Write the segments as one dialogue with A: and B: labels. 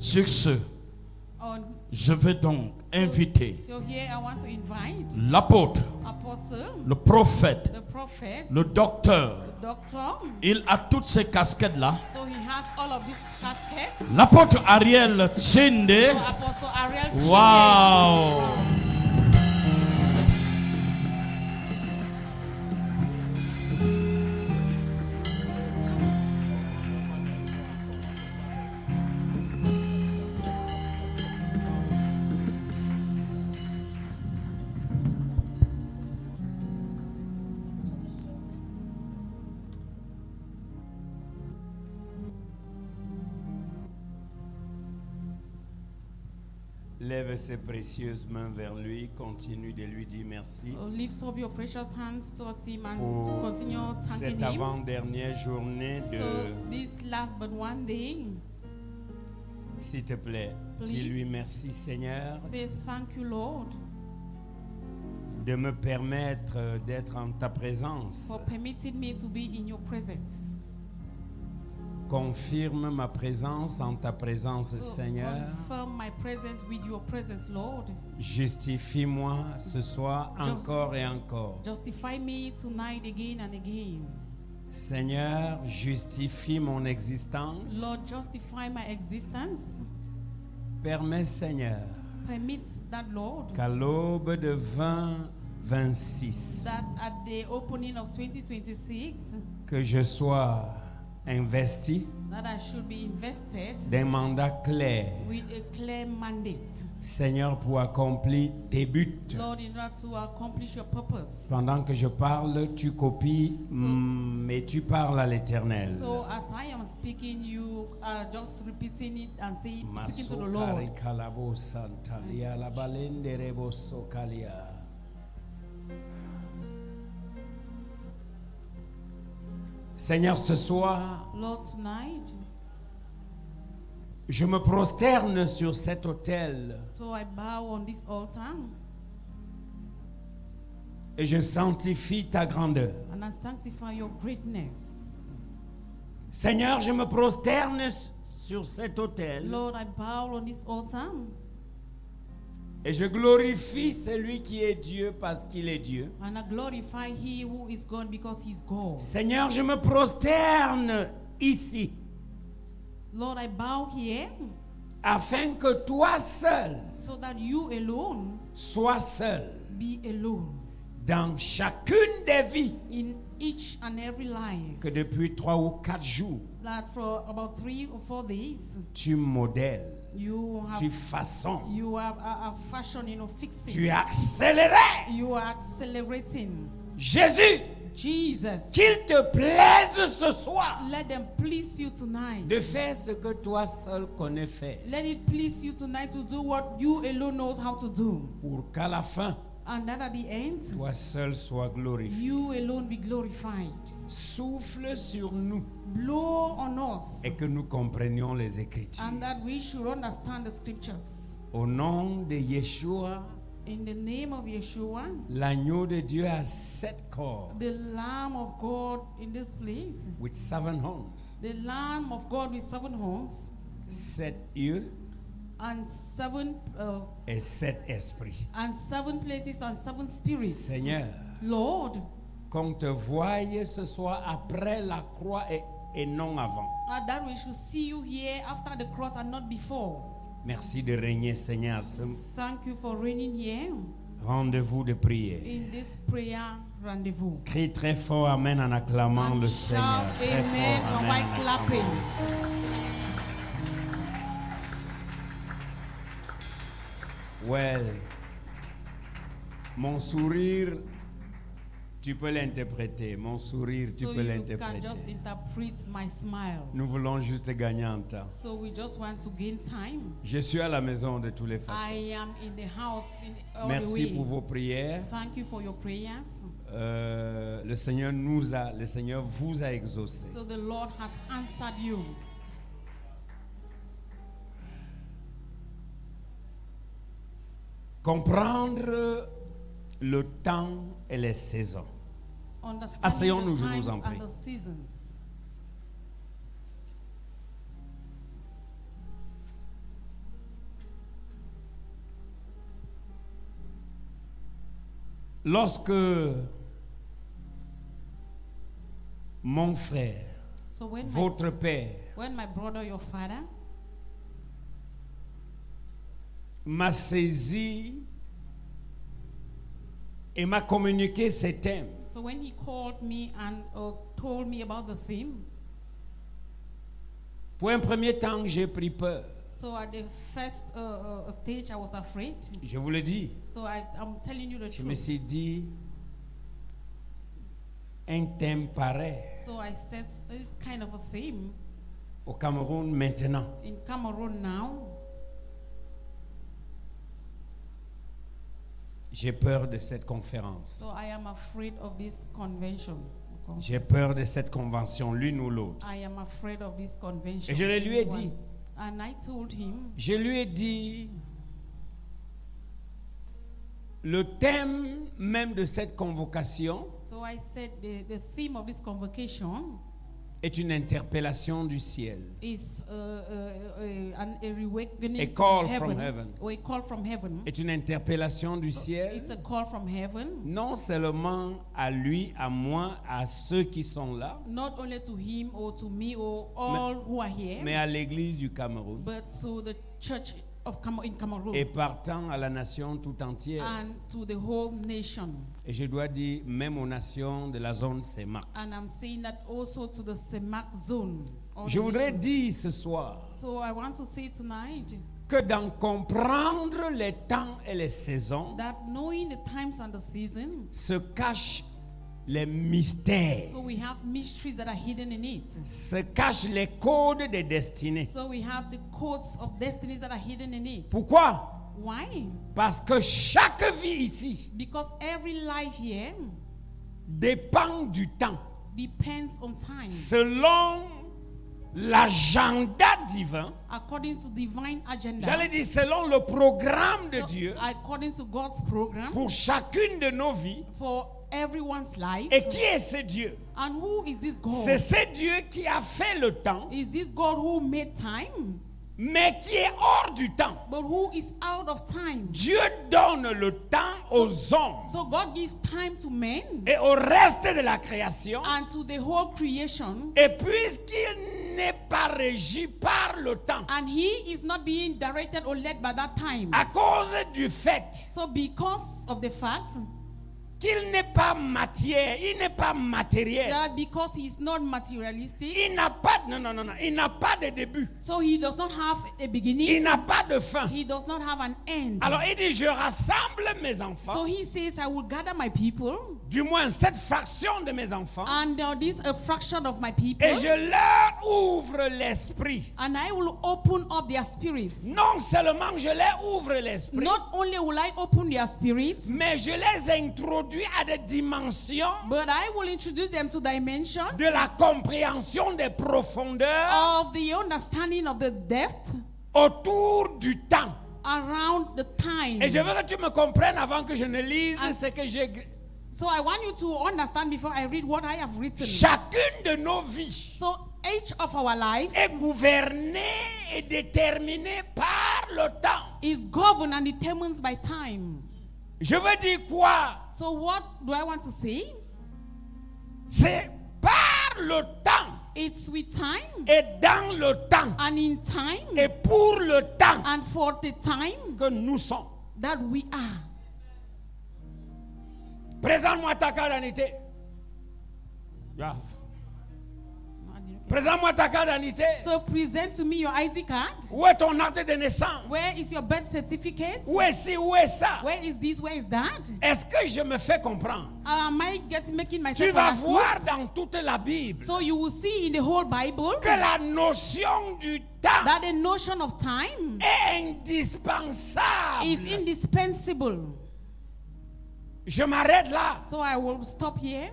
A: Sur ce, je vais donc inviter l'apôtre, le prophète, le docteur. Il a toutes ces casquettes-là. L'apôtre Ariel Chinde. Wow!
B: Lève ses précieuses mains vers lui, continue de lui dire merci.
C: Lift up your precious hands towards him and
B: Pour
C: continue thanking
B: cette
C: him.
B: avant-dernière journée
C: So this last but one day,
B: s'il te plaît, dis-lui merci Seigneur
C: say thank you Lord
B: de me permettre d'être en ta présence.
C: for permitting me to be in your presence.
B: Confirme ma présence en ta présence, Seigneur.
C: Confirm my presence with your presence, Lord.
B: Justifie-moi ce soir encore et encore.
C: Justify me tonight again and again.
B: Seigneur, justifie mon existence.
C: Lord, justify my existence.
B: Permets, Seigneur,
C: Permit that, Lord,
B: qu'à l'aube de 2026,
C: that at the opening of 2026,
B: que je sois investi
C: that I should be invested
B: d'un mandat clair,
C: with a clear mandate,
B: Seigneur, pour accomplir tes buts.
C: Lord, in order to accomplish your purpose.
B: Pendant que je parle, tu copies, mais tu parles à l'Éternel.
C: So as I am speaking, you are just repeating it and speaking to the Lord.
B: Seigneur, ce soir,
C: Lord, tonight,
B: je me prosterne sur cet autel
C: so I bow on this altar
B: et je sanctifie ta grandeur.
C: and I sanctify your greatness.
B: Seigneur, je me prosterne sur cet autel
C: Lord, I bow on this altar
B: et je glorifie celui qui est Dieu parce qu'il est Dieu.
C: and I glorify He who is God because He's God.
B: Seigneur, je me prosterne ici
C: Lord, I bow here
B: afin que toi seul
C: so that you alone
B: sois seul
C: be alone
B: dans chacune des vies
C: in each and every life.
B: que depuis 3 ou 4 jours
C: That for about 3 or 4 days,
B: tu modèles,
C: you
B: tu
C: have
B: façonnes,
C: a fashion, fixing.
B: tu accélères.
C: You are accelerating.
B: Jésus,
C: Jesus,
B: qu'il te plaise ce soir
C: let them please you tonight.
B: de faire ce que toi seul connais faire,
C: Let it please you tonight to do what you alone knows how to do.
B: pour qu'à la fin,
C: And that at the end,
B: toi seul sois glorifié.
C: you alone be glorified.
B: Souffle sur nous
C: Blow on us.
B: et que nous comprenions les Écritures.
C: And that we should understand the scriptures.
B: Au nom de Yeshua,
C: In the name of Yeshua,
B: l'agneau de Dieu a 7 corps
C: the Lamb of God in this place,
B: with 7 horns,
C: the Lamb of God with 7 horns
B: 7 yeux
C: and 7
B: et 7 esprits.
C: and 7 places and 7 spirits.
B: Seigneur,
C: Lord,
B: qu'on te voie ce soir après la croix et non avant.
C: that we should see you here after the cross and not before.
B: Merci de régner, Seigneur, à ce
C: Thank you for reigning here
B: rendez-vous de prière.
C: in this prayer rendezvous.
B: Crie très fort Amen en acclamant
C: And
B: le
C: shout
B: Seigneur. Très
C: amen
B: fort,
C: and
B: Amen
C: by
B: en
C: clapping.
B: acclamant le Seigneur. Well, mon sourire, tu peux l'interpréter. Mon sourire, tu
C: So
B: peux
C: you can
B: l'interpréter.
C: just interpret my smile.
B: Nous voulons juste gagner en temps.
C: So we just want to gain time.
B: Je suis à la maison de toutes les façons.
C: I am in the house in all the
B: Merci
C: way.
B: pour vos prières.
C: Thank you for your prayers.
B: Le Seigneur vous a exaucé.
C: So the Lord has answered you.
B: Comprendre le temps et les saisons.
C: Understanding
B: Asseyons-nous,
C: the
B: je vous
C: times
B: en prie.
C: and the seasons.
B: Lorsque mon frère,
C: So when
B: votre père,
C: when my brother, your father,
B: m'a saisi et m'a communiqué ces thèmes,
C: so when he called me and told me about the theme,
B: pour un premier temps, j'ai pris peur.
C: so at the first stage I was afraid.
B: Je vous le dis.
C: So I'm telling you the
B: Je me
C: truth.
B: suis dit, un thème pareil
C: So I said this kind of a theme
B: au Cameroun maintenant.
C: in Cameroon now.
B: J'ai peur de cette conférence.
C: So I am afraid of this convention.
B: J'ai peur de cette convention, l'une ou l'autre.
C: I am afraid of this convention.
B: Et je le lui ai dit.
C: And I told him,
B: Je lui ai dit, le thème même de cette convocation
C: so I said the theme of this convocation
B: est une interpellation du ciel.
C: is an awakening
B: A call
C: from
B: from
C: heaven,
B: heaven.
C: or a call from heaven.
B: Est une interpellation du ciel,
C: It's a call from heaven,
B: non seulement à lui, à moi, à ceux qui sont là,
C: not only to him or to me or all who are here,
B: mais à l'église du Cameroun
C: but to the church of in Cameroon
B: et partant à la nation tout entière.
C: and to the whole nation.
B: Et je dois dire, même aux nations de la zone CEMAC.
C: And I'm saying that also to the Semak zone. all
B: Je
C: the
B: voudrais
C: nations.
B: dire ce soir
C: So I want to say tonight
B: que dans comprendre les temps et les saisons
C: that knowing the times and the season,
B: se cachent les mystères,
C: so we have mysteries that are hidden in it.
B: se cachent les codes des destinées.
C: So we have the codes of destinies that are hidden in it.
B: Pourquoi?
C: Why?
B: Parce que chaque vie ici
C: Because every life here
B: dépend du temps,
C: depends on time.
B: selon l'agenda divin.
C: According to divine agenda.
B: J'allais dire selon le programme de
C: So,
B: Dieu
C: according to God's program
B: pour chacune de nos vies.
C: for everyone's life.
B: Et qui est ce Dieu?
C: And who is this God?
B: C'est ce Dieu qui a fait le temps,
C: Is this God who made time,
B: mais qui est hors du temps.
C: but who is out of time?
B: Dieu donne le temps aux hommes
C: So God gives time to men
B: et au reste de la création.
C: and to the whole creation,
B: Et puisqu'il n'est pas régi par le temps,
C: and he is not being directed or led by that time.
B: à cause du fait
C: So because of the fact
B: qu'il n'est pas matière, il n'est pas matériel,
C: that because he is not materialistic,
B: il n'a pas, il n'a pas de début,
C: so he does not have a
B: il
C: beginning,
B: n'a pas de fin.
C: he does not have an end.
B: Alors il dit, je rassemble mes enfants,
C: So he says, I will gather my people,
B: du moins cette fraction de mes enfants,
C: and this a fraction of my people,
B: et je leur ouvre l'esprit.
C: and I will open up their spirits.
B: Non seulement je leur ouvre l'esprit,
C: Not only will I open their spirits,
B: mais je les introduis à des dimensions
C: but I will introduce them to dimensions
B: de la compréhension des profondeurs
C: of the understanding of the depth
B: autour du temps.
C: around the time.
B: Et je veux que tu me comprennes avant que je ne lise
C: And
B: ce que j'ai.
C: So I want you to understand before I read what I have written.
B: Chacune de nos vies
C: So each of our lives
B: est gouvernée et déterminée par le temps.
C: is governed and determined by time.
B: Je veux dire quoi?
C: So what do I want to say?
B: C'est par le temps
C: It's with time
B: et dans le temps
C: and in time
B: et pour le temps
C: and for the time
B: que nous sommes.
C: that we are.
B: Présente-moi ta carte d'identité. Présente-moi ta carte d'identité.
C: So present to me your ID card.
B: Où est ton acte de naissance?
C: Where is your birth certificate?
B: Où est ci, où est ça?
C: Where is this? Where is that?
B: Est-ce que je me fais comprendre?
C: Am I making myself
B: Tu vas
C: understood?
B: voir dans toute la Bible
C: So you will see in the whole Bible
B: que la notion du temps
C: that the notion of time
B: est indispensable.
C: is indispensable.
B: Je m'arrête là.
C: So I will stop here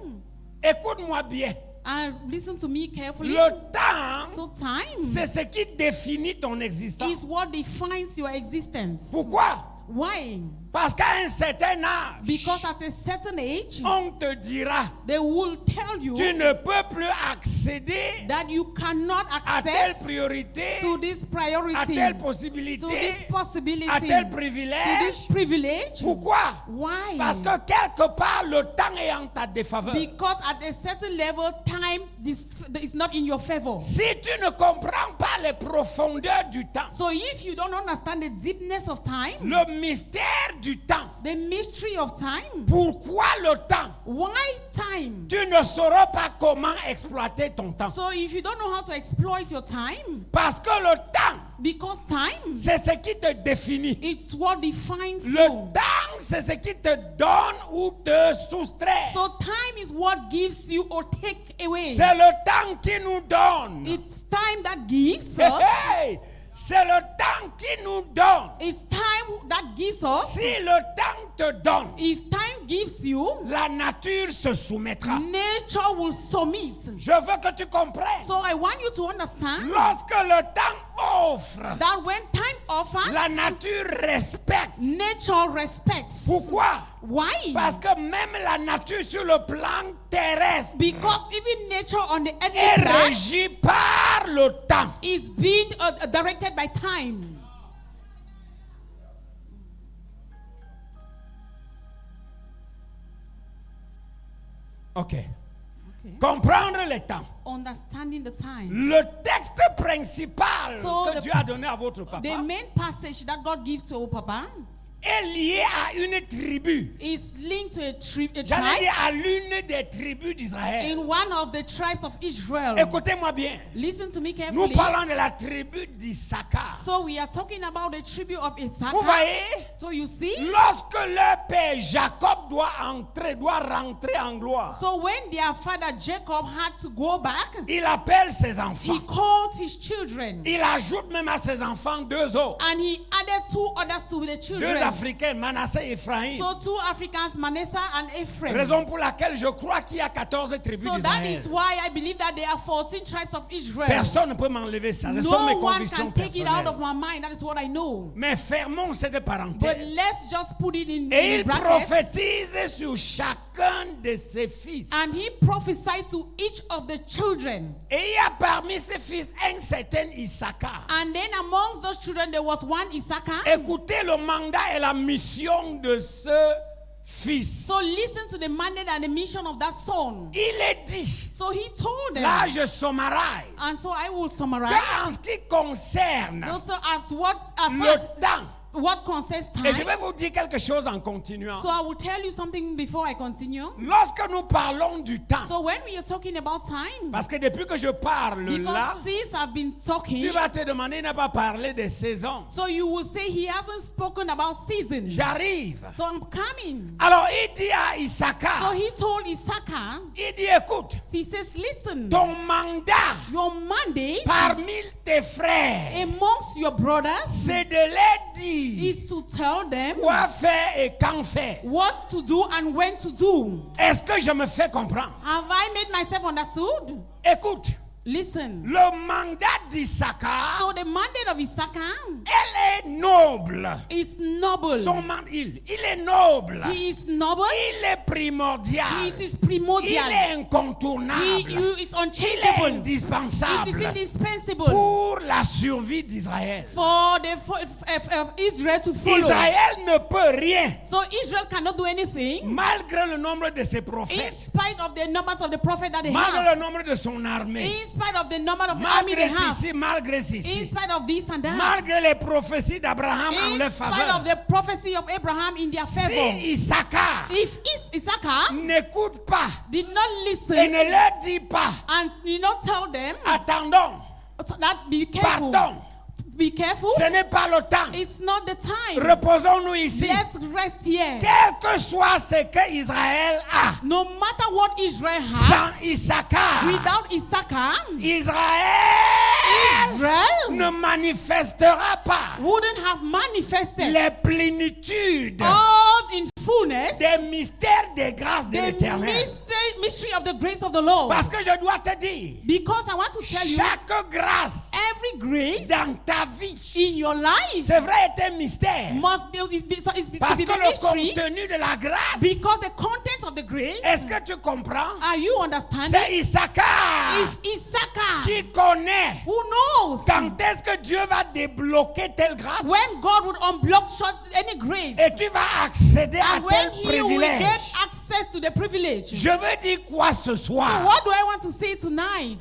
B: Écoute-moi bien.
C: and listen to me carefully.
B: Le temps,
C: So time
B: c'est ce qui définit ton
C: is
B: existence.
C: what defines your existence.
B: Pourquoi?
C: Why?
B: Parce qu'à un certain âge,
C: Because at a certain age,
B: on te dira,
C: they will tell you
B: tu ne peux plus accéder
C: that you cannot
B: à telle
C: access
B: priorité,
C: to this
B: à
C: priority,
B: telle
C: to
B: possibilité,
C: this possibility,
B: à tel
C: to this
B: privilège.
C: privilege.
B: Pourquoi?
C: Why?
B: Parce que quelque part, le temps est en ta défaveur.
C: Because at a certain level, time is not in your favor.
B: Si tu ne comprends pas les profondeurs du temps,
C: So if you don't understand the deepness of time,
B: le mystère du temps,
C: the mystery of time,
B: pourquoi le temps?
C: why time?
B: Tu ne sauras pas comment exploiter ton temps.
C: So if you don't know how to exploit your time,
B: Parce que le temps,
C: because time,
B: c'est ce qui te définit.
C: it's what defines
B: Le
C: you.
B: temps, c'est ce qui te donne ou te soustrait.
C: So time is what gives you or take away.
B: C'est le temps qui nous donne.
C: It's time that gives
B: Hey,
C: us.
B: hey, c'est le temps qui nous donne.
C: It's time that gives us.
B: Si le temps te donne,
C: If time gives you,
B: la nature se soumettra.
C: nature will submit.
B: Je veux que tu comprennes.
C: So I want you to understand
B: Lorsque le temps offre,
C: that when time offers,
B: la nature respecte.
C: nature respects.
B: Pourquoi?
C: Why?
B: Parce que même la nature sur le plan terrestre
C: Because even nature on the
B: est
C: earthly plan
B: régie par le temps.
C: is being directed by time.
B: Ok.
C: Okay.
B: Comprendre le temps.
C: Understanding the time.
B: Le texte principal
C: So
B: que
C: the-
B: Dieu a donné à votre papa
C: The main passage that God gives to our Papa
B: est lié à une tribu.
C: is linked to a
B: J'allais
C: tribe
B: dire à l'une des tribus d'Israël.
C: in one of the tribes of Israel.
B: Écoutez-moi bien.
C: Listen to me
B: Nous
C: carefully.
B: parlons de la tribu d'Issachar.
C: So we are talking about the tribute of
B: Vous
C: Issachar.
B: voyez,
C: So you see,
B: lorsque leur père Jacob doit rentrer en gloire,
C: so when their father Jacob had to go back,
B: il appelle ses
C: he
B: enfants.
C: called his children
B: Il ajoute même à ses enfants deux autres.
C: and he added two others to the
B: Deux
C: children.
B: Africains, Manasseh et Ephraim.
C: So two Africans, Manasseh and Ephraim.
B: Raison pour laquelle je crois qu'il y a 14 tribus
C: So that
B: d'Israël.
C: is why I believe that there are 14 tribes of Israel.
B: Personne ne peut m'enlever ça. Ce sont mes
C: No one
B: convictions
C: can take it out
B: personnelles.
C: of my mind. That is what I know.
B: Mais fermons cette
C: But
B: parenthèse.
C: let's just put it in
B: Et il
C: brackets.
B: prophétise sur chacun de ses fils.
C: And he prophesied to each of the children.
B: Et il y a parmi ses fils un certain Issachar.
C: And then amongst those children there was one Issachar.
B: Écoutez le mandat et la mission de ce fils.
C: So listen to the mandate and the mission of that son.
B: Il est dit,
C: So he told them.
B: là je sommarise,
C: And so I will summarize.
B: qu'en ce qui concerne
C: Also as far
B: le
C: as
B: temps,
C: what concerns
B: et je
C: time.
B: vais vous dire quelque chose en continuant.
C: So I will tell you something before I continue.
B: Lorsque nous parlons du temps,
C: So when we are talking about time,
B: parce que depuis que je parle là,
C: because since I've been talking,
B: tu vas te demander, il n'a pas parlé des saisons.
C: so you will say he hasn't spoken about seasons.
B: J'arrive.
C: So I'm coming.
B: Alors il dit à
C: So
B: Issachar,
C: he told Issachar,
B: il dit écoute,
C: he says, listen,
B: ton mandat
C: your mandate
B: parmi tes frères,
C: amongst your brothers
B: c'est de leur dire
C: is to tell them
B: quoi faire et quand faire.
C: what to do and when to do.
B: Est-ce que je me fais comprendre?
C: Have I made myself understood?
B: Écoute,
C: Listen.
B: le mandat d'Issachar,
C: So the mandate of Issachar
B: elle est noble.
C: is noble.
B: Son mandat, il est noble.
C: He is noble.
B: Il est primordial.
C: It is
B: Il
C: primordial.
B: est incontournable.
C: Is
B: Il est
C: unchangeable. It
B: indispensable
C: is indispensable
B: pour la survie d'Israël.
C: for the Israel to follow.
B: Israël ne peut rien
C: So Israel cannot do anything
B: malgré le nombre de ses
C: in
B: prophètes,
C: spite of the numbers of the prophet that they
B: malgré
C: have.
B: le nombre de son armée,
C: In spite of the number of the army they
B: malgré
C: have.
B: ceci, malgré
C: In
B: ceci,
C: spite of this and that.
B: malgré les prophéties d'Abraham en
C: In
B: leur
C: spite of
B: faveur.
C: the prophecy of Abraham in their favor.
B: Si Issachar
C: If Issachar
B: n'écoute pas
C: did not
B: et
C: listen
B: ne leur dit pas,
C: and did not tell them
B: attendons,
C: that be careful.
B: partons,
C: Be careful.
B: ce n'est pas le temps.
C: It's not the time.
B: Reposons-nous ici.
C: Let's rest here.
B: Quel que soit ce que Israël a,
C: No matter what Israel has,
B: sans Issachar,
C: without Issachar,
B: Israël ne
C: Israel
B: manifestera pas
C: wouldn't have manifested
B: les plénitudes
C: all in fullness
B: des mystères des grâces de
C: the
B: l'Éternel.
C: mystery of the grace of the Lord.
B: Parce que je dois te dire,
C: Because I want to tell you,
B: chaque grâce
C: every grace
B: dans ta vie,
C: in your life
B: c'est vrai, est un mystère.
C: must be, so it's
B: Parce
C: to
B: que
C: be the
B: le
C: mystery,
B: contenu de la grâce,
C: because the content of the grace,
B: est-ce que tu comprends?
C: are you understanding?
B: C'est Issachar
C: Is Issachar,
B: qui connaît
C: who knows
B: quand est-ce que Dieu va débloquer telle grâce
C: when God would unblock any grace,
B: et tu vas accéder à
C: and when
B: tel
C: He will
B: privilège.
C: get access to the privilege.
B: Je veux dire quoi ce
C: So
B: soir?
C: what do I want to say tonight?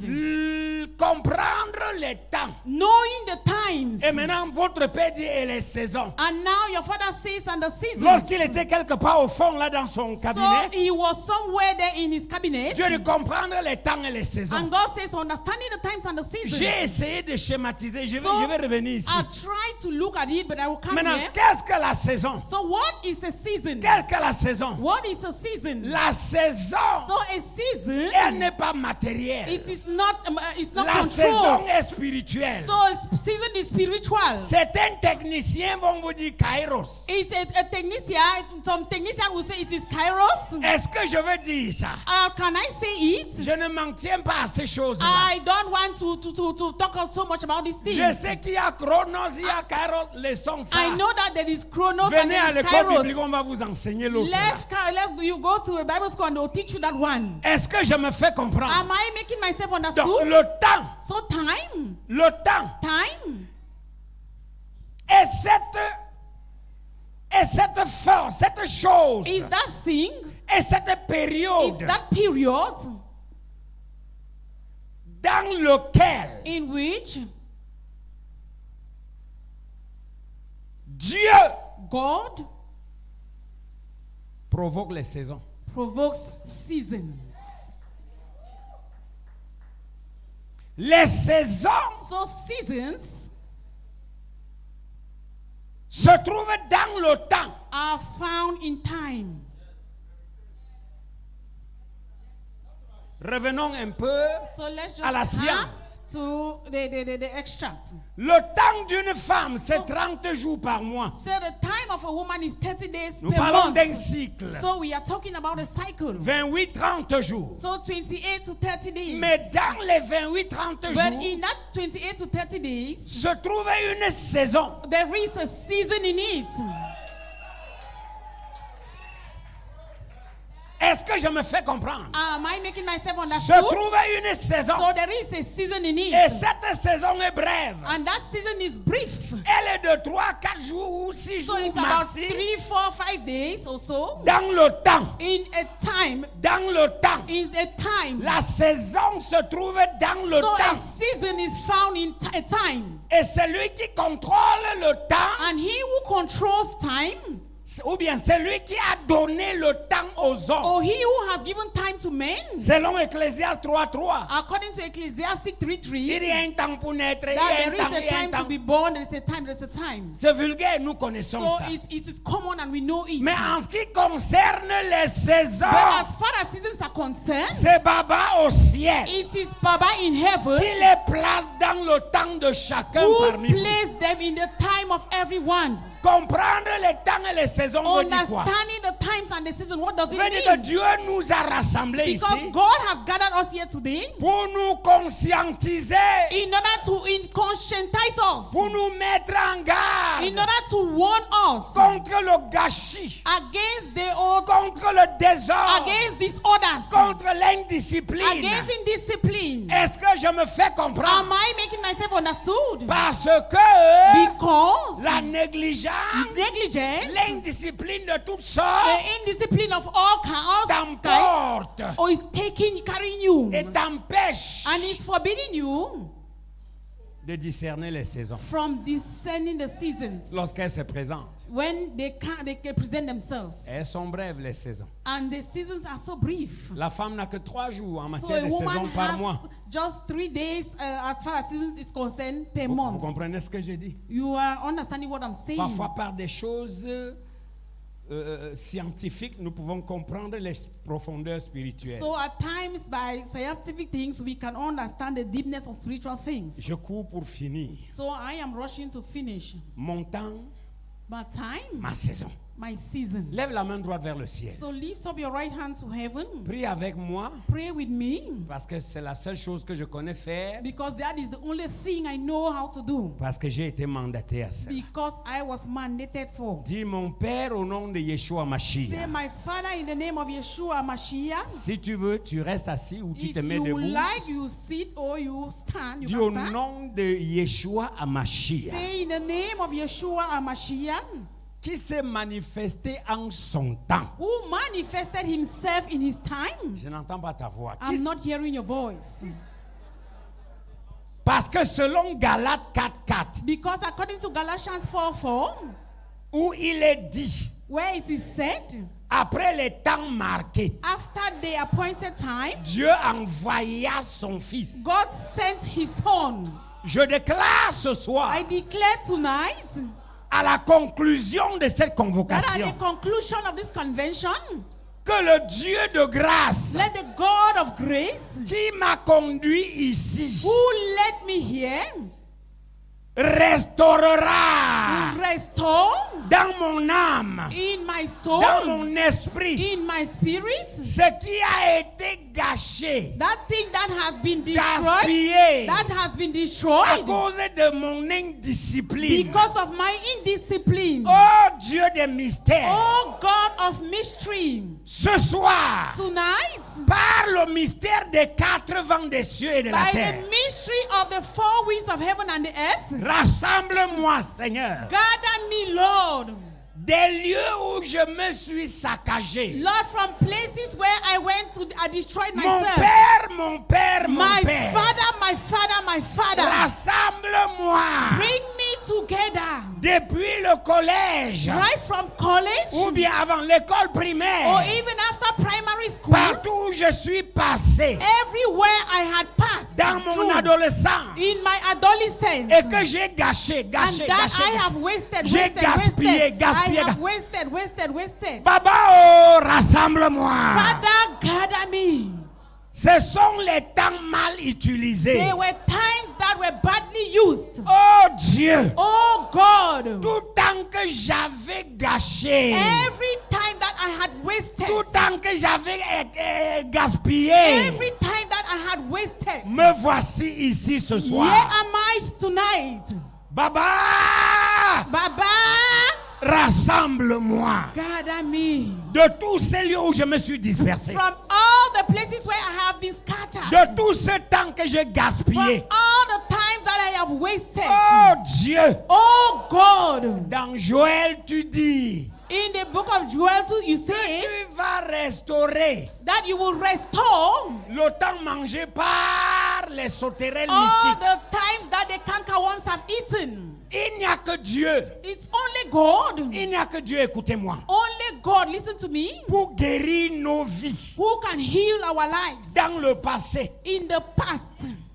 B: Comprendre les temps.
C: Knowing the times.
B: Et maintenant, votre père dit et les saisons.
C: And now your father says and the seasons.
B: Lorsqu'il était quelque part au fond, là, dans son
C: So
B: cabinet,
C: he was somewhere there in his cabinet.
B: Dieu dit comprendre les temps et les saisons.
C: And God says, understanding the times and the seasons.
B: J'ai essayé de schématiser. Je
C: So,
B: vais revenir ici.
C: I tried to look at it, but I will come
B: Maintenant,
C: here.
B: qu'est-ce que la saison?
C: So what is a season?
B: Qu'est-ce que la saison?
C: What is a season?
B: La saison,
C: So a season,
B: elle n'est pas matérielle.
C: it is not, it's not
B: La saison
C: controlled.
B: est spirituelle.
C: So a season is spiritual.
B: Certains techniciens vont vous dire kairos.
C: It's a technician. Some technician will say it is kairos.
B: Est-ce que je veux dire ça?
C: Can I say it?
B: Je ne m'en tiens pas à ces choses-là.
C: I don't want to talk out so much about these things.
B: Je sais qu'il y a chronos, il y a kairos, leçons ça.
C: I know that there is chronos and
B: Venez à
C: there is
B: l'école
C: kairos.
B: biblique, on va vous enseigner l'autre. là.
C: Let's you go to a Bible school and they'll teach you that one.
B: Est-ce que je me fais comprendre?
C: Am I making myself
B: Donc,
C: understood?
B: le temps,
C: So time
B: est cette force, cette chose,
C: is that thing,
B: et cette période
C: it's that period
B: dans lequel
C: in which
B: Dieu
C: God
B: provoque les saisons.
C: provokes seasons.
B: Les saisons
C: So seasons
B: se trouvent dans le temps.
C: are found in time.
B: Revenons un peu
C: So let's just
B: à la
C: come
B: science.
C: to the extract.
B: Le temps d'une femme, c'est 30 jours par mois.
C: So the time of a woman is 30 days
B: Nous
C: per
B: parlons d'un
C: month.
B: cycle.
C: So we are talking about a cycle.
B: 28-30 jours.
C: So 28 to 30 days.
B: Mais dans les 28-30
C: But
B: jours,
C: in that 28 to 30 days,
B: se trouve une saison.
C: there is a season in it.
B: Est-ce que je me fais comprendre?
C: Am I making myself
B: Se
C: understood?
B: trouve une saison.
C: So there is a season in
B: Et
C: it.
B: cette saison est brève.
C: And that season is brief.
B: Elle est de 3-4 jours ou 6
C: So
B: jours
C: it's about
B: maxi.
C: 3, 4, 5 days or so.
B: Dans le temps.
C: In a time,
B: Dans le temps.
C: in a time.
B: La saison se trouve dans le
C: So a
B: temps.
C: season is found in a time.
B: Et celui qui contrôle le temps,
C: And he who controls time,
B: ou bien celui qui a donné le temps aux hommes,
C: or he who has given time to men,
B: selon Ecclésiaste 3:3,
C: according to Ecclesiastes 3:3,
B: il y a un temps pour naître, il y
C: that
B: a
C: there
B: un
C: is
B: temps,
C: a
B: il y a un
C: time to
B: temps.
C: be born, there is a time, there is a time.
B: C'est vulgaire, nous connaissons
C: So
B: ça.
C: it is common and we know it.
B: Mais en ce qui concerne les saisons,
C: But as far as seasons are concerned,
B: c'est Baba au ciel
C: it is Baba in heaven
B: qui les place dans le temps de chacun
C: who
B: parmi vous.
C: placed them in the time of everyone.
B: Comprendre les temps et les saisons veut dire quoi?
C: Understanding the times and the seasons, what does
B: Veut dire
C: it
B: que
C: mean?
B: Dieu nous a rassemblés
C: Because
B: ici
C: God has gathered us here today
B: pour nous conscientiser,
C: in order to conscientize us,
B: pour nous mettre en garde
C: in order to warn us
B: contre le gâchis,
C: against the old,
B: contre le désordre,
C: against disorders,
B: contre l'indiscipline.
C: against indiscipline.
B: Est-ce que je me fais comprendre?
C: Am I making myself understood?
B: Parce que
C: Because
B: la négligence,
C: negligence,
B: l'indiscipline de toutes sortes
C: the indiscipline of all kinds,
B: t'emporte
C: or is carrying you,
B: et t'empêche
C: and it's forbidding you
B: de discerner les saisons
C: from discerning the seasons
B: lorsqu'elles se présentent.
C: when they can present themselves.
B: Elles sont brèves, les saisons.
C: And the seasons are so brief.
B: La femme n'a que 3 jours en
C: So
B: matière
C: a
B: de saison
C: woman
B: par
C: has
B: mois.
C: just 3 days as far as seasons is concerned per
B: Vous
C: month.
B: comprenez ce que j'ai dit?
C: You are understanding what I'm saying.
B: Parfois, par des choses scientifiques, nous pouvons comprendre les profondeurs spirituelles.
C: So at times by scientific things we can understand the deepness of spiritual things.
B: Je cours pour finir.
C: So I am rushing to finish.
B: Mon temps,
C: But time,
B: ma saison.
C: my season.
B: Lève la main droite vers le ciel.
C: So lift up your right hand to heaven.
B: Prie avec moi,
C: Pray with me.
B: parce que c'est la seule chose que je connais faire,
C: Because that is the only thing I know how to do.
B: parce que j'ai été mandaté à ça.
C: Because I was mandated for.
B: Dis mon Père au nom de Yeshua
C: Say,
B: Mashiach.
C: my Father, in the name of Yeshua Mashiach.
B: Si tu veux, tu restes assis ou tu
C: If
B: te mets
C: you
B: debout.
C: like, you sit or you stand. You
B: Dis au
C: can stand.
B: nom de Yeshua à Mashiach,
C: Say in the name of Yeshua Mashiach,
B: qui s'est manifesté en son temps.
C: who manifested himself in his time.
B: Je n'entends pas ta voix.
C: I'm not hearing your voice.
B: Parce que selon Galates 4:4,
C: Because according to Galatians 4:4,
B: où il est dit,
C: where it is said,
B: après les temps marqués,
C: after the appointed time,
B: Dieu envoya son Fils.
C: God sent his son.
B: Je déclare ce soir,
C: I declare tonight
B: à la conclusion de cette
C: that at
B: convocation,
C: the conclusion of this convention,
B: que le Dieu de grâce
C: let the God of grace
B: qui m'a conduit ici
C: who led me here
B: restaurera
C: restore
B: dans mon âme,
C: in my soul,
B: dans mon esprit,
C: in my spirit,
B: ce qui a été gâché,
C: that thing that has been destroyed,
B: gaspillé
C: that has been
B: à
C: destroyed
B: cause de mon indiscipline.
C: because of my indiscipline.
B: Oh Dieu des mystères,
C: Oh God of mystery,
B: ce soir,
C: tonight,
B: par le mystère des 4 vents des cieux et de la
C: by the
B: terre,
C: mystery of the 4 winds of heaven and the earth,
B: rassemble-moi, Seigneur,
C: gather me, Lord.
B: des lieux où je me suis saccagé.
C: Lord, from places where I went to, I destroyed
B: Mon
C: myself.
B: Père, mon Père, mon
C: My
B: Père,
C: Father, my Father, my Father.
B: rassemble-moi
C: Bring me together.
B: depuis le collège
C: Right from college
B: ou bien avant l'école
C: or
B: primaire,
C: even after primary school.
B: partout où je suis passé
C: Everywhere I had passed
B: dans mon
C: through
B: adolescence
C: in my adolescence.
B: et que j'ai gâché,
C: And
B: gâché,
C: that
B: gâché.
C: I have wasted,
B: J'ai
C: wasted,
B: gaspillé,
C: wasted.
B: gaspillé,
C: I have wasted.
B: Baba, oh, rassemble-moi.
C: Father, gather me.
B: Ce sont les temps mal utilisés.
C: There were times that were badly used.
B: Oh Dieu,
C: Oh God.
B: tout temps que j'avais gâché,
C: Every time that I had wasted.
B: tout temps que j'avais gaspillé,
C: Every time that I had wasted.
B: me voici ici ce
C: Here
B: soir.
C: am I tonight.
B: Baba,
C: Baba,
B: rassemble-moi
C: gather me.
B: de tous ces lieux où je me suis dispersé,
C: From all the places where I have been scattered.
B: de tout ce temps que j'ai
C: From
B: gaspillé.
C: all the times that I have wasted.
B: Oh Dieu,
C: Oh God.
B: dans Joël tu dis,
C: In the book of Joel 2, you say
B: tu vas restaurer
C: that you will restore
B: le temps mangé par les sauterelles
C: all
B: mystiques.
C: the times that the cankerworms have eaten.
B: Il n'y a que Dieu.
C: It's only God.
B: Il n'y a que Dieu, écoutez-moi,
C: Only God, listen to me,
B: pour guérir nos vies
C: who can heal our lives.
B: dans le passé.
C: In the past,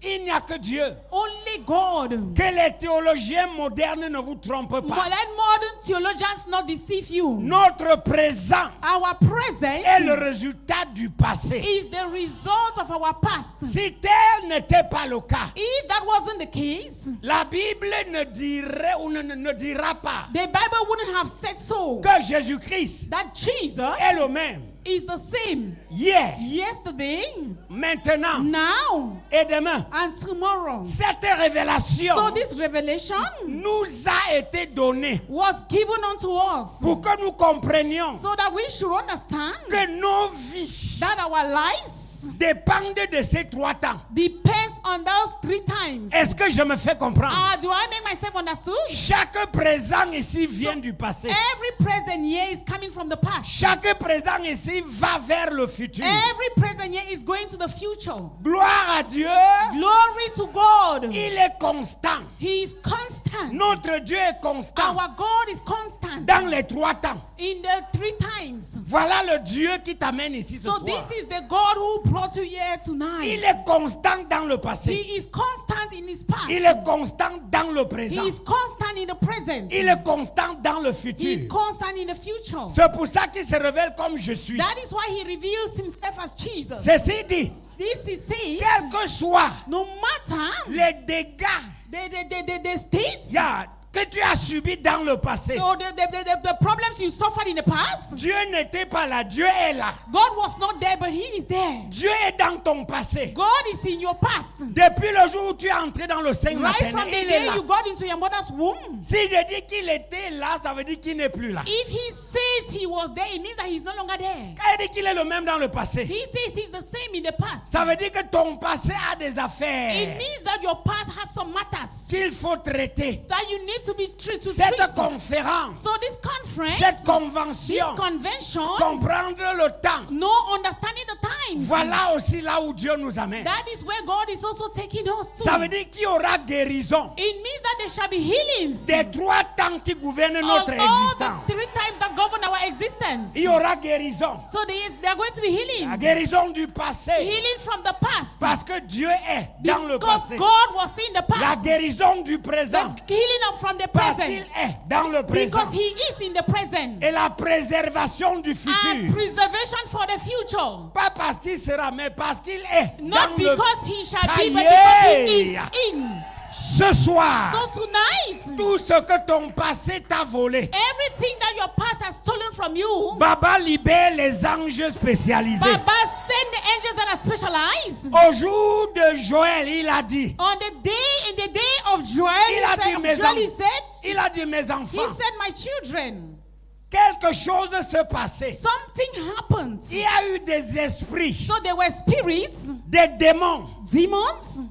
B: Il n'y a que Dieu.
C: only God.
B: Que les théologiens modernes ne vous trompent
C: But
B: pas.
C: let modern theologians not deceive you.
B: Notre présent
C: Our present
B: est le résultat du passé.
C: is the result of our past.
B: Si tel n'était pas le cas,
C: If that wasn't the case,
B: la Bible ne dirait ou ne dira pas
C: the Bible wouldn't have said so.
B: que Jésus-Christ
C: That Jesus
B: est le même
C: is the same
B: hier,
C: yesterday,
B: maintenant
C: now,
B: et demain.
C: and tomorrow.
B: Cette révélation
C: So this revelation
B: nous a été donnée
C: was given unto us
B: pour que nous comprenions
C: so that we should understand
B: que nos vies
C: that our lives
B: dépendent de ces 3 temps.
C: depends on those 3 times.
B: Est-ce que je me fais comprendre?
C: Do I make myself understood?
B: Chaque présent ici vient du passé.
C: Every present year is coming from the past.
B: Chaque présent ici va vers le futur.
C: Every present year is going to the future.
B: Gloire à Dieu.
C: Glory to God.
B: Il est constant.
C: He is constant.
B: Notre Dieu est constant
C: Our God is constant
B: dans les 3 temps.
C: in the 3 times.
B: Voilà le Dieu qui t'amène ici ce
C: So
B: soir.
C: this is the God who brought you here tonight.
B: Il est constant dans le passé.
C: He is constant in his past.
B: Il est constant dans le
C: He
B: présent.
C: is constant in the present.
B: Il est constant dans le
C: He is
B: futur.
C: constant in the future.
B: C'est pour ça qu'il se révèle comme je suis.
C: That is why he reveals himself as Jesus.
B: Ceci dit,
C: This is saying,
B: quel que soit
C: no matter
B: les dégâts,
C: the states,
B: yeah, que tu as subi dans le passé.
C: So the problems you suffered in the past,
B: Dieu n'était pas là, Dieu est là.
C: God was not there, but He is there.
B: Dieu est dans ton passé.
C: God is in your past.
B: Depuis le jour où tu es entré dans le sein
C: Right from
B: maternel,
C: the
B: il est
C: day
B: là.
C: you got into your mother's womb.
B: Si je dis qu'il était là, ça veut dire qu'il n'est plus là.
C: If He says He was there, it means that He's no longer there.
B: Quand il dit qu'il est le même dans le passé,
C: He says He's the same in the past.
B: ça veut dire que ton passé a des
C: It
B: affaires
C: means that your past has some matters
B: qu'il faut traiter.
C: that you need to be treated.
B: Cette conférence,
C: So this conference,
B: cette
C: this
B: convention,
C: convention,
B: comprendre le temps.
C: no understanding the times.
B: Voilà aussi là où Dieu nous amène.
C: That is where God is also taking us to.
B: Ça veut dire qu'il y aura guérison
C: It means that there shall be healings
B: des 3 temps qui gouvernent
C: of
B: notre
C: all
B: existence.
C: the 3 times that govern our existence.
B: Il y aura guérison.
C: So there are going to be
B: La
C: healings.
B: guérison du passé.
C: Healing from the past.
B: Parce que Dieu est dans le
C: Because
B: passé.
C: God was in the
B: La
C: past.
B: guérison du présent.
C: The healing from the
B: Parce qu'il
C: present.
B: est dans le présent.
C: Because He is in the present.
B: Et la préservation du
C: And
B: futur.
C: preservation for the future.
B: Pas parce qu'il sera, mais parce qu'il est
C: Not
B: dans le
C: because He shall be, but
B: Aïe.
C: because He is in.
B: Ce soir,
C: So tonight,
B: tout ce que ton passé t'a volé,
C: everything that your past has stolen from you,
B: Baba libère les anges spécialisés.
C: Baba send the angels that are specialized.
B: Au jour de Joël, il a dit,
C: On the day, in the day of Joel,
B: il a dit, mes
C: Joel, he
B: enfants,
C: said,
B: il a dit, mes
C: he
B: enfants,
C: said, my children,
B: quelque chose se passait.
C: something happened.
B: Il y a eu des esprits,
C: So there were spirits,
B: des démons,
C: demons,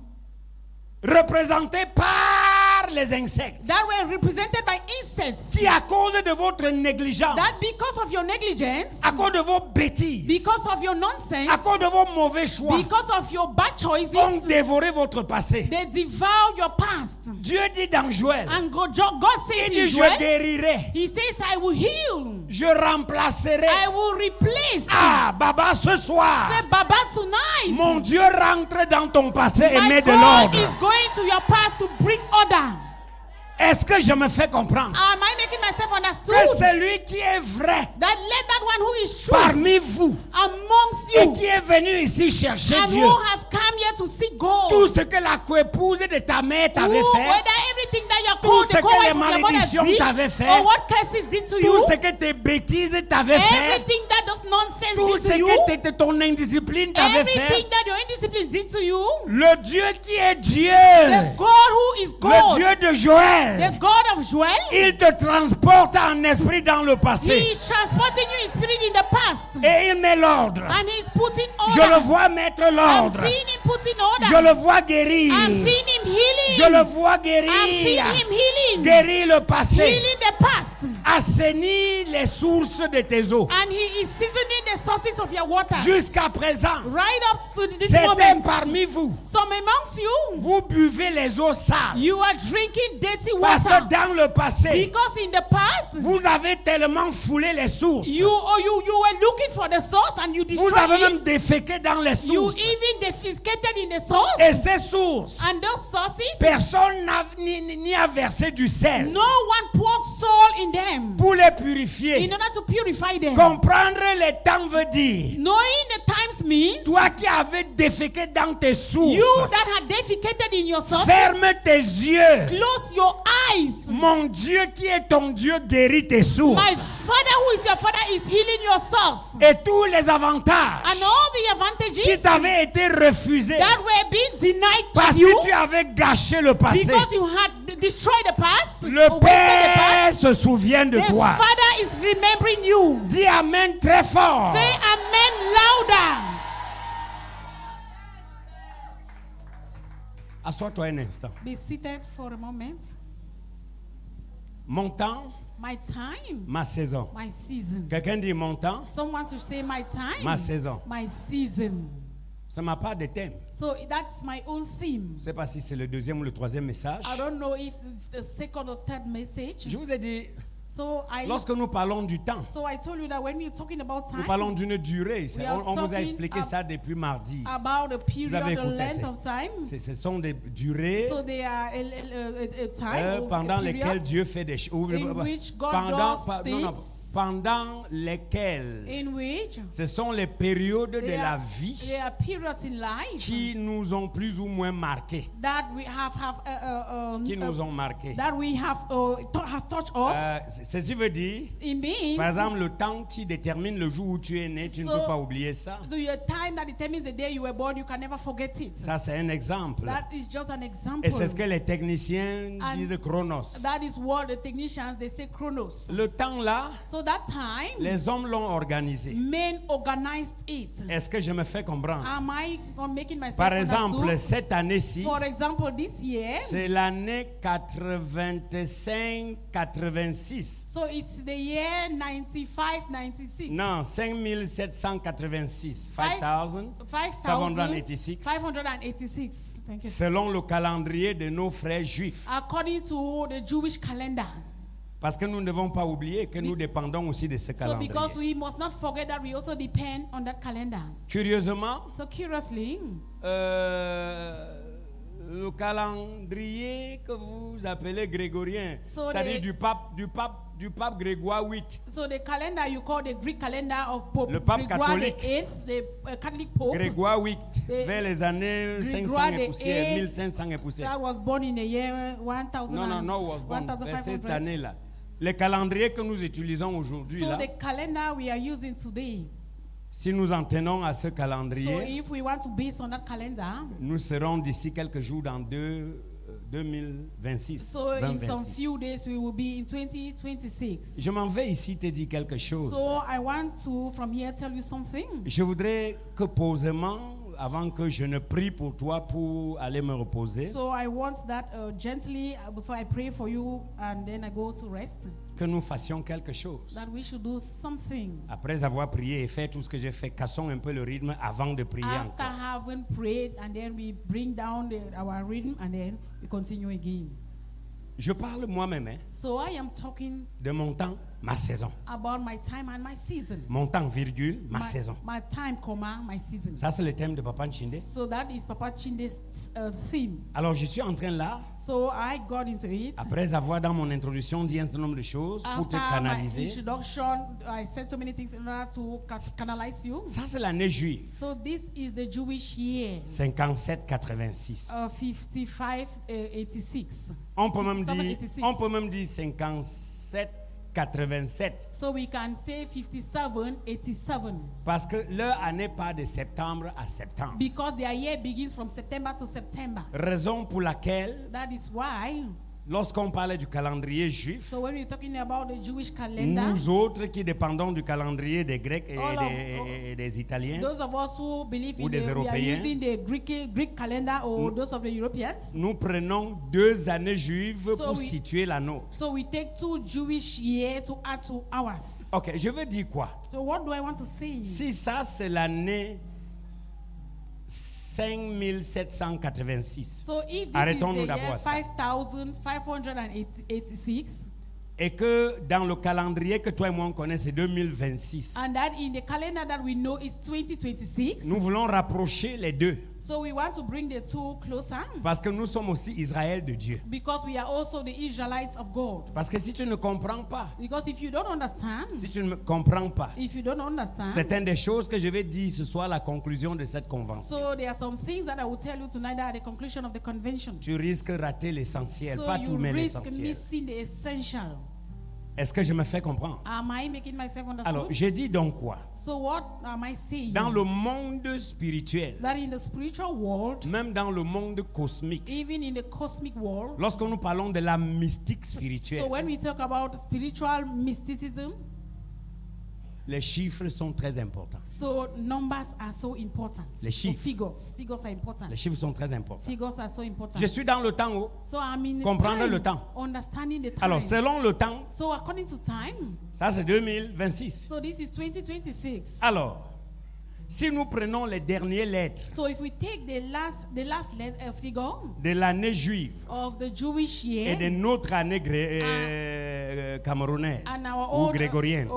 B: représentés par les insectes,
C: that were represented by insects.
B: qui à cause de votre négligence,
C: That because of your negligence,
B: à cause de vos bêtises,
C: because of your
B: à
C: nonsense,
B: cause de vos mauvais choix,
C: because of your bad choices,
B: ont dévoré votre passé.
C: they devour your past.
B: Dieu dit dans Joël,
C: And God says
B: il
C: in
B: dit, je
C: Joel,
B: guérirai,
C: He says, I will heal.
B: je remplacerai.
C: I will replace.
B: Ah, Baba, ce soir,
C: Say, Baba, tonight,
B: mon Dieu rentre dans ton passé et
C: my
B: met de
C: God
B: l'ordre.
C: is going to your past to bring order.
B: Est-ce que je me fais comprendre?
C: Am I making myself
B: Que
C: understood?
B: celui qui est vrai
C: That let that one who is true
B: parmi vous
C: amongst
B: et
C: you
B: qui est venu ici chercher
C: and
B: Dieu,
C: who has come here to seek God,
B: tout ce que la coépouse de ta mère t'avait
C: who,
B: fait,
C: whether everything that your
B: tout ce
C: the
B: que
C: co-wife
B: les
C: of your mother
B: malédictions
C: did,
B: t'avaient fait,
C: or what curses did to
B: tout
C: you,
B: ce que tes bêtises t'avaient fait,
C: everything that those nonsense
B: tout
C: did
B: ce
C: to you,
B: que ton indiscipline t'avait
C: everything
B: fait,
C: that your indiscipline did to you,
B: le Dieu qui est Dieu,
C: the God who is
B: le
C: God,
B: Dieu de Joël,
C: the God of Joel,
B: il te transporte en esprit dans le
C: He
B: passé
C: is transporting you in spirit in the past,
B: et il met l'ordre.
C: and He is putting
B: Je le
C: order.
B: vois mettre
C: I'm
B: l'ordre.
C: seeing Him putting order.
B: Je le vois guérir.
C: I'm seeing Him healing.
B: Je le vois
C: I'm seeing
B: guérir.
C: Him healing.
B: Guérir le passé.
C: Healing the past.
B: Assainir les sources de tes eaux.
C: And He is seasoning the sources of your water.
B: Jusqu'à présent,
C: Right up to this
B: certains
C: moment.
B: parmi vous,
C: Some amongst you,
B: vous buvez les eaux sales.
C: you are drinking dirty
B: Parce
C: water.
B: que dans le passé,
C: Because in the past,
B: vous avez tellement foulé les sources.
C: you were looking for the source and you
B: Vous avez
C: destroyed
B: même
C: it.
B: déféqué dans les
C: You
B: sources.
C: even defecated in the source.
B: Et ces sources,
C: And those sources,
B: personne n'y a versé du sel
C: no one poured salt in them
B: pour les purifier.
C: in order to purify them.
B: Comprendre les temps veut dire,
C: Knowing the times means
B: toi qui avais déféqué dans tes sources,
C: you that had defecated in your source,
B: ferme tes yeux.
C: close your eyes.
B: Mon Dieu qui est ton Dieu guérit tes sources.
C: My Father who is your Father is healing your source.
B: Et tous les avantages
C: And all the
B: qui
C: advantages
B: t'avaient été refusés
C: that were being denied
B: parce
C: to you
B: que tu avais gâché le passé.
C: because you had destroyed the past,
B: Le
C: or wasted the
B: Père
C: past,
B: se souvient de
C: the
B: toi.
C: Father is remembering you.
B: Dis Amen très fort.
C: Say amen louder.
B: Assois-toi un instant.
C: Be seated for a moment.
B: Mon temps,
C: My time,
B: ma saison.
C: my season.
B: Quelqu'un dit mon temps,
C: Someone should say my time,
B: ma saison.
C: my season.
B: Ça m'a pas de thème.
C: So that's my own theme.
B: Je ne sais pas si c'est le deuxième ou le troisième message.
C: I don't know if it's the second or third message.
B: Je vous ai dit,
C: So
B: lorsque nous parlons du temps,
C: I told you that when we're talking about
B: nous
C: time,
B: parlons d'une durée.
C: We are
B: On vous a
C: talking
B: expliqué ça depuis mardi.
C: about the period,
B: avez
C: the
B: écouté
C: length
B: ça.
C: of time.
B: Ce sont des durées
C: So they are a time or
B: pendant
C: a
B: lesquelles
C: period
B: Dieu fait des choses.
C: in which God does things.
B: pendant lesquelles
C: in which
B: ce sont les périodes de
C: there
B: la
C: are,
B: vie
C: there are periods in life
B: qui nous ont plus ou moins marqués.
C: that we have
B: Qui nous ont marqués.
C: that we have touched off.
B: Ceci veut dire,
C: It means
B: par exemple, le temps qui détermine le jour où tu es né, tu ne
C: So-
B: peux pas oublier ça.
C: so your time that determines the day you were born, you can never forget it.
B: Ça, c'est un exemple.
C: That is just an example.
B: Et c'est ce que les techniciens
C: And
B: disent chronos.
C: That is what the technicians they say chronos.
B: Le temps là,
C: So that time,
B: les hommes l'ont organisé.
C: men organized it.
B: Est-ce que je me fais comprendre?
C: Am I making myself
B: Par exemple,
C: understood?
B: cette année-ci,
C: For example, this year,
B: c'est l'année 85-86.
C: so it's the year 95-96.
B: Non, 5786. 5786.
C: 586. Thank you.
B: Selon le calendrier de nos frères juifs.
C: According to the Jewish calendar.
B: Parce que nous ne devons pas oublier que nous dépendons aussi de ce
C: So
B: calendrier.
C: because we must not forget that we also depend on that calendar.
B: Curieusement,
C: So curiously,
B: le calendrier que vous appelez grégorien,
C: So
B: c'est-à-dire
C: the-
B: du pape Grégoire VIII.
C: so the calendar you call the Greek calendar of Pope
B: Le pape
C: Grégoire
B: catholique.
C: VIII, the Catholic Pope,
B: Grégoire VIII,
C: The-
B: vers les années 500
C: Grégoire
B: et
C: the
B: poussière,
C: Eighth,
B: 1500 et poussière.
C: that was born in the year 1000.
B: Non, was born vers cette
C: 1500.
B: année-là. Le calendrier que nous utilisons aujourd'hui,
C: So
B: là,
C: the calendar we are using today.
B: si nous en tenons à ce
C: So
B: calendrier,
C: if we want to base on that calendar,
B: nous serons d'ici quelques jours dans 2026.
C: so in some
B: 2026.
C: few days we will be in 2026.
B: Je m'en vais ici te dire quelque chose.
C: So I want to from here tell you something.
B: Je voudrais que posément, avant que je ne prie pour toi pour aller me reposer,
C: So I want that gently before I pray for you and then I go to rest,
B: que nous fassions quelque chose.
C: that we should do something.
B: Après avoir prié et fait tout ce que j'ai fait, cassons un peu le rythme avant de prier
C: After
B: encore.
C: having prayed and then we bring down our rhythm and then we continue again.
B: Je parle moi-même hein,
C: So I am talking
B: de mon temps, ma saison.
C: about my time and my season.
B: Mon temps, virgule, ma saison.
C: My time, comma, my season.
B: Ça, c'est le thème de Papa Nchinde.
C: So that is Papa Chinde's theme.
B: Alors, je suis en train là,
C: So I got into it.
B: après avoir dans mon introduction dit un certain nombre de choses pour te
C: After my
B: canaliser.
C: introduction, I said so many things in order to canalize you.
B: Ça, c'est l'année juive,
C: So this is the Jewish year
B: 57-86.
C: 55-86.
B: On peut même
C: 57-86.
B: dire 57-87.
C: So we can say 57-87
B: Parce que leur année part de septembre à septembre.
C: because their year begins from September to September.
B: Raison pour laquelle,
C: That is why.
B: lorsqu'on parlait du calendrier juif,
C: So when we're talking about the Jewish calendar,
B: nous autres qui dépendons du calendrier des Grecs et
C: All of-
B: et des Italiens,
C: those of us who believe
B: Ou
C: in
B: des
C: we are
B: Européens.
C: using the Greek calendar or those of the Europeans.
B: nous prenons 2 années juives
C: So
B: pour
C: we-
B: situer la nôtre.
C: So we take 2 Jewish years to add to ours.
B: Ok, je veux dire quoi?
C: So what do I want to say?
B: Si ça c'est l'année 5786
C: So if this
B: Arrêtons-nous
C: is the
B: d'abord
C: year
B: à ça.
C: 5586,
B: et que dans le calendrier que toi et moi on connaît c'est 2026,
C: and that in the calendar that we know is 2026,
B: nous voulons rapprocher les deux
C: so we want to bring the two closer
B: parce que nous sommes aussi Israël de Dieu.
C: because we are also the Israelites of God.
B: Parce que si tu ne comprends pas,
C: Because if you don't understand,
B: si tu ne comprends pas,
C: if you don't understand,
B: c'est une des choses que je vais dire ce soir à la conclusion de cette convention.
C: so there are some things that I will tell you tonight at the conclusion of the convention.
B: Tu risques de rater l'essentiel,
C: So
B: pas tout
C: you
B: mais
C: risk
B: l'essentiel.
C: missing the essential.
B: Est-ce que je me fais comprendre?
C: Am I making myself understood?
B: Alors, je dis donc quoi?
C: So what am I saying?
B: Dans le monde spirituel,
C: That in the spiritual world,
B: même dans le monde cosmique,
C: even in the cosmic world,
B: lorsque nous parlons de la mystique
C: so
B: spirituelle,
C: when we talk about spiritual mysticism,
B: les chiffres sont très importants.
C: so numbers are so important.
B: Les
C: So
B: chiffres.
C: figures are important.
B: Les chiffres sont très importants.
C: Figures are so important.
B: Je suis dans le temps. Oh.
C: So I mean
B: Comprendre
C: time,
B: le temps.
C: understanding the time.
B: Alors, selon le temps,
C: So according to time,
B: ça c'est 2026.
C: so this is 2026.
B: Alors, si nous prenons les dernières lettres
C: So if we take the last figure
B: de l'année juive
C: of the Jewish year
B: et de notre année camerounaise
C: and our
B: ou
C: old
B: grégorienne.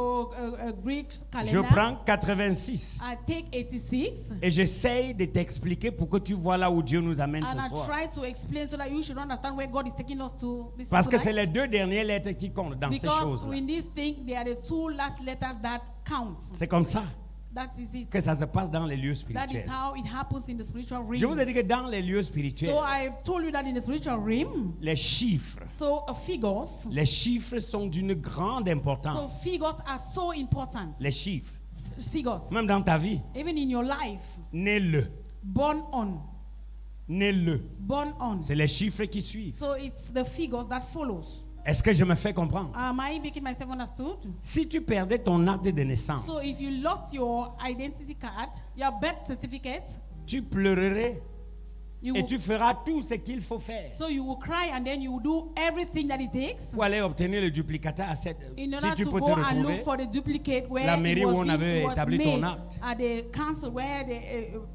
C: Greek
B: Je
C: calendar.
B: prends 86
C: I take 86
B: et j'essaye de t'expliquer pour que tu vois là où Dieu nous amène
C: and
B: ce
C: I
B: soir.
C: try to explain so that you should understand where God is taking us to this
B: Parce que c'est
C: tonight.
B: les deux dernières lettres qui comptent dans ces
C: Because
B: choses-là.
C: in this thing, they are the two last letters that count.
B: C'est comme ça
C: That is it.
B: que ça se passe dans les lieux
C: That is
B: spirituels.
C: how it happens in the spiritual realm.
B: Je vous ai dit que dans les lieux spirituels,
C: So I told you that in the spiritual realm,
B: les chiffres
C: figures
B: sont d'une grande
C: So
B: importance.
C: figures are so important.
B: Les chiffres.
C: Figures.
B: Même dans ta vie,
C: Even in your life,
B: né-le.
C: born on.
B: Né-le.
C: Born on.
B: C'est les chiffres qui suivent.
C: So it's the figures that follows.
B: Est-ce que je me fais comprendre?
C: Am I making myself understood?
B: Si tu perdais ton acte de naissance,
C: So if you lost your identity card, your birth certificate,
B: tu pleurerais
C: you
B: et
C: will,
B: tu feras tout ce qu'il faut faire
C: so you will cry and then you will do everything that it takes
B: pour aller obtenir le duplicata à cette.
C: in
B: Si
C: order
B: tu
C: to
B: peux te
C: go and
B: retrouver,
C: look for the duplicate where
B: la
C: it
B: mairie où on
C: was,
B: avait
C: it was
B: établi ton
C: made
B: acte.
C: at the council where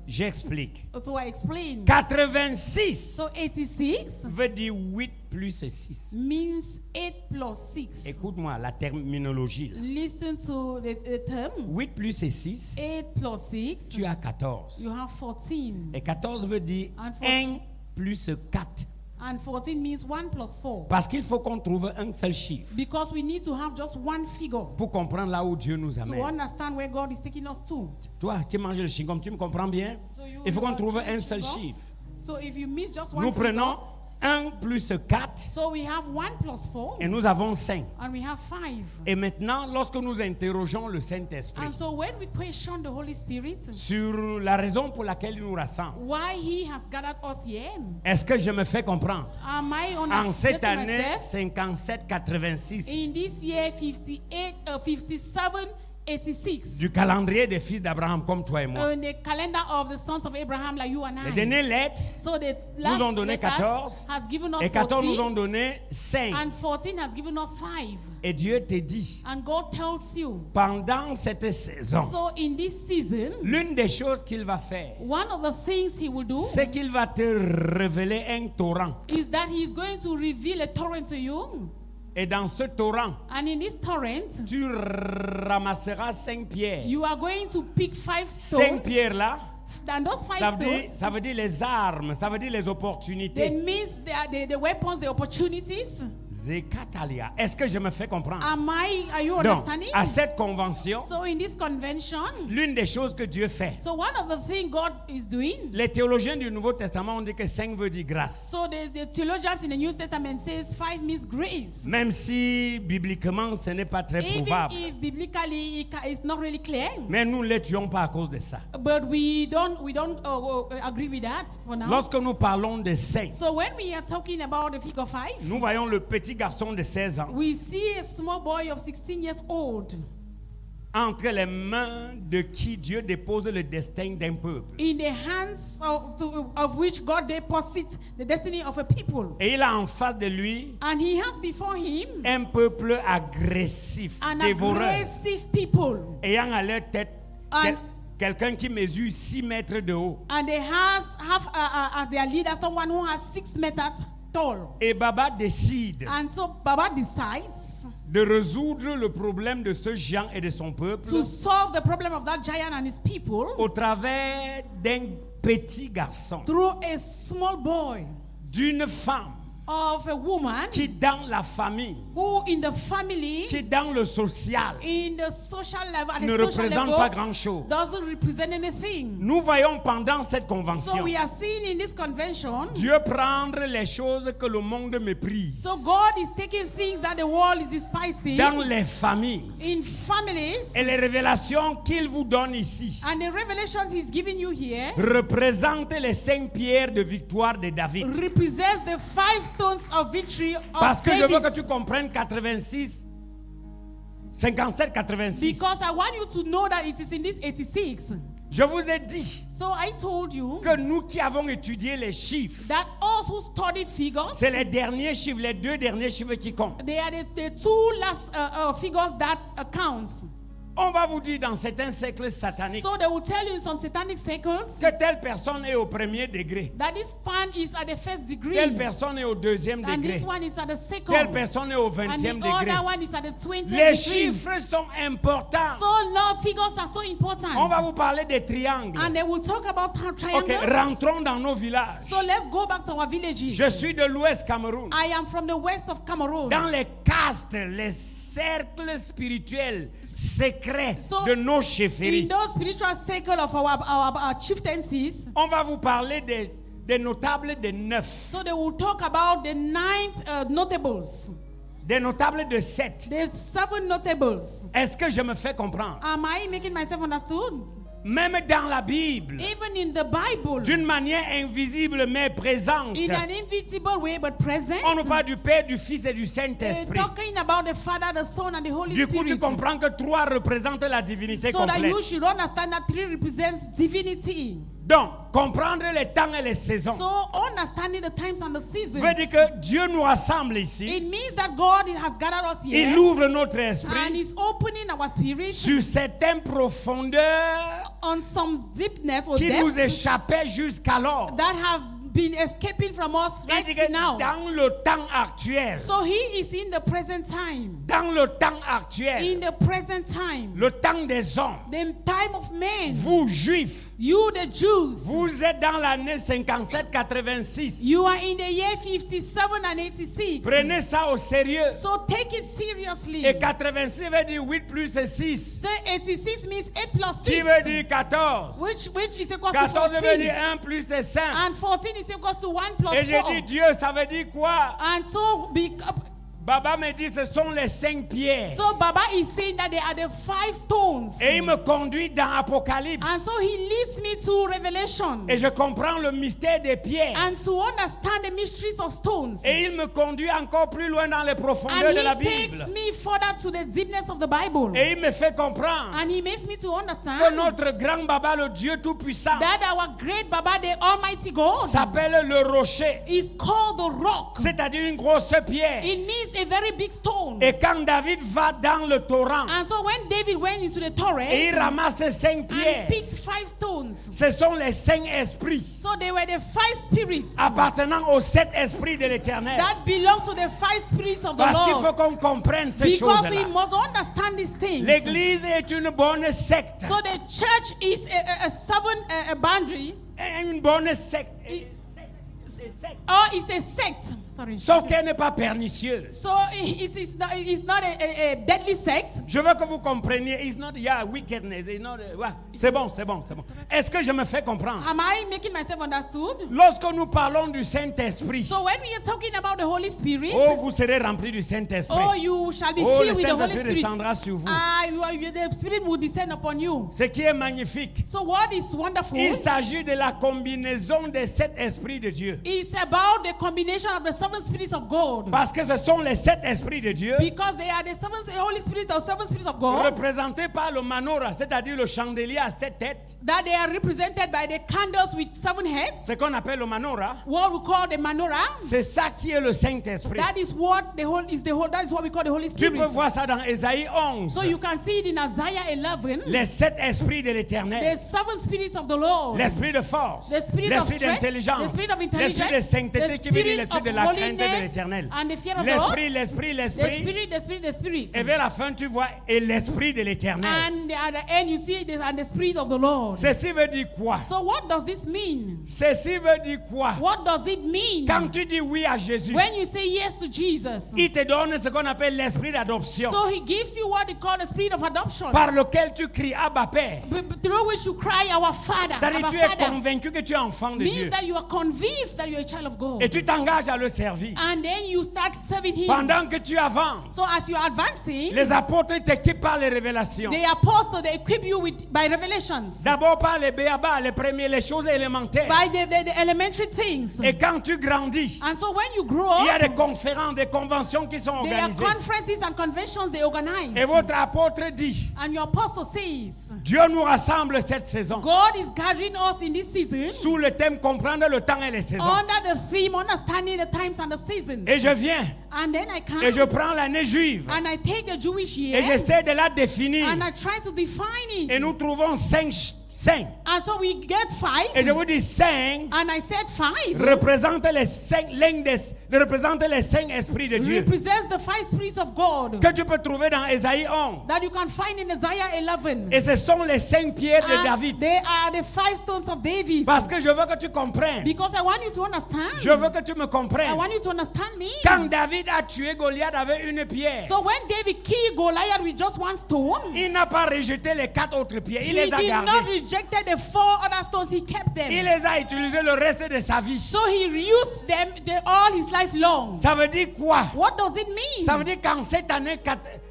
B: J'explique.
C: so I explained.
B: 86
C: So 86
B: veut dire 8 plus 6.
C: means 8 plus 6.
B: Écoute-moi la terminologie. Là.
C: Listen to the term.
B: 8 plus 6,
C: 8 plus 6,
B: tu as 14.
C: you have 14.
B: Et 14 veut dire
C: And
B: 1 plus 4.
C: And 14 means 1 plus 4.
B: Parce qu'il faut qu'on trouve un seul chiffre
C: Because we need to have just one figure
B: pour comprendre là où Dieu nous
C: to
B: amène.
C: understand where God is taking us to.
B: Toi qui manges le chewing-gum, tu me comprends bien?
C: So you
B: Il faut qu'on
C: are
B: trouve
C: chewing
B: un seul
C: chewing-gum.
B: chiffre.
C: So if you miss just one
B: Nous prenons
C: figure,
B: 1 plus 4
C: so we have 1 plus 4
B: et nous avons 5.
C: and we have 5.
B: Et maintenant, lorsque nous interrogeons le Saint-Esprit
C: And so when we question the Holy Spirit,
B: sur la raison pour laquelle il nous rassemble,
C: why He has gathered us here,
B: est-ce que je me fais comprendre?
C: am I
B: En cette
C: understanding
B: année
C: myself?
B: 57-86
C: In this year 57, 86.
B: du calendrier des fils d'Abraham comme toi et moi.
C: In the calendar of the sons of Abraham like you and
B: Les
C: I.
B: dernières lettres
C: So the
B: nous ont
C: last
B: donné
C: letters
B: 14
C: has given us
B: et 14 nous
C: 14
B: ont donné 5.
C: and 14 has given us 5.
B: Et Dieu te dit,
C: And God tells you,
B: pendant cette saison,
C: so in this season,
B: l'une des choses qu'il va faire,
C: one of the things He will do
B: c'est qu'il va te révéler un torrent.
C: is that He's going to reveal a torrent to you.
B: Et dans ce torrent,
C: And in this torrent,
B: tu ramasseras 5 pierres.
C: you are going to pick 5
B: 5
C: stones.
B: pierres là,
C: And those 5 stones,
B: ça veut dire les armes, ça veut dire les
C: they
B: opportunités.
C: means the weapons, the opportunities.
B: Zekatalia. Est-ce que je me fais comprendre?
C: Are you
B: Donc,
C: understanding?
B: à cette convention,
C: So in this convention,
B: l'une des choses que Dieu fait,
C: so one of the things God is doing,
B: les théologiens du Nouveau Testament ont dit que 5 veut dire grâce.
C: so the theologians in the New Testament says 5 means grace.
B: Même si bibliquement ce n'est pas très
C: Even
B: probable.
C: if biblically it's not really clear,
B: Mais nous ne les tuons pas à cause de ça.
C: but we don't agree with that for now.
B: Lorsque nous parlons de saints,
C: So when we are talking about the figure 5,
B: nous voyons le petit garçon de 16 ans
C: we see a small boy of 16 years old
B: entre les mains de qui Dieu dépose le destin d'un peuple.
C: in the hands of which God deposits the destiny of a people.
B: Et il a en face de lui
C: And he has before him
B: un peuple agressif,
C: an
B: dévoreur,
C: aggressive people.
B: ayant à leur tête
C: And-
B: quelqu'un qui mesure 6 mètres de haut.
C: And they have as their leader someone who has 6 meters tall.
B: Et Baba décide
C: And so Baba decides
B: de résoudre le problème de ce géant et de son peuple
C: to solve the problem of that giant and his people
B: au travers d'un petit garçon,
C: through a small boy
B: d'une femme
C: of a woman
B: qui dans la famille,
C: who in the family,
B: qui dans le social,
C: in the social level, at
B: ne
C: the social
B: représente
C: level,
B: pas grand-chose.
C: doesn't represent anything.
B: Nous voyons pendant cette
C: So
B: convention
C: we are seeing in this convention,
B: Dieu prendre les choses que le monde méprise
C: so God is taking things that the world is despising
B: dans les familles
C: in families,
B: et les révélations qu'il vous donne ici
C: and the revelations He's giving you here
B: représentent les 5 pierres de victoire de David.
C: represents the 5 stones of victory of
B: Parce que je
C: David.
B: veux que tu comprennes 87-86.
C: Because I want you to know that it is in this 86.
B: Je vous ai dit
C: So I told you
B: que nous qui avons étudié les chiffres,
C: that us who studied figures,
B: c'est les derniers chiffres, les 2 derniers chiffres qui comptent.
C: they are the 2 last figures that counts.
B: On va vous dire dans certains cercles sataniques
C: So they will tell you in some satanic circles
B: que telle personne est au premier degré,
C: that this fan is at the first degree,
B: telle personne est au deuxième
C: and
B: degré,
C: this one is at the second,
B: telle personne est au
C: and the
B: 20e degré.
C: other one is at the 20th
B: Les
C: degree.
B: chiffres sont importants.
C: So no, figures are so important.
B: On va vous parler des triangles.
C: And they will talk about
B: Ok,
C: triangles.
B: rentrons dans nos villages.
C: So let's go back to our villages.
B: Je suis de l'Ouest Cameroun.
C: I am from the west of Cameroon.
B: Dans les castes, les cercles spirituels secrets
C: So,
B: de nos
C: in
B: chefferies,
C: those spiritual circle of our chieftaincies,
B: on va vous parler des notables de 9,
C: so they will talk about the 9 notables,
B: des notables de 7.
C: the 7 notables.
B: Est-ce que je me fais comprendre?
C: Am I making myself understood?
B: Même dans la Bible,
C: Even in the Bible,
B: d'une manière invisible mais présente,
C: in an invisible way but present,
B: on nous parle du Père, du Fils et du
C: they're
B: Saint-Esprit.
C: talking about the Father, the Son, and the Holy
B: Du coup, tu
C: Spirit.
B: comprends que 3 représentent la divinité
C: So that
B: complète.
C: you should understand that 3 represents divinity.
B: Donc, comprendre les temps et les saisons
C: So understanding the times and the seasons,
B: veut dire que Dieu nous rassemble ici.
C: it means that God has gathered us
B: Il
C: here
B: ouvre notre
C: and
B: esprit
C: is opening our spirit
B: sur certaines profondeurs
C: on some deepness or
B: qui nous
C: depths
B: échappaient jusqu'alors.
C: that have been escaping from us
B: Il
C: right
B: dit que
C: now.
B: dans le temps actuel,
C: So he is in the present time.
B: dans le temps actuel,
C: In the present time.
B: le temps des hommes,
C: The time of men.
B: vous juifs,
C: You the Jews.
B: vous êtes dans l'année 57-86.
C: You are in the year 57 and 86.
B: Prenez ça au sérieux.
C: So take it seriously.
B: Et 86 veut dire 8 plus 6,
C: So 86 means 8 plus 6.
B: qui veut dire 14.
C: Which is equal to
B: 14 veut
C: 14.
B: dire 1 plus 5.
C: And 14 is equal to 1 plus
B: Et j'ai
C: 4.
B: dit Dieu, ça veut dire quoi?
C: And so,
B: Baba me dit ce sont les 5 pierres.
C: so Baba is saying that they are the 5 stones.
B: Et il me conduit dans Apocalypse.
C: And so he leads me to Revelation.
B: Et je comprends le mystère des pierres.
C: And to understand the mysteries of stones.
B: Et il me conduit encore plus loin dans les profondeurs
C: And
B: de la
C: he takes
B: Bible.
C: me further to the deepness of the Bible.
B: Et il me fait comprendre
C: And he makes me to
B: que
C: understand
B: notre grand Baba, le Dieu Tout-Puissant,
C: that our great Baba, the Almighty God,
B: s'appelle le rocher.
C: is called the rock.
B: C'est-à-dire une grosse pierre.
C: It means a very big stone.
B: Et quand David va dans le torrent,
C: And so when David went into the torrent
B: et il ramasse 5
C: and
B: pierres,
C: picked 5 stones,
B: ce sont les 5 esprits
C: so they were the 5 spirits
B: appartenant aux 7 esprits de l'Éternel.
C: that belongs to the 5 spirits of the
B: Parce qu'il
C: Lord.
B: faut qu'on comprenne ces
C: Because
B: choses-là.
C: we must understand these things.
B: L'Église est une bonne secte.
C: So the church is a boundary.
B: Une bonne secte.
C: Or it's a sect. Sorry.
B: Sauf qu'elle n'est pas pernicieuse.
C: So it's not a deadly sect.
B: Je veux que vous compreniez. It's not wickedness. It's not, c'est bon, c'est bon, c'est bon. Est-ce que je me fais comprendre?
C: Am I making myself understood?
B: Lorsque nous parlons du Saint-Esprit,
C: So when we are talking about the Holy Spirit,
B: oh, vous serez remplis du Saint-Esprit.
C: oh, you shall be
B: Oh, le
C: filled with the Holy
B: Saint-Esprit
C: Spirit.
B: descendra sur vous.
C: The Spirit will descend upon you.
B: Ce qui est magnifique,
C: So what is wonderful
B: il s'agit de la combinaison des 7 esprits de Dieu.
C: is about the combination of the 7 spirits of God.
B: Parce que ce sont les 7 esprits de Dieu
C: Because they are the 7 Holy Spirit or 7 spirits of God
B: représentés par le manora, c'est-à-dire le chandelier à 7 têtes.
C: that they are represented by the candles with 7 heads.
B: Ce qu'on appelle le manora,
C: What we call the menorah.
B: c'est ça qui est le Saint-Esprit.
C: That is what that is what we call the Holy
B: Tu peux
C: Spirit.
B: voir ça dans Ésaïe 11.
C: So you can see it in Isaiah 11.
B: Les 7 esprits de
C: The
B: l'Éternel.
C: 7 spirits of the Lord.
B: L'esprit de force,
C: The spirit of
B: l'esprit
C: strength,
B: d'intelligence,
C: the spirit of intelligence,
B: l'esprit de sainteté
C: the
B: qui veut dire
C: spirit
B: l'esprit
C: of
B: de la crainte de
C: holiness,
B: l'Éternel.
C: and the fear of the Lord.
B: L'esprit,
C: The Spirit.
B: et vers la fin tu vois, et l'esprit de l'Éternel.
C: And at the end you see this and the Spirit of the Lord.
B: Ceci veut dire quoi?
C: So what does this mean?
B: Ceci veut dire quoi?
C: What does it mean?
B: Quand tu dis oui à Jésus,
C: When you say yes to Jesus,
B: il te donne ce qu'on appelle l'esprit d'adoption,
C: so he gives you what he call the spirit of adoption,
B: par lequel tu cries Abba Père.
C: through which you cry our Father.
B: C'est-à-dire
C: Our
B: tu es
C: Father.
B: convaincu que tu es enfant de
C: Means
B: Dieu.
C: that you are convinced that you are a child of God.
B: Et tu t'engages à le servir.
C: And then you start serving him.
B: Pendant que tu avances,
C: So as you are advancing,
B: les apôtres t'équipent par les révélations.
C: the apostles, they equip you by revelations,
B: D'abord par les béabas, les choses élémentaires.
C: by the elementary things.
B: Et quand tu grandis,
C: And so when you grow
B: il y a
C: up,
B: des conférences, des conventions qui sont
C: there are
B: organisées.
C: conferences and conventions they organize.
B: Et votre apôtre dit,
C: And your apostle says,
B: Dieu nous rassemble cette saison
C: God is gathering us in this season
B: sous le thème comprendre le temps et les saisons.
C: under the theme, understanding the times and the seasons.
B: Et je viens.
C: And then I come.
B: Et je prends l'année juive.
C: And I take the Jewish year.
B: Et j'essaie de la définir.
C: And I try to define it.
B: Et nous trouvons 5.
C: And so we get 5.
B: Et je vous dis 5.
C: And I said 5.
B: Représente les 5 esprits de Dieu.
C: Represents the 5 spirits of God.
B: Que tu peux trouver dans Ésaïe 11.
C: That you can find in Isaiah 11.
B: Et ce sont les 5 pierres de David.
C: They are the 5 stones of David.
B: Parce que je veux que tu comprennes.
C: Because I want you to understand.
B: Je veux que tu me comprennes.
C: I want you to understand me.
B: Quand David a tué Goliath avec une pierre.
C: So when David killed Goliath with just 1 stone.
B: Il n'a pas rejeté les 4 autres pierres. Il les a
C: He did not
B: gardées.
C: rejected the 4 other stones. He kept them.
B: Il les a utilisés le reste de sa vie.
C: So he used them all his life long.
B: Ça veut dire quoi?
C: What does it mean?
B: Ça veut dire qu'en cette année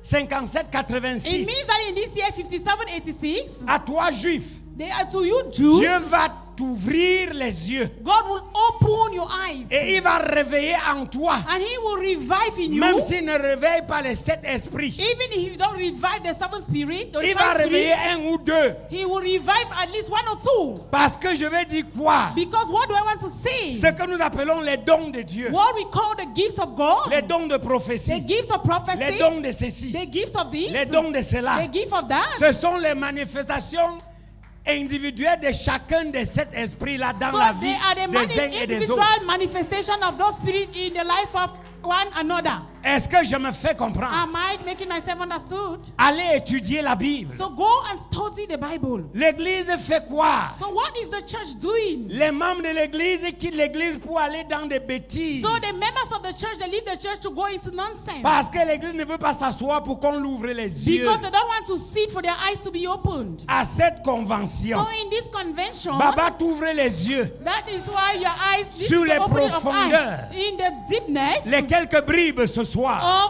B: 57-86,
C: It means that in this year 57-86,
B: à toi juif,
C: to you Jews,
B: Dieu va t'ouvrir les yeux.
C: God will open your eyes.
B: Et il va réveiller en toi.
C: And he will revive in you.
B: Même s'il ne réveille pas les 7 esprits.
C: Even if he don't revive the 7th spirit,
B: Il va réveiller un ou deux.
C: He will revive at least 1 or 2.
B: Parce que je vais dire quoi?
C: Because what do I want to say?
B: Ce que nous appelons les dons de Dieu.
C: What we call the gifts of God.
B: Les dons de prophétie.
C: The gifts of prophecy.
B: Les dons de ceci.
C: The gifts of this.
B: Les dons de cela.
C: The gift of that.
B: Ce sont les manifestations individuelles de chacun de cet esprit-là dans la vie des uns et des autres.
C: Individual manifestation of those spirits in the life of one another.
B: Est-ce que je me fais comprendre?
C: Am I making myself understood?
B: Allez étudier la Bible.
C: So go and study the Bible.
B: L'église fait quoi?
C: So what is the church doing?
B: Les membres de l'église quittent l'église pour aller dans des bêtises.
C: So the members of the church, they leave the church to go into nonsense.
B: Parce que l'église ne veut pas s'asseoir pour qu'on l'ouvre les yeux.
C: Because they don't want to sit for their eyes to be opened.
B: À cette convention,
C: So in this convention,
B: Baba t'ouvre les yeux
C: that is why your eyes
B: sur les
C: the opening of
B: profondeurs.
C: eyes, in the deepness
B: Les quelques bribes ce soir.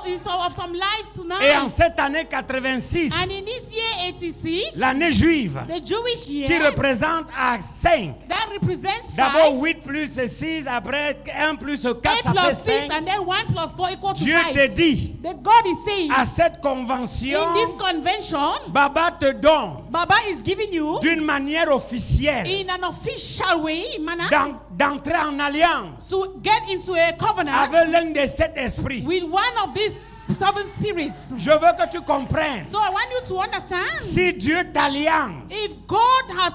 C: of some lives tonight.
B: Et en cette année 86,
C: And in this year 86,
B: l'année juive,
C: the Jewish year,
B: qui représente à 5.
C: that represents 5,
B: D'abord 8 plus 6, après 1 plus 4,
C: 8
B: ça fait
C: plus 6,
B: 5.
C: and then 1 plus 4 equal to
B: Dieu
C: 5.
B: te dit,
C: The God is saying,
B: à cette convention,
C: in this convention,
B: Baba te donne
C: Baba is giving you,
B: d'une manière officielle
C: in an official way, manner,
B: d'entrer en alliance
C: to get into a covenant
B: avec l'un de 7 esprits.
C: with one of these 7 spirits.
B: Je veux que tu comprennes.
C: So I want you to understand,
B: Si Dieu t'alliance,
C: if God has,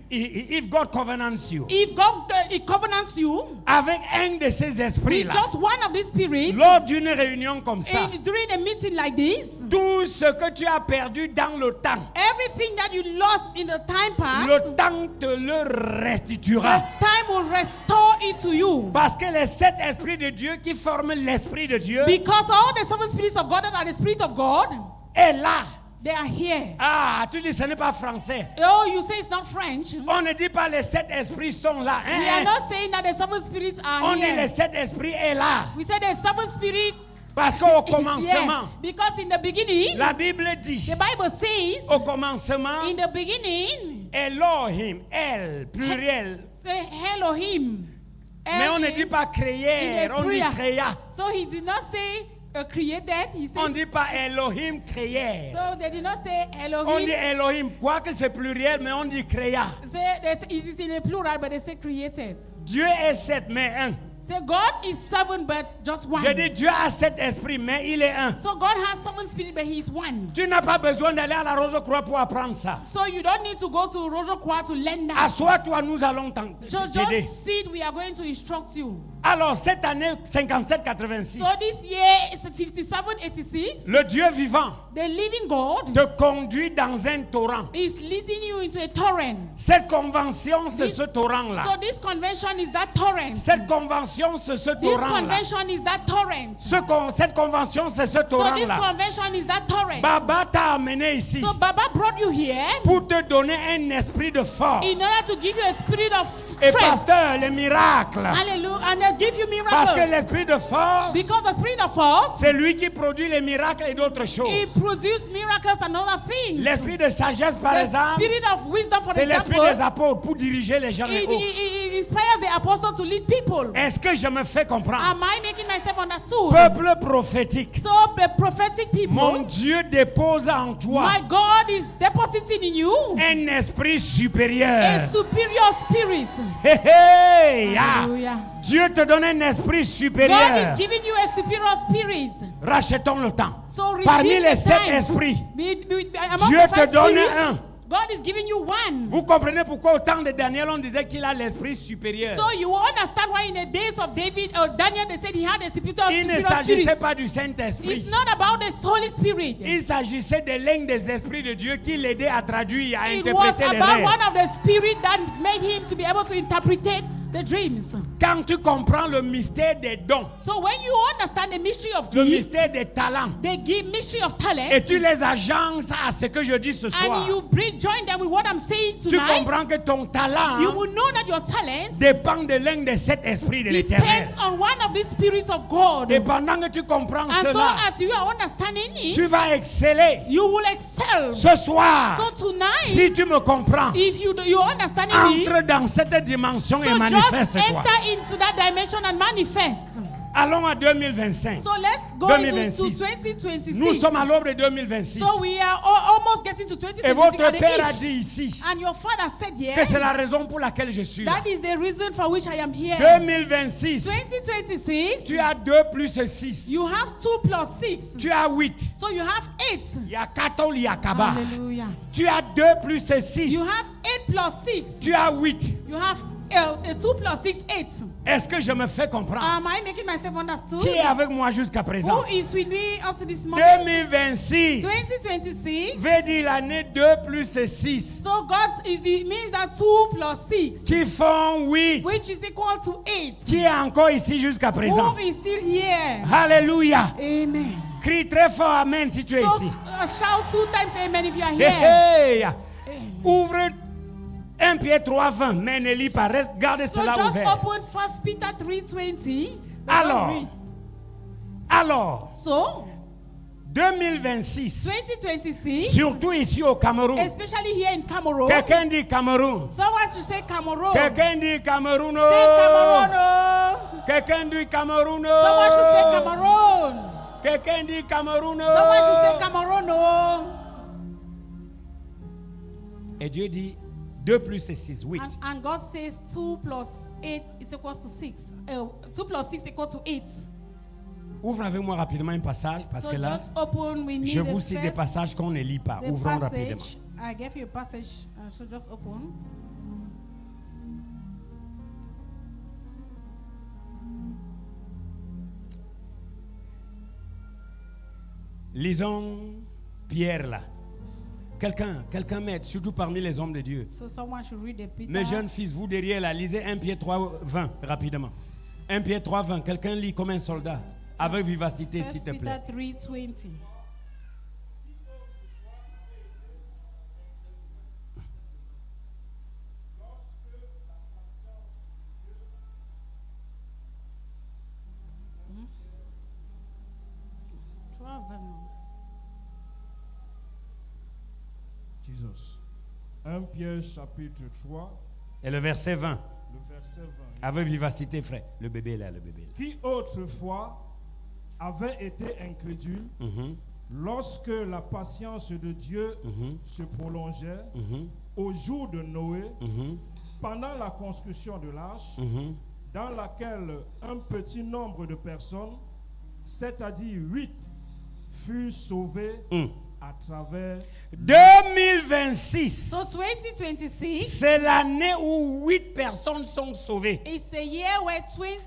B: if God covenants you
C: if God covenants you
B: avec un de ces
C: with
B: esprits-là,
C: just one of these spirits,
B: lors d'une réunion comme ça,
C: during a meeting like this,
B: tout ce que tu as perdu dans le temps,
C: everything that you lost in the time past,
B: le temps te le restituera.
C: the time will restore it to you.
B: Parce que les 7 esprits de Dieu qui forment l'esprit de Dieu
C: Because all the 7 spirits of God that are the Spirit of God,
B: est là.
C: they are here.
B: Ah, tu dis ce n'est pas français.
C: Oh, you say it's not French.
B: On ne dit pas les 7 esprits sont là.
C: We are not saying that the 7 spirits
B: On
C: are
B: dit les
C: here.
B: 7 esprits est là.
C: We say the 7 spirit
B: Parce qu'au
C: is here.
B: commencement,
C: Because in the beginning,
B: la Bible dit,
C: the Bible says,
B: au commencement,
C: in the beginning,
B: Elohim, elle, pluriel.
C: say Elohim.
B: Mais on ne dit pas créer, on dit créa.
C: So he did not say created, he
B: On
C: said.
B: ne dit pas Elohim créer.
C: So they did not say
B: On dit
C: Elohim.
B: Elohim, quoique c'est pluriel, mais on dit créa.
C: It is in a plural, but they say created.
B: Dieu est 7, mais 1.
C: Say God is 7, but just one.
B: Je dis Dieu a 7 esprits, mais il est 1.
C: So God has 7 spirits, but He is one.
B: Tu n'as pas besoin d'aller à la Rose-Croix pour apprendre ça.
C: So you don't need to go to Rojo Kwa to learn that.
B: Assois-toi, nous allons
C: So
B: t'aider.
C: just sit, we are going to instruct you.
B: Alors, cette année 57-86,
C: So this year is 57-86.
B: le Dieu vivant
C: The living God
B: te conduit dans un torrent.
C: is leading you into a torrent.
B: Cette convention, c'est ce torrent-là.
C: So this convention is that torrent.
B: Cette convention, c'est ce
C: This
B: torrent-là.
C: convention is that torrent.
B: Cette convention, c'est ce
C: So this
B: torrent-là.
C: convention is that torrent.
B: Baba t'a amené ici
C: So Baba brought you here
B: pour te donner un esprit de force.
C: in order to give you a spirit of
B: Et
C: strength.
B: pasteur, les miracles.
C: Hallelujah. And they'll give you
B: Parce que
C: miracles.
B: l'esprit de force,
C: Because the spirit of force,
B: c'est lui qui produit les miracles et d'autres choses.
C: it produces miracles and other things.
B: L'esprit de sagesse, par
C: The
B: exemple,
C: spirit of wisdom, for
B: c'est l'esprit
C: example,
B: des apôtres pour diriger les gens.
C: it inspires the apostle to lead people.
B: Est-ce que je me fais comprendre?
C: Am I making myself understood?
B: Peuple prophétique.
C: So the prophetic people,
B: Mon Dieu dépose en toi
C: my God is depositing in you
B: un esprit
C: a
B: supérieur.
C: superior spirit.
B: Hey, hey, ah.
C: Hallelujah.
B: Dieu te donne un esprit
C: God
B: supérieur.
C: is giving you a superior spirit.
B: Rachetons le temps.
C: So
B: Parmi
C: receive
B: les
C: the
B: 7
C: time.
B: esprits,
C: Among
B: Dieu
C: the
B: te
C: five
B: donne
C: spirits,
B: un.
C: God is giving you one.
B: Vous comprenez pourquoi au temps de Daniel on disait qu'il a l'esprit supérieur.
C: So you understand why in the days of David or Daniel they said he had a spiritual
B: Il ne
C: superior
B: s'agissait
C: spirit.
B: pas du Saint-Esprit.
C: It's not about the Holy Spirit.
B: Il s'agissait des lignes des esprits de Dieu qui l'aidaient à traduire, à
C: It was
B: interpréter les
C: about
B: rêves.
C: one of the spirit that made him to be able to interpret the dreams.
B: Quand tu comprends le mystère des dons,
C: So when you understand the mystery of
B: le
C: gifts,
B: mystère des talents,
C: the mystery of talent,
B: et tu les agences à ce que je dis ce soir,
C: and you join them with what I'm saying
B: tu
C: tonight,
B: comprends que ton talent
C: you will know that your talent
B: dépend de l'un des 7 esprits de l'Éternel.
C: depends on one of the spirits of God.
B: Et pendant que tu comprends
C: And so
B: cela,
C: as you are understanding it,
B: tu vas exceller.
C: you will excel.
B: Ce soir,
C: So tonight,
B: si tu me comprends,
C: if you understanding it,
B: entre dans cette dimension et
C: so just
B: manifeste-toi.
C: enter into that dimension and manifest.
B: Allons à 2025.
C: So let's go into
B: 2026.
C: 2026.
B: Nous sommes à l'aube de 2026.
C: So we are almost getting to 2026.
B: Et votre
C: at the
B: père a
C: age.
B: dit ici
C: And your father said
B: que
C: yes.
B: c'est la raison pour laquelle je suis là.
C: That is the reason for which I am here.
B: 2026,
C: 2026,
B: tu as 2 plus 6.
C: you have 2 plus 6.
B: Tu as 8.
C: So you have 8.
B: Il y a 14, il y a Kaba.
C: Hallelujah.
B: Tu as 2 plus 6.
C: You have 8 plus 6.
B: Tu as 8.
C: You have 2 plus 6, 8.
B: Est-ce que je me fais comprendre?
C: Am I making myself understood?
B: Qui est avec moi jusqu'à présent?
C: Who is with me up to this moment?
B: 2026
C: 2026.
B: veut dire l'année 2 plus 6
C: So it means that 2 plus 6,
B: qui font 8.
C: which is equal to 8.
B: Qui est encore ici jusqu'à présent?
C: Who is still here?
B: Alléluia.
C: Amen.
B: Crie très fort Amen si tu es
C: So
B: ici.
C: shout 2 times amen if you are
B: Hey,
C: here.
B: hey. Ouvre 1 Pierre 3, 20. Mais ne lis pas. Reste, garde
C: So
B: cela
C: just
B: ouvert.
C: open 1 Peter 3:20.
B: Alors,
C: So
B: 2026,
C: 2026,
B: surtout ici au Cameroun.
C: especially here in Cameroon.
B: Quelqu'un dit Cameroun.
C: Someone should say Cameroon.
B: Quelqu'un dit Cameroun.
C: Say Cameroon. Oh.
B: Quelqu'un dit Cameroun.
C: Someone should say Cameroon.
B: Quelqu'un dit Cameroun.
C: Someone should say Cameroon. Oh.
B: Et Dieu dit 2 plus 6, 8.
C: And God says 2 plus 8 is equal to 6. 2 plus 6 equal to 8.
B: Ouvre avec moi rapidement un passage parce
C: So
B: que là,
C: just open. We need
B: je vous
C: the
B: cite des
C: first-
B: passages qu'on ne lit pas.
C: the
B: Ouvrons rapidement.
C: passage. I gave you a passage. So just open.
B: Lisons Pierre là. Quelqu'un m'aide, surtout parmi les hommes de Dieu.
C: So someone should read the Peter.
B: Mes jeunes fils, vous derrière là, lisez 1 Pierre 3, 20 rapidement. 1 Pierre 3, 20. Quelqu'un lit comme un soldat, avec vivacité, s'il te plaît.
C: 1 Peter 3:20.
D: Jesus. 1 Pierre chapitre 3,
B: Et le verset 20.
D: le verset 20.
B: Avec vivacité, frère. Le bébé là, le bébé là.
D: Qui autrefois avait été incrédule lorsque la patience de Dieu se prolongeait au jour de Noé, pendant la construction de l'arche, dans laquelle un petit nombre de personnes, c'est-à-dire 8, furent sauvés à travers
B: 2026.
C: So 2026
B: C'est l'année où 8 personnes sont sauvées.
C: is a year where 8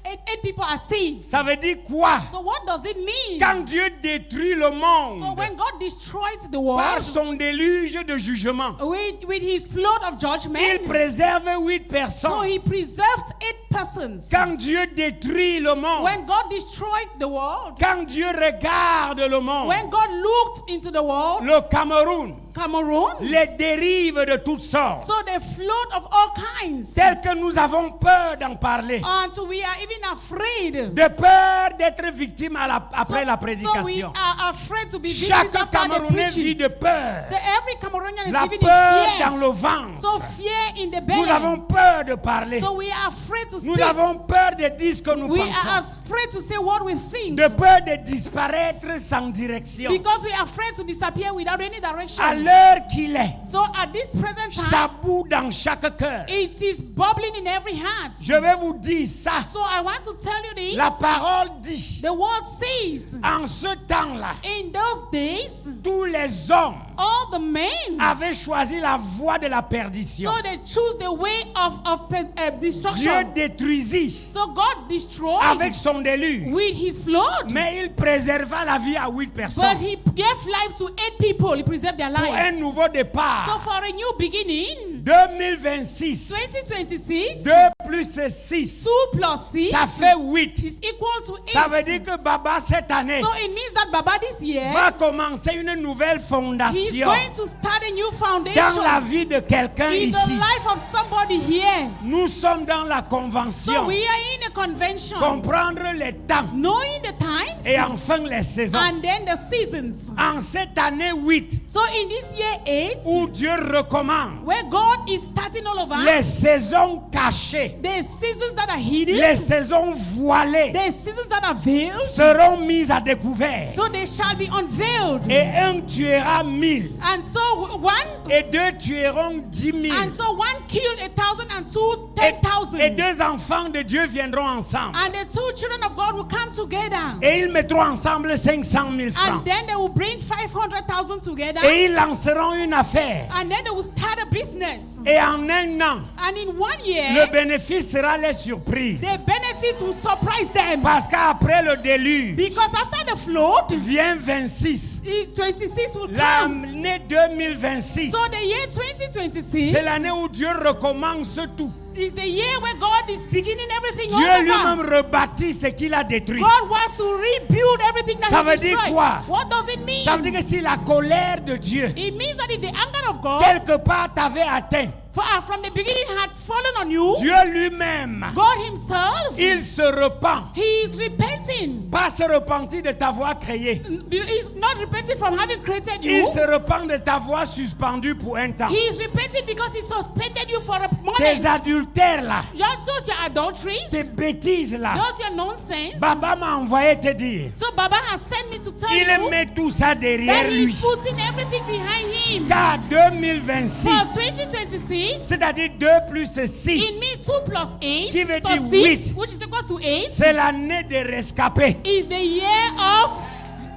C: people are saved.
B: Ça veut dire quoi?
C: So what does it mean?
B: Quand Dieu détruit le
C: So
B: monde
C: when God destroyed the
B: par
C: world
B: son déluge de jugement,
C: with his flood of
B: il
C: judgment,
B: préserve 8
C: so
B: personnes.
C: he preserved 8 persons.
B: Quand Dieu détruit le monde,
C: When God destroyed the world,
B: quand Dieu regarde le monde,
C: when God looked into the world,
B: le Cameroun
C: Cameroon.
B: Les dérives de toutes sortes.
C: So the flood of all kinds.
B: Tel que nous avons peur d'en parler.
C: Until we are even afraid.
B: De peur d'être victime après la
C: So we
B: prédication.
C: are afraid to be victims
B: Chaque
C: after the
B: Camerounais vit
C: preaching.
B: de peur.
C: So every Cameroonian is
B: La
C: living in
B: peur
C: fear.
B: dans le ventre.
C: So fear in the
B: Nous
C: belly.
B: avons peur de parler.
C: So we are afraid to
B: Nous
C: speak.
B: avons peur de dire ce que nous
C: We are
B: pensons.
C: afraid to say what we think.
B: De peur de disparaître sans direction.
C: Because we are afraid to disappear without any direction.
B: À l'heure qu'il est,
C: So at this present
B: ça
C: time,
B: bout dans chaque cœur.
C: it is bubbling in every heart.
B: Je vais vous dire ça.
C: So I want to tell you this.
B: La parole dit,
C: The word says,
B: en ce temps-là,
C: in those days,
B: tous les hommes
C: all the men,
B: avaient choisi la voie de la perdition.
C: so they choose the way of
B: Dieu
C: destruction.
B: détruisit
C: So God destroyed
B: avec son déluge.
C: with his flood.
B: Mais il préserva la vie à 8
C: But
B: personnes.
C: he gave life to 8 people. He preserved their
B: Pour un
C: lives.
B: nouveau
C: So
B: départ.
C: for a new beginning,
B: 2026.
C: 2026,
B: 2 plus 6.
C: 2 plus 6
B: Ça fait 8.
C: is equal to 8.
B: Ça veut dire que Baba, cette année,
C: So it means that Baba this year,
B: va commencer une nouvelle
C: he's
B: fondation
C: going to start a new
B: dans
C: foundation
B: la vie de quelqu'un
C: in the
B: ici.
C: life of somebody here.
B: Nous sommes dans la
C: So
B: convention.
C: we are in a convention,
B: Comprendre les temps
C: knowing the times
B: et enfin les saisons.
C: and then the seasons.
B: En cette année 8,
C: So in this year 8,
B: où Dieu recommence
C: where God is starting all over,
B: les saisons cachées,
C: the seasons that are hidden,
B: les saisons voilées
C: the seasons that are veiled,
B: seront mises à découvert.
C: so they shall be unveiled.
B: Et un tuera 1000
C: And so one,
B: et deux tueront 10 000.
C: and so one killed 1,000 and two
B: Et
C: 10,000.
B: deux enfants de Dieu viendront ensemble.
C: And the 2 children of God will come together.
B: Et ils mettront ensemble 500 000 francs.
C: And then they will bring 500,000 together.
B: Et ils lanceront une affaire.
C: And then they will start a business.
B: Et en un an,
C: And in 1
B: le
C: year,
B: bénéfice sera les surprises.
C: the benefits will surprise them.
B: Parce qu'après le déluge,
C: Because after the flood,
B: vient 26.
C: 26 will come.
B: L'année 2026,
C: So the year 2026
B: c'est l'année où Dieu recommence tout.
C: is the year where God is beginning everything
B: Dieu
C: all
B: lui-même
C: over.
B: rebâtit ce qu'il a détruit.
C: God wants to rebuild everything that
B: Ça
C: he
B: veut dire
C: destroyed.
B: quoi?
C: What does it mean?
B: Ça veut dire que si la colère de Dieu,
C: It means that if the anger of God
B: quelque part t'avait atteint,
C: from the beginning had fallen on you,
B: Dieu lui-même,
C: God himself,
B: il se repent.
C: he is repenting.
B: Pas se repentir de t'avoir créé.
C: He's not repenting from having created
B: Il
C: you.
B: se repent de t'avoir suspendu pour un temps.
C: He is repenting because he suspended you for a
B: Tes
C: moment.
B: adultères là,
C: Those your adulteries,
B: tes bêtises là,
C: those your nonsense.
B: Baba m'a envoyé te dire.
C: So Baba has sent me to tell
B: Il
C: you
B: met tout ça derrière
C: that
B: lui.
C: he's putting everything behind him.
B: Car 2026,
C: For 2026,
B: c'est-à-dire 2 plus 6,
C: it means 2 plus 8
B: Qui veut
C: plus
B: dire
C: 6,
B: 8.
C: which is equal to 8,
B: c'est l'année des rescapés.
C: is the year of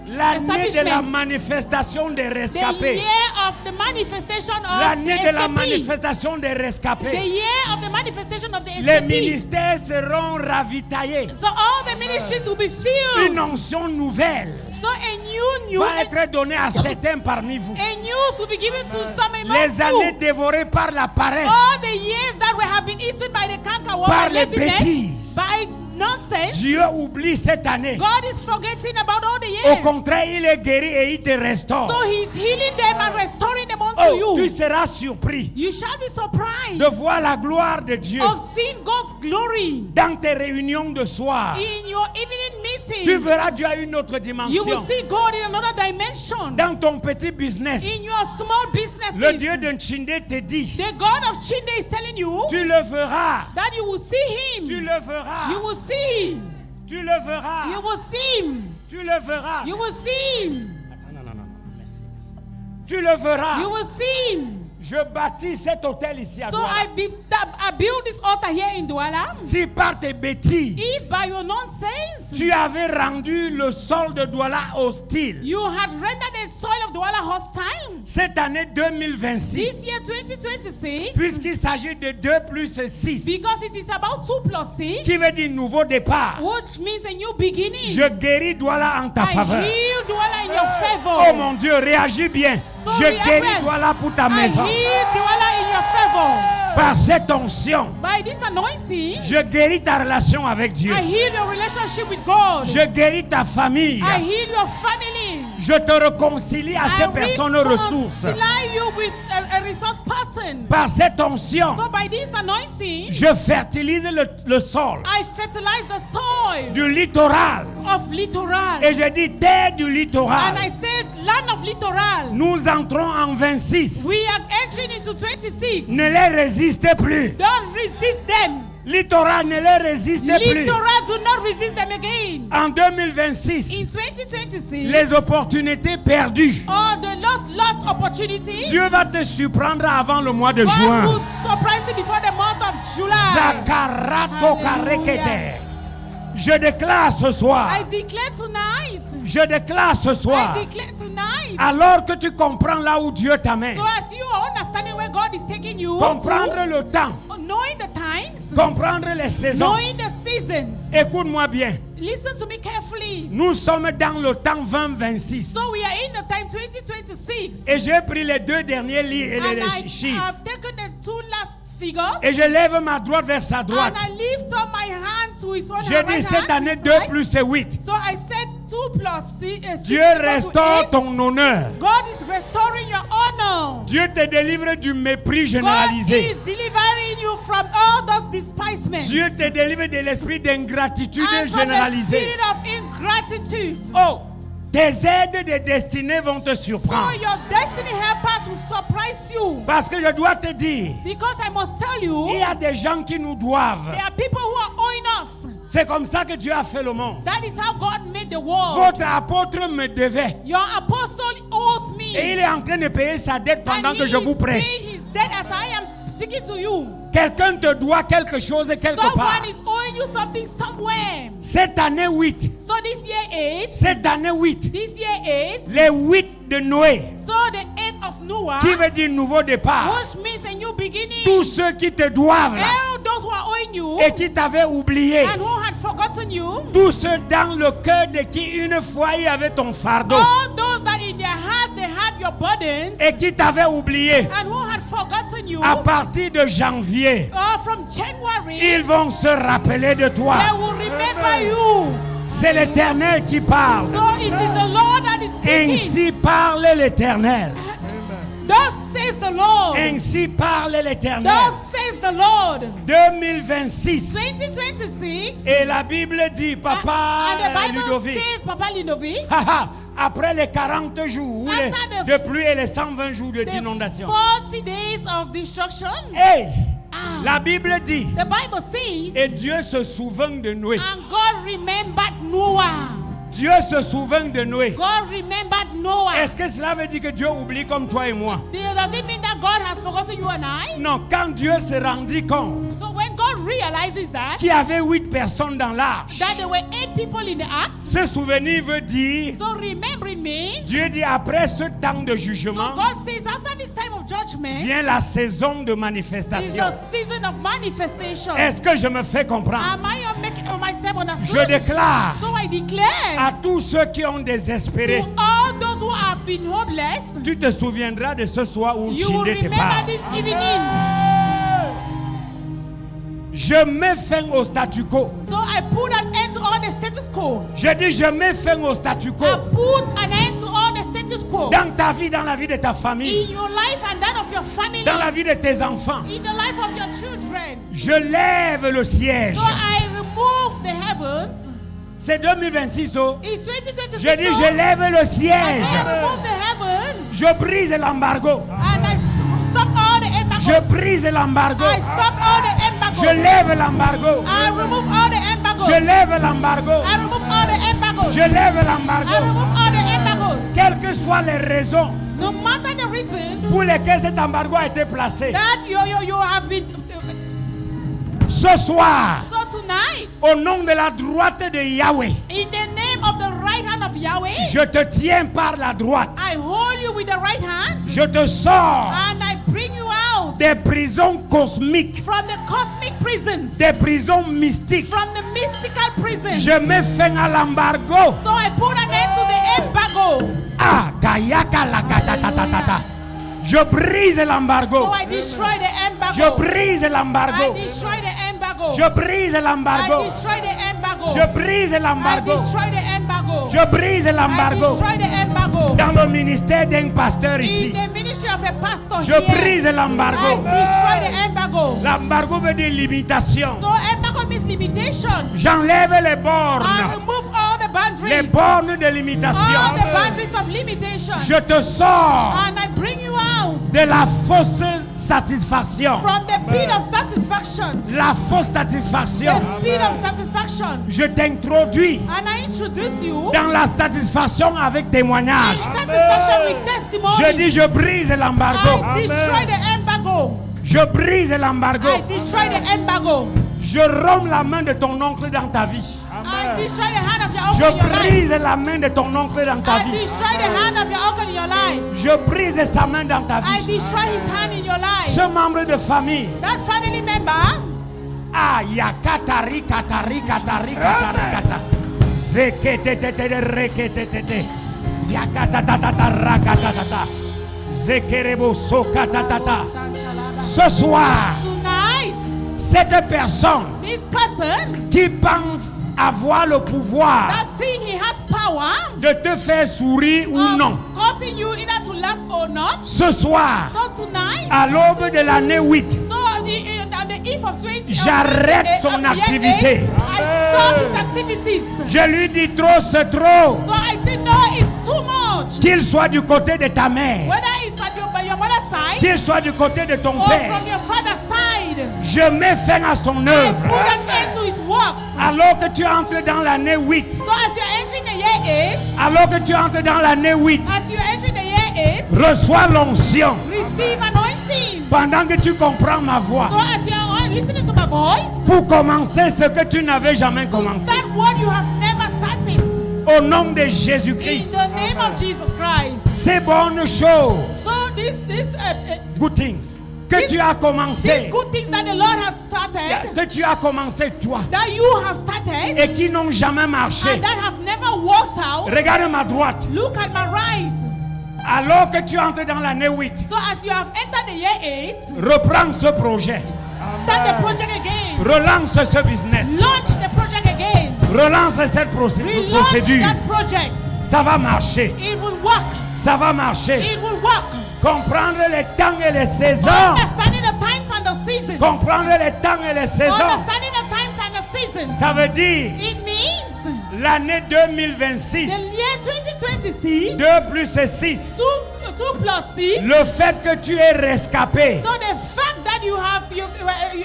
B: L'année de la
C: establishment.
B: manifestation des
C: the
B: rescapés.
C: year of the manifestation of
B: L'année de la
C: the STP.
B: manifestation des
C: The
B: rescapés.
C: year of the manifestation of the
B: Les
C: STP.
B: ministères seront ravitaillés.
C: So all the ministries will be filled.
B: Une onction nouvelle
C: So a new
B: va être donnée à certains parmi vous.
C: a news will be given to some among
B: Les années
C: you.
B: dévorées par la paresse,
C: All the years that we have been eaten by the cankerworm,
B: par
C: by
B: les
C: laziness,
B: bêtises.
C: by nonsense,
B: Dieu oublie cette année.
C: God is forgetting about all the
B: Au
C: years.
B: contraire, il est guéri et il te restaure.
C: So he's healing them and restoring them unto
B: Oh, tu
C: you.
B: seras surpris
C: You shall be surprised
B: de voir la gloire de Dieu
C: of seeing God's glory
B: dans tes réunions de soir.
C: in your evening
B: Tu
C: meetings.
B: verras Dieu à une autre
C: You
B: dimension.
C: will see God in another dimension.
B: Dans ton petit business,
C: In your small
B: le
C: businesses.
B: Dieu de Nchinde te dit,
C: The God of Chinde is telling you
B: tu le verras,
C: that you will see
B: tu
C: him.
B: le verras,
C: You will see him.
B: tu le verras,
C: You will see him.
B: tu le verras.
C: You will see him.
B: Attends, non, merci. Tu le verras.
C: You will see him.
B: Je bâtis cet hôtel ici à
C: So
B: Douala.
C: I build this altar here in Douala.
B: Si par tes bêtises,
C: If by your nonsense
B: tu avais rendu le sol de Douala hostile,
C: you had rendered the soil of Douala hostile,
B: cette année 2026,
C: this year 2026,
B: puisqu'il s'agit de 2 plus 6,
C: because it is about 2 plus 6,
B: qui veut dire nouveau départ,
C: which means a new beginning,
B: je guéris Douala en ta
C: I
B: faveur.
C: heal Douala in your favor.
B: Oh mon Dieu, réagis bien.
C: So
B: Je
C: react
B: guéris
C: well.
B: Douala pour ta
C: I
B: maison.
C: heal Douala in your favor.
B: Par cette onction,
C: By this anointing,
B: je guéris ta relation avec Dieu.
C: I heal your relationship with God.
B: Je guéris ta famille.
C: I heal your family.
B: Je te réconcilie à ces personnes ressources.
C: You with a resource person.
B: Par cette onction,
C: So by this anointing,
B: je fertilise le sol
C: I fertilize the soil
B: du littoral.
C: of littoral.
B: Et je dis terre du
C: And
B: littoral.
C: I said land of littoral.
B: Nous entrons en 26.
C: We are entering into 26.
B: Ne les résistez plus.
C: Don't resist them.
B: Littoral, ne les résistez plus.
C: Littoral, do not resist them again.
B: En 2026,
C: In 2026,
B: les opportunités perdues,
C: all the lost opportunities,
B: Dieu va te surprendre avant le mois de
C: God
B: juin.
C: will surprise you before the month of July.
B: Zakarato karekete. Je déclare ce soir.
C: I declare tonight.
B: Je déclare ce soir.
C: I declare tonight.
B: Alors que tu comprends là où Dieu t'amène.
C: So as you are understanding where God is taking you,
B: Comprendre
C: to,
B: le temps.
C: knowing the times,
B: Comprendre les saisons.
C: knowing the seasons.
B: Écoute-moi bien.
C: Listen to me carefully.
B: Nous sommes dans le temps 2026.
C: So we are in the time 2026.
B: Et j'ai pris les deux derniers livres et
C: And
B: les chiffres.
C: I've taken the two last figures.
B: Et je lève ma droite vers sa droite.
C: And I lift up my hand to his own
B: J'ai dit cette année 2 plus c'est 8.
C: So I said 2 plus 6.
B: Dieu restaure ton honneur.
C: God is restoring your honor.
B: Dieu te délivre du mépris
C: God
B: généralisé.
C: is delivering you from all those despisements.
B: Dieu te délivre de l'esprit d'ingratitude
C: And from the
B: généralisée.
C: spirit of ingratitude.
B: Oh, tes aides de destinée vont te
C: So
B: surprendre.
C: your destiny helpers will surprise you.
B: Parce que je dois te dire,
C: Because I must tell you,
B: il y a des gens qui nous doivent.
C: there are people who are owing us.
B: C'est comme ça que Dieu a fait le monde.
C: That is how God made the world.
B: Votre apôtre me devait.
C: Your apostle owes me.
B: Et il est en train de payer sa dette pendant
C: And
B: que
C: he
B: je vous
C: is
B: prêche.
C: paying his debt as I am speaking to you.
B: Quelqu'un te doit quelque chose quelque part.
C: Someone is owing you something somewhere.
B: Cette année 8.
C: So this year 8.
B: Cette année 8.
C: This year 8.
B: Les 8 de Noé.
C: So the 8th of Noah.
B: Qui veut dire nouveau départ.
C: Which means a new beginning.
B: Tous ceux qui te doivent là,
C: All those who are owing you.
B: et qui t'avaient oublié.
C: And who had forgotten you.
B: Tous ceux dans le cœur de qui une fois il y avait ton fardeau.
C: All those that in their hearts they had your burdens.
B: Et qui t'avaient oublié.
C: And who had forgotten you.
B: À partir de janvier,
C: From January.
B: ils vont se rappeler de toi.
C: They will remember you.
B: C'est l'Éternel qui parle.
C: So it is the Lord that is speaking.
B: Ainsi parle l'Éternel.
C: Thus says the Lord.
B: Ainsi parle l'Éternel.
C: Thus says the Lord.
B: 2026.
C: 2026.
B: Et la Bible dit, Papa
C: And the Bible
B: Ludovic,
C: says, Papa Ludovic,
B: après les 40 jours
C: After the-
B: de pluie et les 120 jours
C: the
B: d'inondation.
C: 40 days of destruction.
B: Hey,
C: Ah.
B: la Bible dit,
C: The Bible says,
B: et Dieu se souvint de Noé.
C: and God remembered Noah.
B: Dieu se souvint de Noé.
C: God remembered Noah.
B: Est-ce que cela veut dire que Dieu oublie comme toi et moi?
C: Does it mean that God has forgotten you and I?
B: Non, quand Dieu se rendit compte
C: So when God realizes that,
B: qu'il y avait 8 personnes dans l'arche,
C: that there were 8 people in the ark,
B: ce souvenir veut dire,
C: so remembering means,
B: Dieu dit après ce temps de
C: so
B: judement,
C: God says after this time of judgment,
B: vient la saison de
C: is
B: manifestation.
C: the season of manifestation.
B: Est-ce que je me fais comprendre?
C: Am I making myself
B: Je
C: understood?
B: déclare
C: So I declare
B: à tous ceux qui ont désespéré,
C: to all those who have been hopeless,
B: tu te souviendras de ce soir où
C: you will
B: Chindé te
C: remember
B: parle.
C: this evening.
B: Je mets fin au statu quo.
C: So I put an end to all the status quo.
B: Je dis je mets fin au statu quo.
C: I put an end to all the status quo.
B: Dans ta vie, dans la vie de ta famille,
C: In your life and that of your family.
B: dans la vie de tes enfants.
C: In the life of your children.
B: Je lève le siège.
C: So I remove the heavens.
B: C'est 2026. Oh.
C: It's 2026.
B: Je dis je lève le siège.
C: I remove the heaven.
B: Je brise l'embargo.
C: And I stop all the embargoes.
B: Je brise l'embargo.
C: I stop all the embargoes.
B: Je lève l'embargo.
C: I remove all the embargoes.
B: Je lève l'embargo.
C: I remove all the embargoes.
B: Je lève
C: I
B: l'embargo.
C: remove all the embargoes.
B: Quelles que soient les raisons
C: No matter the reason
B: pour lesquelles cet embargo a été placé,
C: that you have been.
B: ce soir,
C: So tonight,
B: au nom de la droite de Yahweh,
C: in the name of the right hand of Yahweh,
B: je te tiens par la droite.
C: I hold you with the right hand
B: Je te sors
C: and I bring you out
B: des prisons cosmiques,
C: from the cosmic prisons,
B: des prisons mystiques.
C: from the mystical prisons.
B: Je mets fin à l'embargo.
C: So I put an end to the embargo.
B: Ah, kayaka la katatatata. Je brise l'embargo.
C: So I destroy the embargo.
B: Je brise
C: I
B: l'embargo.
C: destroy the embargo.
B: Je brise
C: I
B: l'embargo.
C: destroy the embargo.
B: Je brise
C: I
B: l'embargo.
C: destroy the embargo.
B: Je brise
C: I
B: l'embargo
C: destroy the embargo.
B: dans le ministère d'un pasteur
C: In
B: ici.
C: the ministry of a pastor
B: Je
C: here,
B: brise
C: I
B: l'embargo.
C: destroy the embargo.
B: L'embargo veut dire limitation.
C: So embargo means limitation.
B: J'enlève les
C: I
B: bornes.
C: remove all the
B: Les
C: boundaries.
B: bornes de
C: All
B: limitation.
C: the boundaries of limitation.
B: Je te sors
C: And I bring you out
B: de la fausse satisfaction.
C: from the pit of satisfaction.
B: La fausse satisfaction.
C: The pit of satisfaction.
B: Je t'introduis
C: And I introduce you
B: dans la satisfaction avec témoignage.
C: in satisfaction with testimony.
B: Je dis, je brise l'embargo.
C: I destroy the embargo.
B: Je brise l'embargo.
C: I destroy the embargo.
B: Je romps la main de ton oncle dans ta vie.
C: I destroy the hand of your
B: Je
C: uncle in your life.
B: brise la main de ton oncle dans ta
C: I
B: vie.
C: destroy the hand of your uncle in your life.
B: Je brise sa main dans ta
C: I
B: vie.
C: destroy his hand in your life.
B: Ce membre de famille.
C: That family member,
B: Ah, yakatari, katari, katari, katari, kata. Zeketetete, reketetete. Yakatatatata, rakatatata. Zekerebo, sokatatata. Ce soir,
C: tonight,
B: cette personne
C: this person
B: qui pense avoir le pouvoir
C: that think he has power
B: de te faire sourire ou
C: of
B: non,
C: causing you either to laugh or not.
B: ce soir,
C: So tonight,
B: à l'aube de l'année 8,
C: so on the eve of 20,
B: J'arrête son activité.
C: I stop his activities.
B: je lui dis trop, c'est trop.
C: So I say no, it's too much.
B: Qu'il soit du côté de ta mère,
C: Whether it's on your mother's side
B: qu'il soit du côté de ton
C: or
B: père,
C: from your father's side,
B: je mets fin à son
C: I put
B: œuvre.
C: an end to his works.
B: Alors que tu entres dans l'année 8,
C: So as you're entering the year 8,
B: alors que tu entres dans l'année 8,
C: as you're entering the year 8,
B: reçois l'onction.
C: receive anointing.
B: Pendant que tu comprends ma voix,
C: So as you're listening to my voice,
B: pour commencer ce que tu n'avais jamais commencé.
C: start what you have never started.
B: Au nom de
C: In
B: Jésus-Christ,
C: the name of Jesus Christ.
B: ces bonnes choses,
C: So this
B: good things, que tu as
C: these
B: commencé,
C: good things that the Lord has started,
B: que tu as commencé toi,
C: that you have started,
B: et qui n'ont jamais marché.
C: and that have never worked out.
B: Regarde ma droite.
C: Look at my right.
B: Alors que tu entres dans l'année 8,
C: So as you have entered the year 8,
B: reprends ce projet.
C: start the project again.
B: Relance ce business.
C: Launch the project again.
B: Relance cette
C: Relaunch
B: procédure.
C: that project.
B: Ça va marcher.
C: It will work.
B: Ça va marcher.
C: It will work.
B: Comprendre les temps et les saisons.
C: Understanding the times and the seasons.
B: Comprendre les temps et les saisons.
C: Understanding the times and the seasons.
B: Ça veut dire
C: It means
B: l'année 2026.
C: the year 2026,
B: 2 plus 6.
C: 2 plus 6.
B: Le fait que tu es rescapé
C: So the fact that you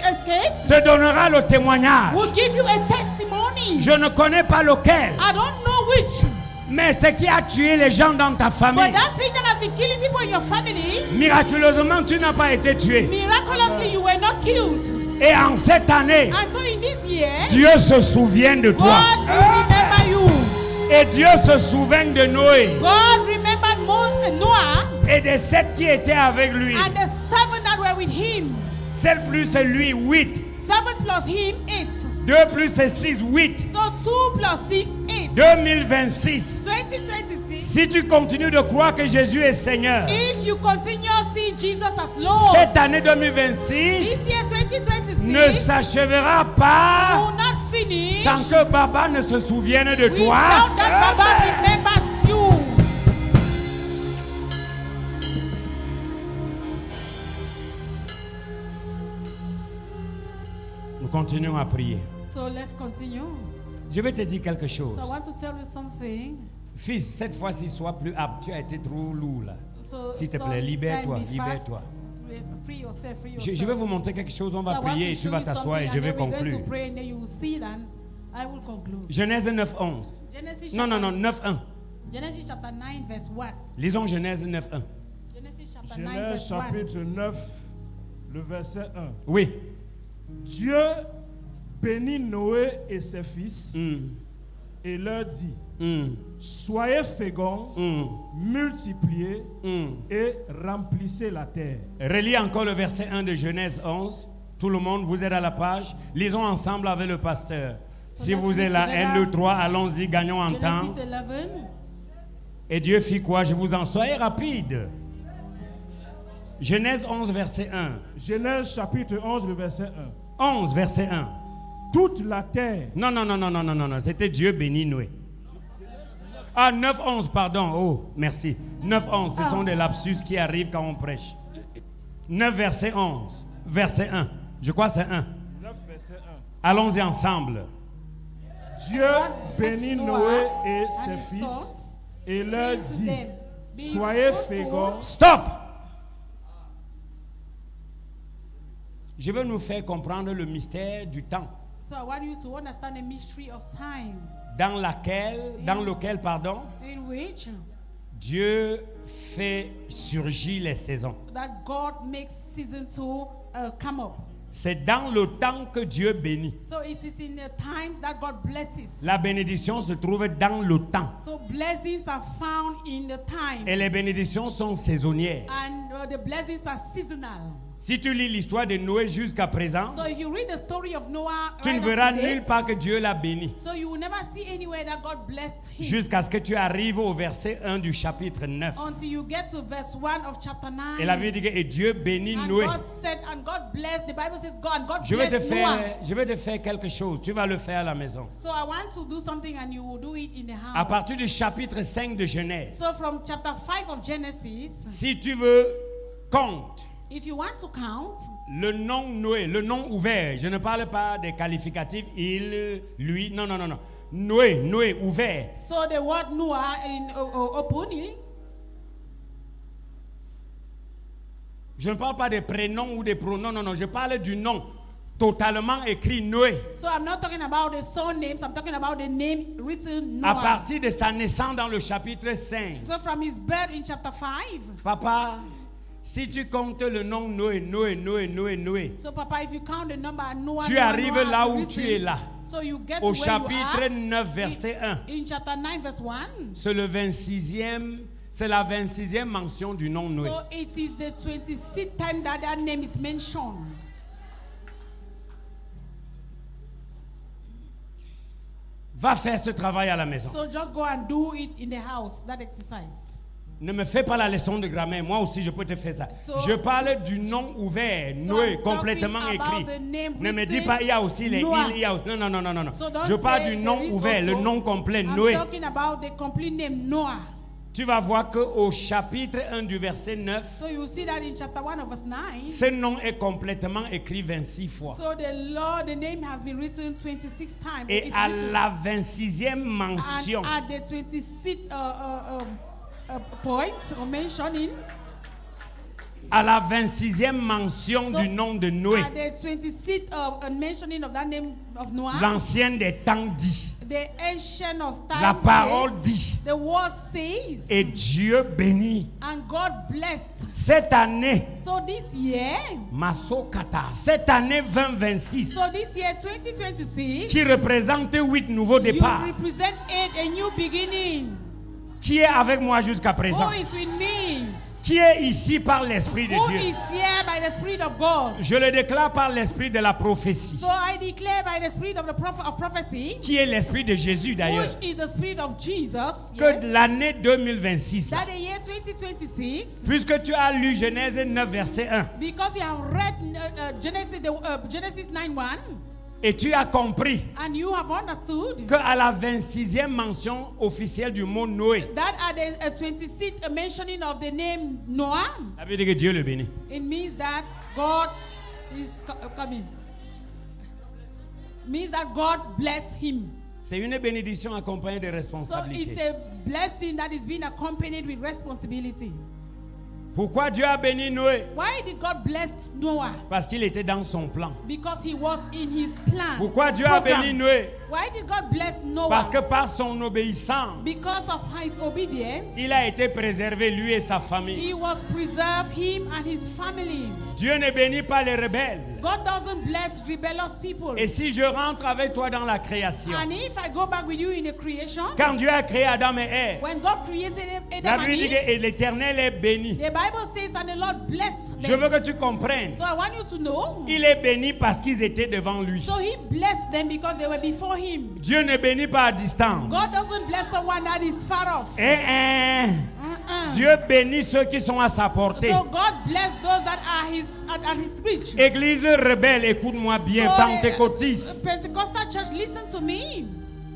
C: escaped
B: te donnera le témoignage.
C: will give you a testimony.
B: Je ne connais pas lequel,
C: I don't know which,
B: mais ce qui a tué les gens dans ta
C: but
B: famille,
C: that thing that has been killing people in your family,
B: miraculeusement, tu n'as pas été tué.
C: miraculously you were not killed.
B: Et en cette année,
C: And so in this year,
B: Dieu se souvient de toi.
C: God will remember you.
B: Et Dieu se souvient de Noé
C: God remembered Noah
B: et de celles qui étaient avec lui.
C: and the 7 that were with him.
B: Celle plus lui, 8.
C: 7 plus him, 8.
B: 2 plus 6, 8.
C: So 2 plus 6, 8.
B: 2026.
C: 2026.
B: Si tu continues de croire que Jésus est Seigneur,
C: If you continue to see Jesus as Lord,
B: cette année 2026
C: this year 2026
B: ne s'achèvera pas
C: will not finish
B: sans que Baba ne se souvienne de toi.
C: without that Baba remembers you.
B: Nous continuons à prier.
C: So let's continue.
B: Je vais te dire quelque chose.
C: So I want to tell you something.
B: Fils, cette fois-ci, sois plus apte. Tu as été trop lourd là.
C: So
B: S'il te
C: so
B: plaît,
C: this
B: libère-toi,
C: time be
B: libère-toi.
C: fast. Free yourself, free yourself.
B: Je vais vous montrer quelque chose. On
C: So
B: va
C: I want
B: prier
C: to
B: et tu
C: show
B: vas
C: you
B: t'asseoir et
C: something,
B: je
C: and
B: vais
C: then we're going
B: conclure.
C: to pray, and then you will see that I will conclude.
B: Genèse 9, 11.
C: Genesis
B: Non, non,
C: chapter-
B: non, 9, 1.
C: Genesis chapter 9 verse 1.
B: Lisons Genèse 9, 1.
C: Genesis chapter 9
D: Genèse
C: verse 1.
D: chapitre 9, le verset 1.
B: Oui.
D: Dieu bénit Noé et ses fils
B: Mm,
D: et leur dit,
B: mm,
D: soyez féconds,
B: mm,
D: multipliez
B: mm.
D: et remplissez la terre.
B: Relis encore le verset 1 de Genèse 11. Tout le monde, vous êtes à la page. Lisons ensemble avec le pasteur. Si
C: let's
B: vous êtes
C: read
B: là,
C: together.
B: 1, 2, 3, allons-y, gagnons en temps.
C: Genesis 11.
B: Et Dieu fit quoi? Je vous en soyez rapide. Genèse 11, verset 1.
D: Genèse chapitre 11, le verset 1.
B: 11, verset 1.
D: Toute la terre,
B: Non, non, non, non, non, non, non, non. C'était Dieu béni Noé. Ah, 9-11, pardon. Oh, merci. 9-11, ce sont des lapsus qui arrivent quand on prêche. 9, verset 11. Verset 1. Je crois que c'est 1.
D: 9, verset 1.
B: Allons-y ensemble.
D: Dieu bénit Noé et ses fils et leur dit, soyez féconds.
B: Stop! Je veux nous faire comprendre le mystère du temps
C: So I want you to understand the mystery of time,
B: dans lequel,
C: in which
B: Dieu fait surgir les saisons.
C: that God makes season to come up.
B: C'est dans le temps que Dieu bénit.
C: So it is in the times that God blesses.
B: La bénédiction se trouve dans le temps.
C: So blessings are found in the time,
B: Et les bénédictions sont saisonnières.
C: and the blessings are seasonal.
B: Si tu lis l'histoire de Noé jusqu'à présent,
C: So if you read the story of Noah,
B: tu ne
C: right up
B: verras
C: to date,
B: nulle part que Dieu l'a béni.
C: so you will never see anywhere that God blessed him
B: Jusqu'à ce que tu arrives au verset 1 du chapitre 9.
C: until you get to verse 1 of chapter 9.
B: Et la Bible dit que et Dieu bénit
C: And
B: Noé.
C: God said, and God blessed, the Bible says God
B: Je vais
C: blessed
B: te faire quelque chose. Tu vas le faire à la maison.
C: So I want to do something and you will do it in the house.
B: À partir du chapitre 5 de Genèse,
C: So from chapter 5 of Genesis,
B: si tu veux, compte
C: if you want to count,
B: le nom Noé, le nom ouvert. Je ne parle pas des qualificatifs il, lui. Non. Noé, ouvert.
C: so the word Noah in open,
B: Je ne parle pas des prénoms ou des pronoms. Non. Je parle du nom totalement écrit Noé.
C: so I'm not talking about the surnames, I'm talking about the name written
B: À
C: Noah.
B: partir de sa naissance dans le chapitre 5.
C: So from his birth in chapter 5.
B: Papa, si tu comptes le nom Noé.
C: So Papa, if you count the number Noah,
B: Tu
C: Noah,
B: arrives
C: Noah,
B: là où
C: written,
B: tu es là.
C: So you get
B: Au
C: to where
B: chapitre
C: you are.
B: 9, verset 1.
C: In chapter 9 verse 1.
B: C'est la 26e mention du nom Noé.
C: So it is the 26th time that that name is mentioned.
B: Va faire ce travail à la maison.
C: So just go and do it in the house, that exercise.
B: Ne me fais pas la leçon de grammaire. Moi aussi, je peux te faire ça.
C: So-
B: Je parle du nom ouvert, Noé,
C: I'm
B: complètement
C: talking
B: écrit.
C: about the name
B: Ne me dis
C: written,
B: pas, il y a aussi les
C: Noah.
B: îles, il y a aussi... Non.
C: So don't
B: Je parle
C: say
B: du nom
C: there is
B: ouvert, le
C: also-
B: nom complet,
C: I'm
B: Noé.
C: talking about the complete name Noah.
B: Tu vas voir qu'au chapitre 1 du verset 9,
C: So you see that in chapter 1 of verse 9.
B: ce nom est complètement écrit 26 fois.
C: So the name has been written 26 times.
B: Et
C: It's
B: à
C: written.
B: la 26e mention,
C: And at the 26th point or mentioning,
B: à la 26e mention
C: So,
B: du nom de Noé,
C: at the 26th mentioning of that name of Noah,
B: l'ancien des temps dit,
C: the ancient of time
B: la parole
C: says,
B: dit,
C: the word says,
B: et Dieu bénit.
C: and God blessed.
B: Cette année,
C: So this year,
B: Masokata, cette année 2026,
C: so this year 2026,
B: qui représente 8 nouveaux
C: you
B: départs,
C: represent a new beginning.
B: qui est avec moi jusqu'à présent,
C: Who is with me?
B: qui est ici par l'Esprit de
C: Who
B: Dieu.
C: is here by the Spirit of God?
B: Je le déclare par l'Esprit de la prophétie,
C: So I declare by the Spirit of the prophecy,
B: qui est l'Esprit de Jésus d'ailleurs,
C: which is the Spirit of Jesus,
B: que
C: yes,
B: l'année 2026, là,
C: that the year 2026,
B: puisque tu as lu Genèse 9, verset 1,
C: because you have read Genesis 9:1,
B: et tu as compris
C: and you have understood
B: qu'à la 26e mention officielle du mot Noé,
C: that at the 26th mentioning of the name Noah,
B: ça veut dire que Dieu le bénit.
C: it means that God is coming. Means that God blessed him.
B: C'est une bénédiction accompagnée de
C: So it's
B: responsabilités.
C: a blessing that is being accompanied with responsibility.
B: Pourquoi Dieu a béni Noé?
C: Why did God bless Noah?
B: Parce qu'il était dans son plan.
C: Because he was in his plan.
B: Pourquoi Dieu a
C: program.
B: béni Noé?
C: Why did God bless Noah?
B: Parce que par son obéissance,
C: Because of his obedience,
B: il a été préservé, lui et sa famille.
C: he was preserved, him and his family.
B: Dieu ne bénit pas les rebelles.
C: God doesn't bless rebellious people.
B: Et si je rentre avec toi dans la création,
C: And if I go back with you in the creation,
B: quand Dieu a créé Adam et Ève,
C: when God created
B: la
C: Adam and
B: Bible dit
C: Eve,
B: que l'Éternel est béni.
C: the Bible says, and the Lord blessed
B: Je
C: them.
B: veux que tu comprennes.
C: So I want you to know,
B: Il est béni parce qu'ils étaient devant lui.
C: so he blessed them because they were before him.
B: Dieu ne bénit pas à distance.
C: God doesn't bless someone that is far off.
B: Dieu bénit ceux qui sont à sa portée.
C: So God bless those that are at his reach.
B: Église rebelle, écoute-moi bien,
C: So
B: pentecôtiste.
C: the Pentecostal church, listen to me.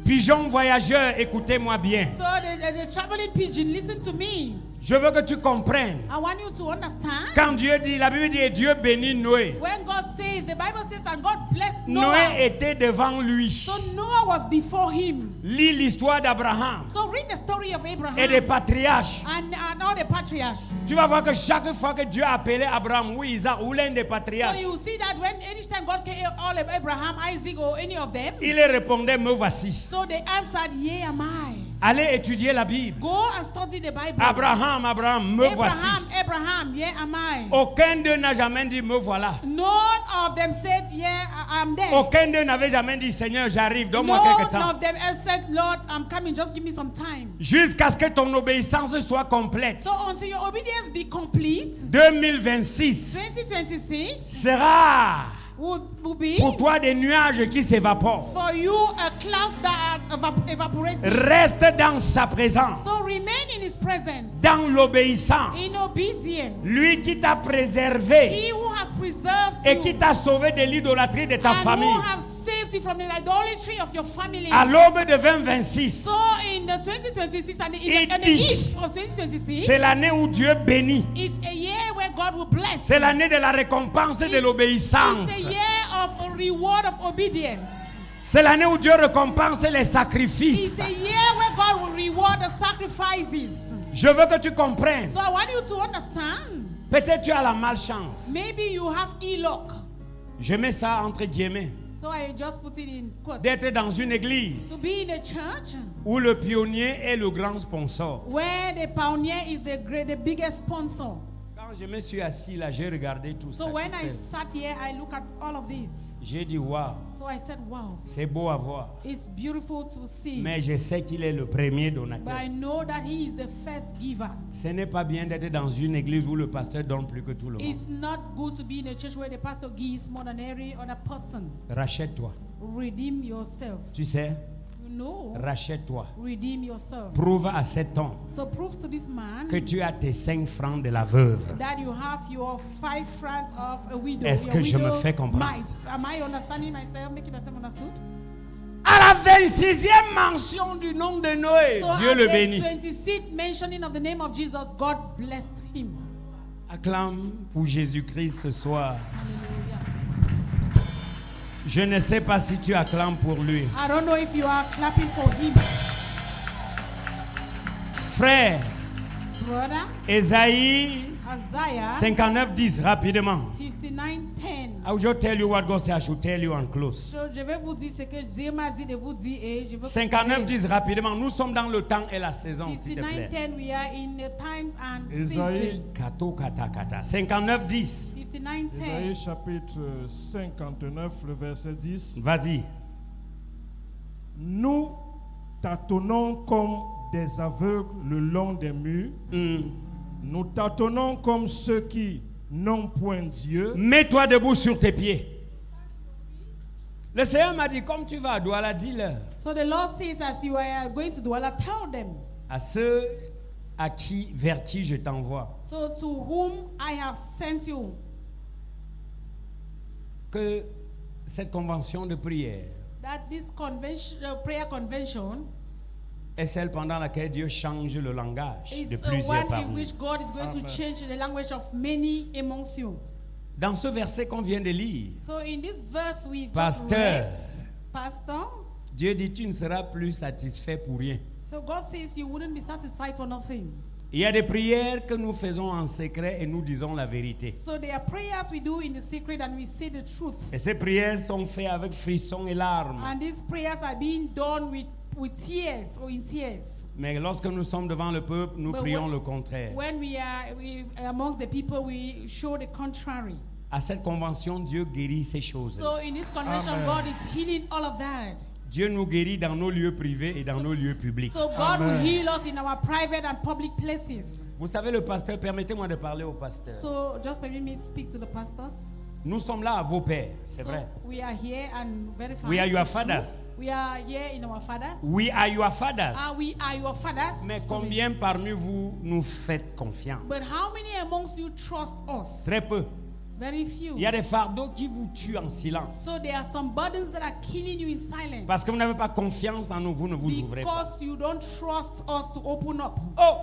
B: Pigeon voyageur, écoutez-moi bien.
C: So the traveling pigeon, listen to me.
B: Je veux que tu comprennes.
C: I want you to understand.
B: Quand Dieu dit, la Bible dit, et Dieu bénit Noé.
C: When God says, the Bible says that God blessed
B: Noé
C: Noah.
B: était devant lui.
C: So Noah was before him.
B: Lis l'histoire d'Abraham
C: So read the story of Abraham
B: et des patriarches.
C: and all the patriarchs.
B: Tu vas voir que chaque fois que Dieu appelait Abraham ou Isaac ou l'un des
C: So
B: patriarches,
C: you see that when each time God came, all of Abraham, Isaac, or any of them,
B: il leur répondait, me voici.
C: so they answered, "Yea, am I."
B: Allez étudier la Bible.
C: Go and study the Bible.
B: Abraham, me voici.
C: Abraham, yeah, am I?
B: Aucun d'eux n'a jamais dit, me voilà.
C: None of them said, yeah, I'm there.
B: Aucun d'eux n'avait jamais dit, Seigneur, j'arrive, donne-moi quelque
C: None
B: temps.
C: of them ever said, Lord, I'm coming, just give me some time.
B: Jusqu'à ce que ton obéissance soit complète.
C: So until your obedience be complete,
B: 2026
C: 2026
B: sera
C: will be
B: pour toi des nuages qui s'évaporent.
C: for you a cloud that are evaporating.
B: Reste dans sa présence,
C: So remain in his presence,
B: dans l'obéissance.
C: in obedience.
B: Lui qui t'a préservé
C: He who has preserved
B: et
C: you
B: qui t'a sauvé de l'idolâtrie de ta
C: and
B: famille.
C: who has saved you from the idolatry of your family.
B: À l'aube de 2026,
C: So in the 2026 and
B: It
C: in the
B: is-
C: eve of 2026,
B: c'est l'année où Dieu bénit.
C: it's a year where God will bless.
B: C'est l'année de la récompense et de l'obéissance.
C: It's a year of a reward of obedience.
B: C'est l'année où Dieu récompense les sacrifices.
C: It's a year where God will reward the sacrifices.
B: Je veux que tu comprennes.
C: So I want you to understand.
B: Peut-être tu as la malchance.
C: Maybe you have e-lock.
B: Je mets ça entre guillemets.
C: So I just put it in quotes.
B: D'être dans une église
C: To be in a church
B: où le pionnier est le grand sponsor.
C: where the pioneer is the biggest sponsor.
B: Quand je me suis assis là, j'ai regardé tout ça.
C: So when
B: toute
C: I
B: cette-
C: sat here, I look at all of this.
B: J'ai dit waouh,
C: So I said, wow,
B: c'est beau à voir.
C: it's beautiful to see.
B: Mais je sais qu'il est le premier
C: But
B: donateur.
C: I know that he is the first giver.
B: Ce n'est pas bien d'être dans une église où le pasteur donne plus que tout le monde.
C: It's not good to be in a church where the pastor gives more than every other person.
B: Rachète-toi.
C: Redeem yourself.
B: Tu sais,
C: No,
B: rachète-toi.
C: redeem yourself.
B: Prouve à cet homme
C: So prove to this man
B: que tu as tes 5 francs de la veuve.
C: that you have your 5 francs of a widow.
B: Est-ce
C: your
B: que je me
C: widow
B: fais comprendre?
C: might. Am I understanding myself, making myself understood?
B: À la 26e mention du nom de Noé,
C: So
B: Dieu
C: at
B: le
C: the
B: bénit.
C: 26th mentioning of the name of Jesus, God blessed him.
B: Acclame pour Jésus-Christ ce soir.
C: Hallelujah.
B: Je ne sais pas si tu acclames pour lui.
C: I don't know if you are clapping for him.
B: Frère,
C: Brother,
B: Ésaïe
C: Isaiah
B: 59:10, rapidement.
C: 59:10.
B: I will just tell you what God said I should tell you and close.
C: So, je vais vous dire ce que Dieu m'a dit de vous dire et je veux
B: 59:10, rapidement. Nous sommes dans le temps et la saison, s'il te plaît.
C: 59:10, we are in the times and
D: Esaïe,
C: season.
B: Kato kata kata. 59:10.
C: 59:10.
D: Ésaïe chapitre 59, le verset 10.
B: Vas-y.
D: Nous tâtonnons comme des aveugles le long des murs. Nous tâtonnons comme ceux qui n'ont point Dieu.
B: Mets-toi debout sur tes pieds. Le Seigneur m'a dit, comme tu vas à Douala, dis-leur.
C: So the Lord says, as you are going to Douala, tell them.
B: À ceux vers qui je t'envoie,
C: So to whom I have sent you,
B: que cette convention de prière
C: that this convention, prayer convention
B: est celle pendant laquelle Dieu change le langage
C: is
B: de
C: the
B: plusieurs
C: one in
B: parmi.
C: which God is going to change the language of many amongst you.
B: Dans ce verset qu'on vient de lire,
C: So in this verse we've just
B: Pasteur.
C: read, Pastor,
B: Dieu dit tu ne seras plus satisfait pour rien.
C: so God says you wouldn't be satisfied for nothing.
B: Il y a des prières que nous faisons en secret et nous disons la vérité.
C: So there are prayers we do in the secret and we say the truth.
B: Et ces prières sont faites avec frissons et larmes.
C: And these prayers are being done with tears or in tears.
B: Mais lorsque nous sommes devant le peuple, nous
C: But
B: prions
C: when-
B: le contraire.
C: When we amongst the people, we show the contrary.
B: À cette convention, Dieu guérit ces choses.
C: So in this convention,
D: Amen.
C: God is healing all of that.
B: Dieu nous guérit dans nos lieux privés et dans nos lieux publics.
C: So God will
D: Amen.
C: heal us in our private and public places.
B: Vous savez, le pasteur, permettez-moi de parler au pasteur.
C: So just permit me to speak to the pastors.
B: Nous sommes là à vos pères, c'est
C: So
B: vrai.
C: we are here and very fine.
B: We are your
C: It's true.
B: fathers.
C: We are here in our fathers.
B: We are your fathers.
C: We are your fathers.
B: Mais
C: Sorry.
B: combien parmi vous nous faites confiance?
C: But how many amongst you trust us?
B: Très peu.
C: Very few.
B: Il y a des fardeaux qui vous tuent en silence.
C: So there are some burdens that are killing you in silence.
B: Parce que vous n'avez pas confiance en nous, vous ne vous ouvrez pas.
C: Because you don't trust us to open up.
B: Oh!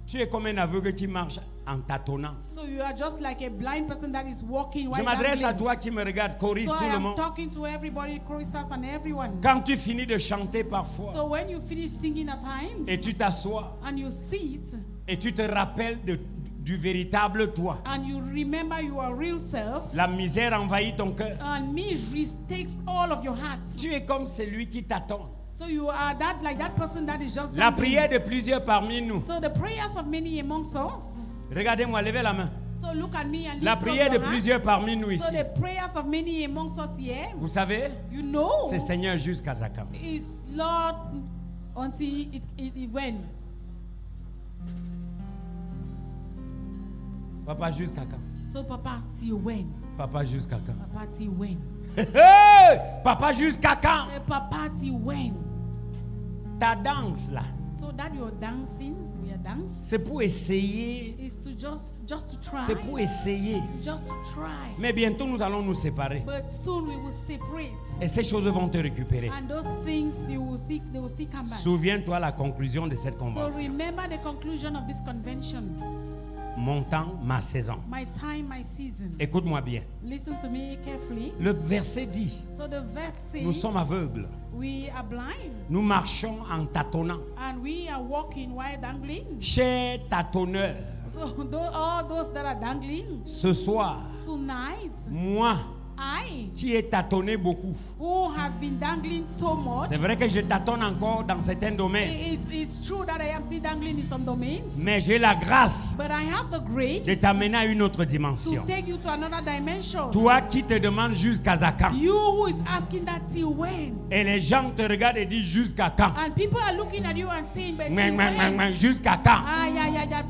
B: Tu es comme un aveugle qui marche en tâtonnant.
C: So you are just like a blind person that is walking
B: Je
C: while
B: m'adresse à
C: dangling.
B: toi qui me regarde, Coris,
C: So
B: tout
C: I
B: le
C: am
B: monde.
C: talking to everybody, choristers and everyone.
B: Quand tu finis de chanter parfois
C: So when you finish singing at times
B: et tu t'assois
C: and you sit
B: et tu te rappelles du véritable toi,
C: and you remember your real self,
B: la misère envahit ton cœur.
C: and misery takes all of your heart.
B: Tu es comme celui qui t'attend.
C: So you are that person that is just
B: La
C: dangling.
B: prière de plusieurs parmi nous.
C: So the prayers of many amongst us.
B: Regardez-moi, levez la main.
C: So look at me and lift
B: La
C: up
B: prière de
C: your hands.
B: plusieurs parmi nous ici.
C: So the prayers of many amongst us here,
B: Vous savez,
C: you know,
B: c'est Seigneur jusqu'à Zakam.
C: is Lord until it went.
B: Papa jusqu'à quand?
C: So Papa till when?
B: Papa jusqu'à quand?
C: Papa till when?
B: Hey! Papa jusqu'à quand?
C: Papa till when?
B: Ta danse là,
C: So that you're dancing, we are dancing,
B: c'est pour essayer.
C: is to just to try.
B: C'est pour essayer.
C: Just to try.
B: Mais bientôt nous allons nous séparer.
C: But soon we will separate.
B: Et ces choses vont te récupérer.
C: And those things you will see, they will still come back.
B: Souviens-toi la conclusion de cette
C: So
B: convention.
C: remember the conclusion of this convention.
B: Mon temps, ma saison.
C: My time, my season.
B: Écoute-moi bien.
C: Listen to me carefully.
B: Le verset dit,
C: So the verse says,
B: nous sommes aveugles.
C: we are blind
B: Nous marchons en tâtonnant.
C: and we are walking while dangling.
B: Chers tâtonneurs,
C: So all those that are dangling
B: ce soir,
C: tonight,
B: moi
C: I,
B: qui ai tâtonné beaucoup.
C: who has been dangling so much,
B: C'est vrai que je tâtonne encore dans certains domaines.
C: it's true that I am still dangling in some domains,
B: Mais j'ai la grâce
C: but I have the grace
B: de t'amener à une autre
C: to
B: dimension.
C: take you to another dimension.
B: Toi qui te demandes jusqu'à quand.
C: You who is asking that till when?
B: Et les gens te regardent et disent jusqu'à quand.
C: And people are looking at you and saying, but till when?
B: Jusqu'à quand.
C: Ah, yeah.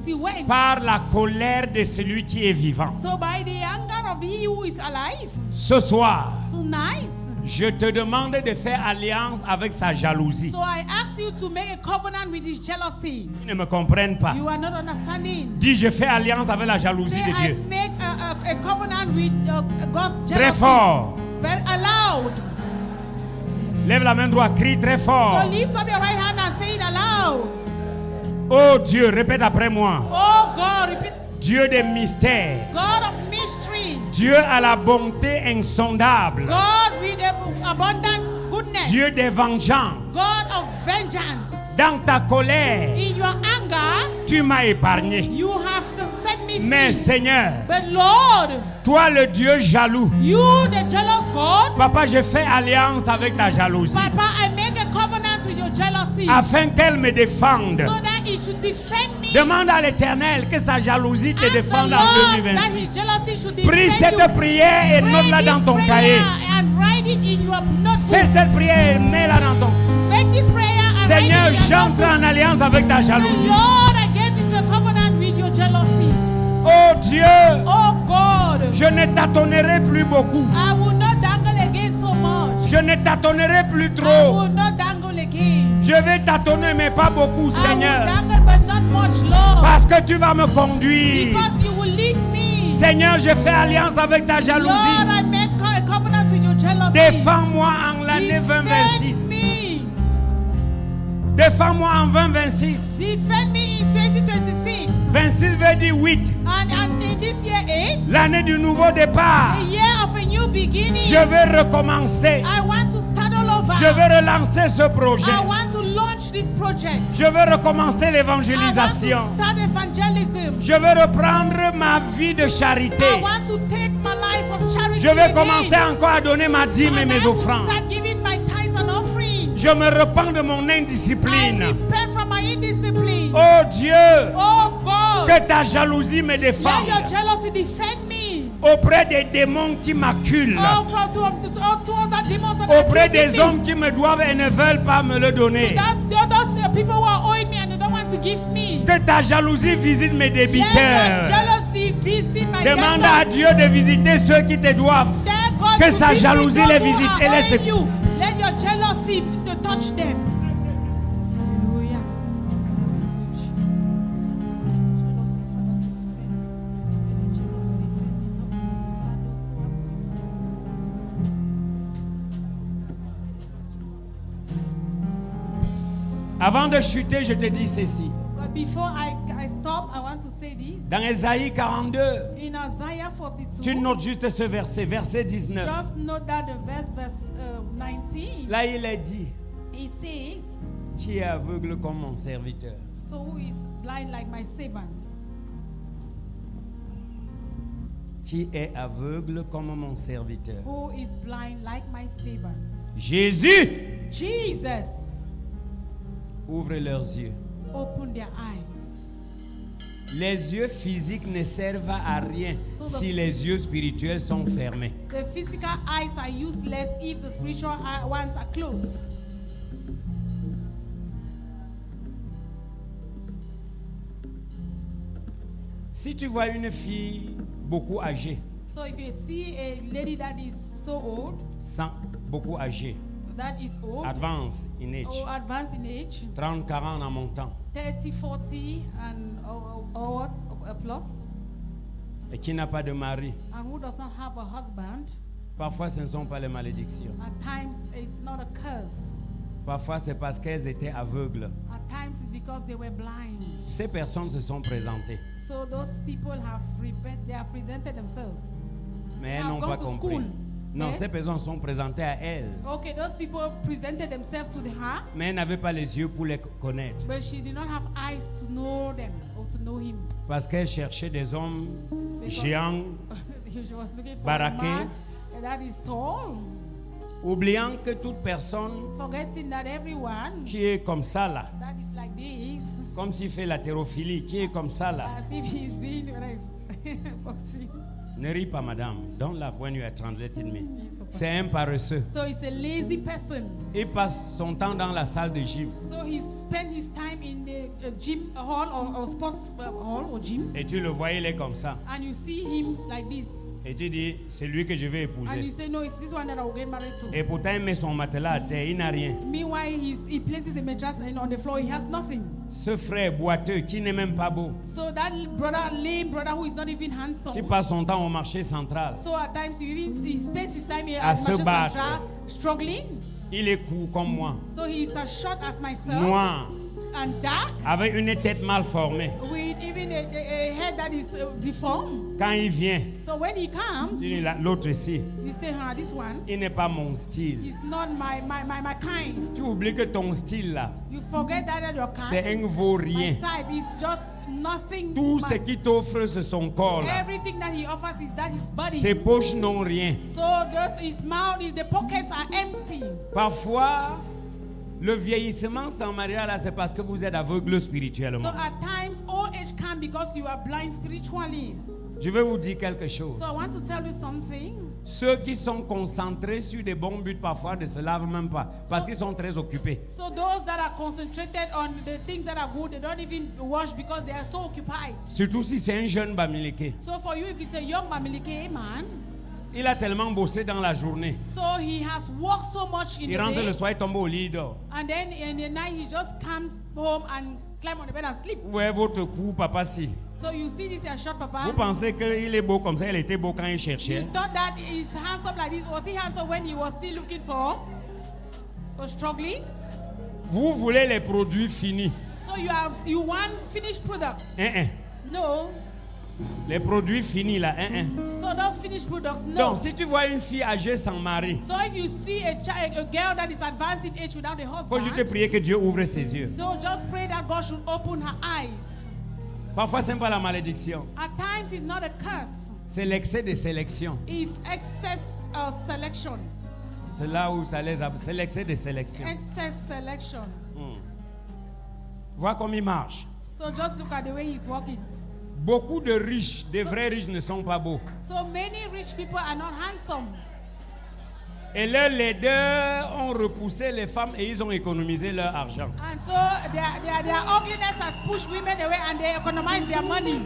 C: Till when?
B: Par la colère de celui qui est vivant.
C: So by the anger of he who is alive,
B: Ce soir,
C: tonight,
B: je te demande de faire alliance avec sa jalousie.
C: so I ask you to make a covenant with his jealousy.
B: Ils ne me comprennent pas.
C: You are not understanding.
B: Dis, je fais alliance avec la jalousie
C: Say,
B: de
C: I
B: Dieu.
C: make a covenant with God's jealousy.
B: Très fort.
C: Very aloud.
B: Lève la main droite, crie très fort.
C: So lift up your right hand and say it aloud.
B: Oh Dieu, répète après moi.
C: Oh God, repeat.
B: Dieu des mystères.
C: God of mystery.
B: Dieu à la bonté insondable.
C: God with abundance, goodness.
B: Dieu des vengeances.
C: God of vengeance.
B: Dans ta colère,
C: In your anger,
B: tu m'as épargné.
C: you have set me
B: Mais
C: free.
B: Seigneur,
C: But Lord,
B: toi le Dieu jaloux,
C: you the jealous God,
B: Papa, je fais alliance avec ta jalousie
C: Papa, I make a covenant with your jealousy
B: afin qu'elle me défende.
C: so that it should defend me.
B: Demande à l'Éternel que sa jalousie te
C: Ask the
B: défende en
C: Lord that
B: 2026.
C: his jealousy should
B: Prie
C: defend
B: cette
C: you.
B: prière et
C: Pray
B: note-la dans
C: this
B: ton
C: prayer
B: cahier.
C: and write it in your notebook.
B: Fais cette prière et mets-la dans ton...
C: Make this prayer and
B: Seigneur,
C: write it in your
B: j'entre
C: notebook.
B: en alliance avec ta
C: Say,
B: jalousie.
C: Lord, I get into a covenant with your jealousy.
B: Oh Dieu,
C: Oh God,
B: je ne tâtonnerai plus beaucoup.
C: I will not dangle again so much.
B: Je ne tâtonnerai plus
C: I
B: trop.
C: will not dangle again.
B: Je vais tâtonner, mais pas beaucoup,
C: I will
B: Seigneur.
C: dangle but not much, Lord.
B: Parce que tu vas me conduire.
C: Because you will lead me.
B: Seigneur, je fais alliance avec ta
C: Lord,
B: jalousie.
C: I make a covenant with your jealousy.
B: Défends-moi en l'année
C: Defend
B: 2026.
C: me.
B: Défends-moi en 2026.
C: Defend me in 2026.
B: 26 veut dire 8.
C: And in this year 8,
B: L'année du nouveau départ.
C: a year of a new beginning,
B: Je vais recommencer.
C: I want to start all over.
B: Je vais relancer ce projet.
C: I want to launch this project.
B: Je vais recommencer
C: I want
B: l'évangélisation.
C: to start evangelism.
B: Je vais reprendre ma vie de charité.
C: I want to take my life of charity.
B: Je vais
C: again.
B: commencer encore à donner ma dîme et
C: And
B: mes
C: I will
B: offrandes.
C: start giving my tithes and offering.
B: Je me repens de mon
C: I
B: indiscipline.
C: repent from my indiscipline.
B: Oh Dieu,
C: Oh God,
B: que ta jalousie me
C: let
B: défende
C: your jealousy defend me.
B: auprès des démons qui m'acculent,
C: Oh, towards that demons that
B: auprès
C: are
B: des
C: me.
B: hommes qui me doivent et ne veulent pas me le donner.
C: Those people who are owing me and they don't want to give me.
B: Que ta jalousie visite mes
C: Let your
B: débiteurs.
C: jealousy visit my
B: Demande à
C: debtors.
B: Dieu de visiter ceux qui te doivent.
C: Let God
B: Que
C: to
B: sa
C: visit
B: jalousie
C: those
B: les
C: who
B: visite
C: are
B: et laisse-
C: owing you. Let your jealousy to touch them. Hallelujah. Jealousy, Father, defend every jealousy
B: Avant de chuter, je te dis ceci.
C: But before I stop, I want to say this.
B: Dans Ésaïe 42,
C: In Isaiah 42,
B: tu notes juste ce verset, verset 19.
C: just note that the verse 19,
B: Là, il est dit,
C: it says,
B: qui est aveugle comme mon serviteur.
C: so who is blind like my servant?
B: Qui est aveugle comme mon serviteur.
C: Who is blind like my servant?
B: Jésus,
C: Jesus,
B: ouvre leurs yeux.
C: open their eyes.
B: Les yeux physiques ne servent à rien si les yeux spirituels sont fermés.
C: The physical eyes are useless if the spiritual ones are closed.
B: Si tu vois une fille beaucoup âgée,
C: So if you see a lady that is so old,
B: beaucoup âgée,
C: that is old,
B: advance in age,
C: or advanced in age,
B: 30, 40 en montant,
C: 30, 40 and or plus,
B: et qui n'a pas de mari,
C: and who does not have a husband,
B: parfois ce ne sont pas les malédictions.
C: at times it's not a curse.
B: Parfois c'est parce qu'elles étaient aveugles.
C: At times it's because they were blind.
B: Ces personnes se sont présentées,
C: So those people they have presented themselves.
B: mais elles
C: Have
B: n'ont
C: gone
B: pas
C: to
B: compris.
C: school.
B: Non,
C: Eh?
B: ces personnes sont présentées à elles,
C: Okay, those people presented themselves to her,
B: mais elles n'avaient pas les yeux pour les connaître.
C: but she did not have eyes to know them or to know him.
B: Parce qu'elles cherchaient des hommes
C: Because-
B: géants,
C: She was looking for
B: Baraqué.
C: a man that is tall,
B: oubliant que toute personne
C: forgetting that everyone
B: qui est comme ça là,
C: that is like this,
B: comme s'il fait l'haltérophilie, qui est comme ça là,
C: as if he's doing boxing.
B: ne ris pas madame, don't laugh when you are translating me. C'est un paresseux.
C: So it's a lazy person.
B: Il passe son temps dans la salle de gym
C: So he spent his time in the gym hall or sports hall or gym,
B: et tu le vois, il est comme ça.
C: and you see him like this,
B: Et tu dis, c'est lui que je vais
C: and you
B: épouser.
C: say, no, it's this one that I will get married to.
B: Et pourtant, il met son matelas à terre, il n'a rien.
C: Meanwhile, he places the mattress and on the floor, he has nothing.
B: Ce frère boiteux qui n'est même pas beau,
C: So that brother, lame brother who is not even handsome.
B: qui passe son temps au marché central,
C: So at times he spends his time here
B: À
C: at
B: se
C: Manchester
B: battre.
C: Central, struggling.
B: il est court comme moi,
C: So he's as short as myself
B: noir,
C: and dark,
B: avec une tête mal formée.
C: with even a head that is deformed.
B: Quand il vient,
C: So when he comes,
B: il dit, l'autre ici,
C: you say, this one
B: il n'est pas mon style.
C: is not my kind.
B: Tu oublies que ton style là,
C: You forget that your
B: c'est
C: kind.
B: un vaut
C: My
B: rien.
C: type is just nothing.
B: Tout ce
C: but
B: qu'il t'offre, c'est son corps là.
C: everything that he offers is that his body.
B: Ses poches n'ont rien.
C: So just his mouth, the pockets are empty.
B: Parfois, le vieillissement sans mariage là, c'est parce que vous êtes aveugle
C: So
B: spirituellement.
C: at times, old age comes because you are blind spiritually.
B: Je vais vous dire quelque chose.
C: So I want to tell you something.
B: Ceux qui sont concentrés sur des bons buts parfois ne se lavent même pas parce qu'ils sont très occupés.
C: So those that are concentrated on the things that are good, they don't even wash because they are so occupied.
B: Surtout si c'est un jeune bamileke.
C: So for you, if it's a young Mamileke man,
B: Il a tellement bossé dans la journée.
C: so he has worked so much in
B: Il
C: the
B: rentre le
C: day,
B: soir, il tombe au lit, il dort.
C: and then in the night he just comes home and climb on the bed and sleep.
B: Vous voyez votre cou, papa, si.
C: So you see this your short
B: Vous
C: papa.
B: pensez qu'il est beau comme ça, il était beau quand il
C: You
B: cherchait.
C: thought that he's handsome like this. Was he handsome when he was still looking for? Was struggling?
B: Vous voulez les produits finis.
C: So you want finished products? No.
B: Les produits finis là.
C: So those finished products, no.
B: Donc, si tu vois une fille âgée sans mari,
C: So if you see a girl that is advanced in age without a
B: faut juste
C: husband,
B: prier que Dieu ouvre ses yeux.
C: so just pray that God should open her eyes.
B: Parfois, c'est pas la malédiction.
C: At times it's not a curse.
B: C'est l'excès de sélection.
C: It's excess selection.
B: C'est là où ça les a. C'est l'excès de sélection.
C: Excess selection.
B: Vois comme il marche.
C: So just look at the way he's walking.
B: Beaucoup de riches, des vrais riches ne sont pas beaux.
C: So many rich people are not handsome.
B: Et leurs leaders ont repoussé les femmes et ils ont économisé leur argent.
C: And so their ugliness has pushed women away and they economize their money.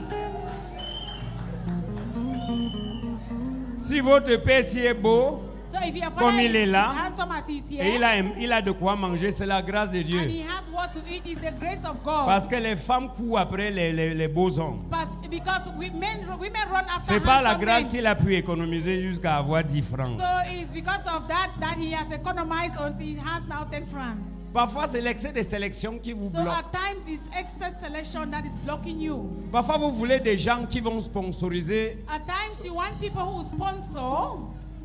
B: Si votre père si est beau
C: So if your
B: Comme
C: father
B: il est
C: is
B: là,
C: handsome as he's here,
B: et il a de quoi manger, c'est la grâce de
C: and
B: Dieu.
C: he has what to eat, is the grace of God.
B: Parce que les femmes courent après les beaux hommes.
C: Because women run after
B: C'est pas la
C: handsome
B: grâce
C: men.
B: qu'il a pu économiser jusqu'à avoir 10 francs.
C: So it's because of that he has economized until he has now 10 francs.
B: Parfois, c'est l'excès de sélection qui vous
C: So
B: bloque.
C: at times it's excess selection that is blocking you.
B: Parfois, vous voulez des gens qui vont sponsoriser.
C: At times you want people who sponsor.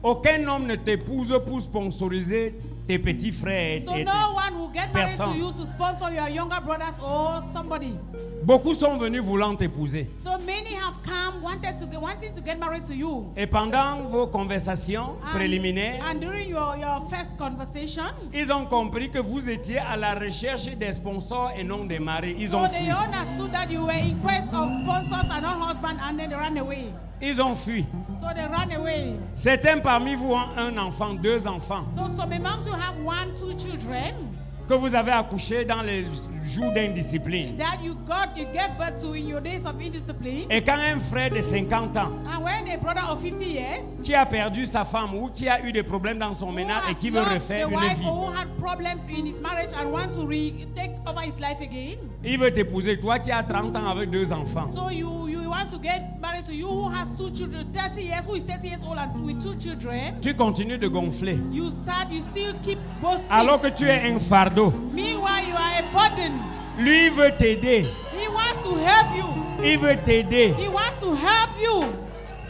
B: Aucun homme ne t'épouse pour sponsoriser tes petits frères.
C: So
B: et
C: no one will get married to
B: personne.
C: you to sponsor your younger brothers or somebody.
B: Beaucoup sont venus voulant t'épouser.
C: So many have come wanting to get married to you.
B: Et pendant vos conversations préliminaires,
C: And during your first conversation,
B: ils ont compris que vous étiez à la recherche des sponsors et non des maris. Ils
C: so
B: ont
C: they
B: fui.
C: understood that you were in quest of sponsors and not husband, and then they ran away.
B: Ils ont fui.
C: So they ran away.
B: Certains parmi vous ont un enfant, 2 enfants,
C: So some amongst you have 1, 2 children
B: que vous avez accouché dans les jours d'indiscipline.
C: that you gave birth to in your days of indiscipline.
B: Et quand un frère de 50 ans
C: And when a brother of 50 years
B: qui a perdu sa femme ou qui a eu des problèmes dans son
C: who
B: ménage et
C: has
B: qui veut
C: lost
B: refaire
C: the
B: une
C: wife
B: vie,
C: or who had problems in his marriage and wants to take over his life again.
B: il veut t'épouser, toi qui as 30 ans avec 2 enfants.
C: So you want to get married to you who has 2 children, 30 years, who is 30 years old and with 2 children.
B: Tu continues de gonfler
C: You still keep boasting.
B: alors que tu es un fardeau.
C: Meanwhile, you are a burden.
B: Lui il veut t'aider,
C: He wants to help you.
B: il veut t'aider.
C: He wants to help you.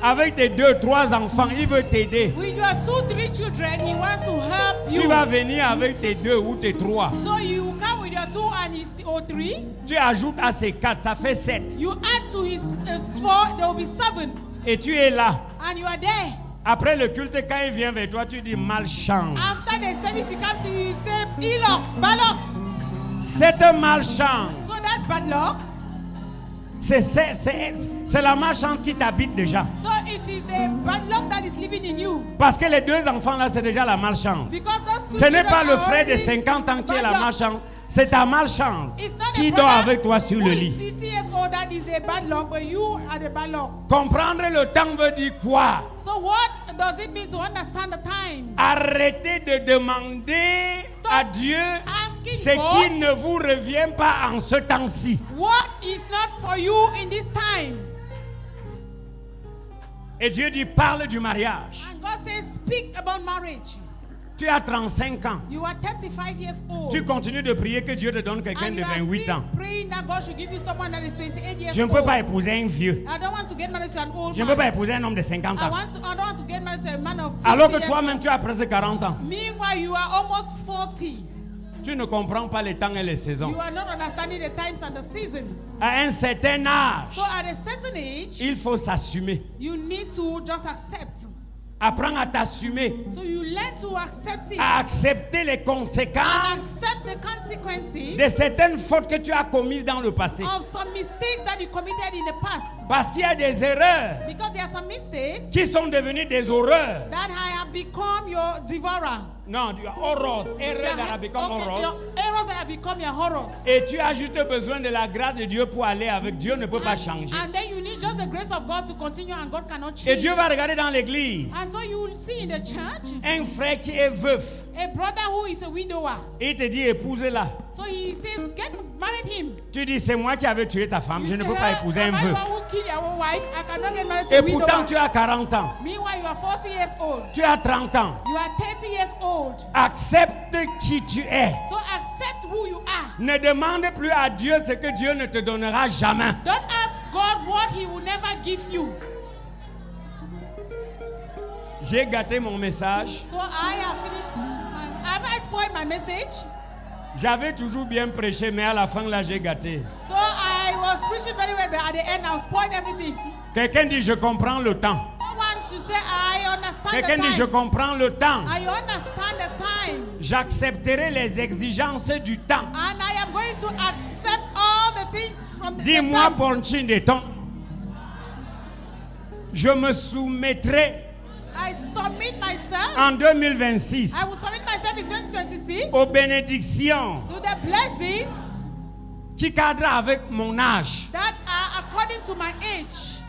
B: Avec tes 2, 3 enfants, il veut t'aider.
C: With your 2, 3 children, he wants to help you.
B: Tu vas venir avec tes 2 ou tes 3.
C: So you come with your 2 and his or 3.
B: Tu ajoutes à ces 4, ça fait 7.
C: You add to his 4, there will be 7.
B: Et tu es là.
C: And you are there.
B: Après le culte, quand il vient vers toi, tu dis malchance.
C: After the service, he comes to you, you say, Ilok, Balok.
B: Cette malchance,
C: So that bad luck,
B: c'est la malchance qui t'habite déjà.
C: so it is the bad luck that is living in you.
B: Parce que les 2 enfants là, c'est déjà la malchance.
C: Because those 2
B: Ce n'est
C: children
B: pas le
C: are
B: frère de
C: already
B: 50 ans qui est
C: bad
B: la
C: luck.
B: malchance. C'est ta malchance
C: It's not
B: qui
C: a
B: dort
C: brother
B: avec toi sur
C: who
B: le
C: is
B: lit.
C: 50 years old that is a bad luck, but you are the bad luck.
B: Comprendre le temps veut dire quoi?
C: So what does it mean to understand the time?
B: Arrêtez de demander à Dieu
C: Asking
B: ce qui
C: God
B: ne vous revient pas en ce temps-ci.
C: what is not for you in this time.
B: Et Dieu dit, parle du mariage.
C: And God says, speak about marriage.
B: Tu as 35 ans.
C: You are 35 years old.
B: Tu continues de prier que Dieu te donne quelqu'un
C: And
B: de
C: you are
B: 28
C: still
B: ans.
C: praying that God should give you someone that is 28 years
B: Je ne
C: old.
B: peux pas épouser un vieux.
C: I don't want to get married to an old
B: Je ne
C: man.
B: peux pas épouser un homme de 50
C: I
B: ans.
C: don't want to get married to a man of 50
B: Alors que
C: years
B: toi-même,
C: old.
B: tu as presque 40 ans.
C: Meanwhile, you are almost 40.
B: Tu ne comprends pas les temps et les saisons.
C: You are not understanding the times and the seasons.
B: À un certain âge,
C: So at a certain age,
B: il faut s'assumer.
C: you need to just accept.
B: Apprends à t'assumer,
C: So you learn to accept it.
B: à accepter les conséquences
C: Accept the consequences
B: de certaines fautes que tu as commises dans le passé.
C: of some mistakes that you committed in the past.
B: Parce qu'il y a des erreurs
C: Because there are some mistakes
B: qui sont devenues des horreurs.
C: that have become your devourer.
B: Non, du horrors. Erreurs that have become
C: Okay,
B: horrors.
C: your errors that have become your horrors.
B: Et tu as juste besoin de la grâce de Dieu pour aller avec Dieu. Ne peut pas changer.
C: And then you need just the grace of God to continue, and God cannot change.
B: Et Dieu va regarder dans l'église
C: And so you will see in the church
B: un frère qui est veuf.
C: a brother who is a widower.
B: Il te dit épousez-la.
C: So he says, marry him.
B: Tu dis c'est moi qui avais tué ta femme. Je
C: You
B: ne
C: say,
B: peux pas épouser un
C: am I the
B: veuf.
C: one who killed your own wife? I cannot get married to
B: Et
C: a
B: pourtant
C: widower.
B: tu as 40 ans.
C: Meanwhile, you are 40 years old.
B: Tu as 30 ans.
C: You are 30 years old.
B: Accepte qui tu es.
C: So accept who you are.
B: Ne demande plus à Dieu ce que Dieu ne te donnera jamais.
C: Don't ask God what he will never give you.
B: J'ai gâté mon message.
C: So I have finished. Have I spoiled my message?
B: J'avais toujours bien prêché, mais à la fin là j'ai gâté.
C: So I was preaching very well, but at the end I spoiled everything.
B: Quelqu'un dit je comprends le temps.
C: Someone should say, I understand
B: Quelqu'un
C: the
B: dit je
C: time.
B: comprends le temps.
C: I understand the time.
B: J'accepterai les exigences du temps.
C: And I am going to accept all the things from the
B: Dis-moi
C: time.
B: Ponchine de temps. Je me soumettrai
C: I submit myself.
B: en 2026
C: I will submit myself in 2026
B: aux bénédictions
C: to the blessings
B: qui cadrent avec mon âge.
C: that are according to my age.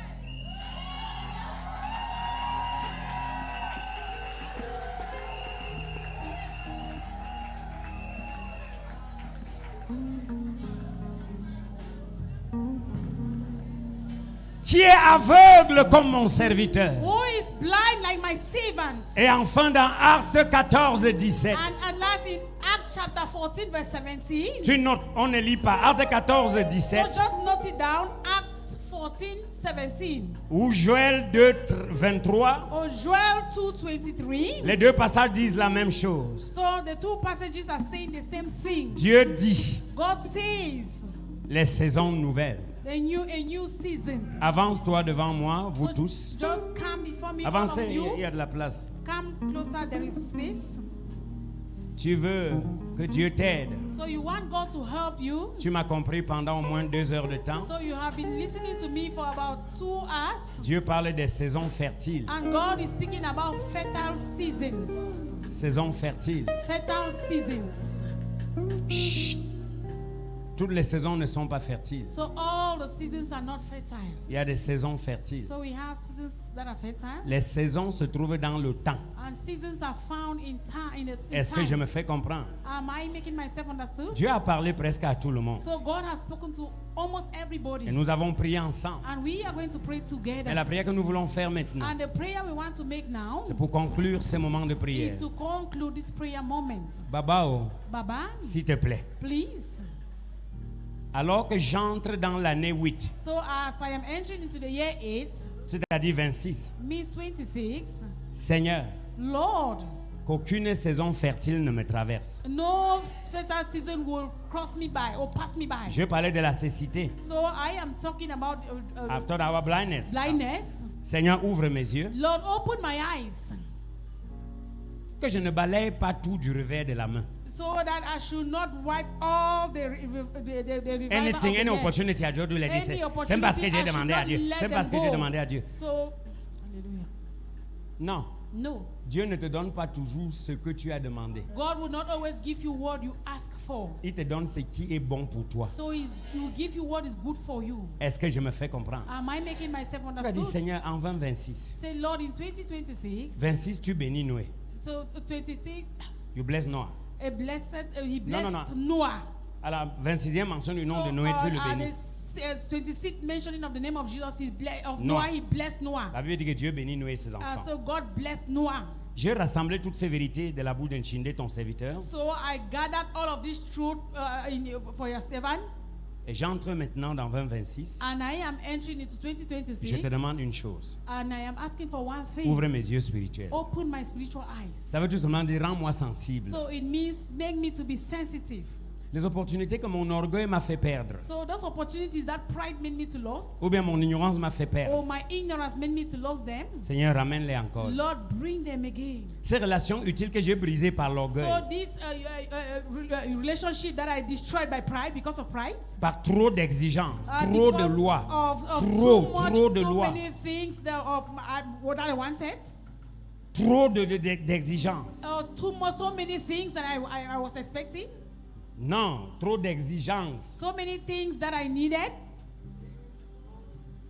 B: Qui est aveugle comme mon serviteur.
C: Who is blind like my servants?
B: Et enfin dans Actes 14, 17.
C: And at last in Acts chapter 14, verse 17.
B: Tu notes, on ne lit pas. Acte 14,
C: So
B: 17.
C: just note it down. Acts 14, 17.
B: Ou Joël 2, 23.
C: Or Joel 2:23.
B: Les deux passages disent la même chose.
C: So the two passages are saying the same thing.
B: Dieu dit
C: God says
B: les saisons nouvelles.
C: a new season.
B: Avance-toi devant moi, vous
C: So
B: tous.
C: just come before me, all
B: Avancez,
C: of
B: il
C: you.
B: y a de la place.
C: Come closer, there is space.
B: Tu veux que Dieu t'aide.
C: So you want God to help you.
B: Tu m'as compris pendant au moins 2 heures de temps.
C: So you have been listening to me for about 2 hours.
B: Dieu parle des saisons fertiles.
C: And God is speaking about fertile seasons.
B: Saisons fertiles.
C: Fertile seasons.
B: Toutes les saisons ne sont pas fertiles.
C: So all the seasons are not fertile.
B: Il y a des saisons fertiles.
C: So we have seasons that are fertile.
B: Les saisons se trouvent dans le temps.
C: And seasons are found in time.
B: Est-ce que je me fais comprendre?
C: Am I making myself understood?
B: Dieu a parlé presque à tout le monde.
C: So God has spoken to almost everybody.
B: Et nous avons prié ensemble.
C: And we are going to pray together.
B: Mais la prière que nous voulons faire maintenant,
C: And the prayer we want to make now
B: c'est pour conclure ces moments de prière.
C: is to conclude this prayer moment.
B: Babao,
C: Baba,
B: s'il te plaît.
C: please.
B: Alors que j'entre dans l'année 8,
C: So as I am entering into the year 8,
B: c'est-à-dire 26,
C: Miss 26,
B: Seigneur,
C: Lord,
B: qu'aucune saison fertile ne me traverse.
C: no fertile season will cross me by or pass me by.
B: Je parlais de la cécité.
C: So I am talking about
B: After our blindness.
C: blindness.
B: Seigneur, ouvre mes yeux.
C: Lord, open my eyes
B: Que je ne balaye pas tout du revers de la main.
C: so that I should not wipe all the revival
B: Anything,
C: of
B: any
C: the year.
B: opportunity à Dieu de le dire. C'est parce que j'ai demandé à Dieu. C'est parce que j'ai demandé à Dieu.
C: So, hallelujah.
B: Non.
C: No,
B: Dieu ne te donne pas toujours ce que tu as demandé.
C: God will not always give you what you ask for.
B: Il te donne ce qui est bon pour toi.
C: So He will give you what is good for you.
B: Est-ce que je me fais comprendre?
C: Am I making myself
B: Tu as dit,
C: understood?
B: Seigneur, en 2026.
C: Say, Lord, in 2026,
B: 26, tu bénis Noé.
C: so 26,
B: You bless Noah.
C: He
B: No,
C: blessed
B: no.
C: Noah.
B: À la 26e mention du nom
C: So,
B: de Noé, tu le
C: at
B: bénis.
C: the 26th mentioning of the name of Jesus,
B: Noah.
C: Noah, he blessed Noah.
B: La Bible dit que Dieu bénit Noé et ses enfants.
C: So God blessed Noah.
B: J'ai rassemblé toutes ces vérités de la bouche d'Inchinde, ton serviteur.
C: So I gathered all of this truth for your servant,
B: Et j'entre maintenant dans 2026.
C: and I am entering into
B: Je te
C: 2026,
B: demande une chose.
C: and I am asking for one thing.
B: Ouvre mes yeux spirituels.
C: Open my spiritual eyes.
B: Ça veut tout simplement dire, rends-moi sensible.
C: So it means make me to be sensitive.
B: Les opportunités que mon orgueil m'a fait perdre,
C: So those opportunities that pride made me to lose,
B: ou bien mon ignorance m'a fait
C: or
B: perdre,
C: my ignorance made me to lose them,
B: Seigneur, ramène-les encore.
C: Lord, bring them again.
B: Ces relations utiles que j'ai brisées par l'orgueil,
C: So this relationship that I destroyed by pride because of pride,
B: par trop d'exigences, trop
C: because
B: de lois,
C: of
B: trop de
C: too
B: lois,
C: many things that what I wanted,
B: trop d'exigences.
C: so many things that I was expecting,
B: Non, trop d'exigences.
C: so many things that I needed,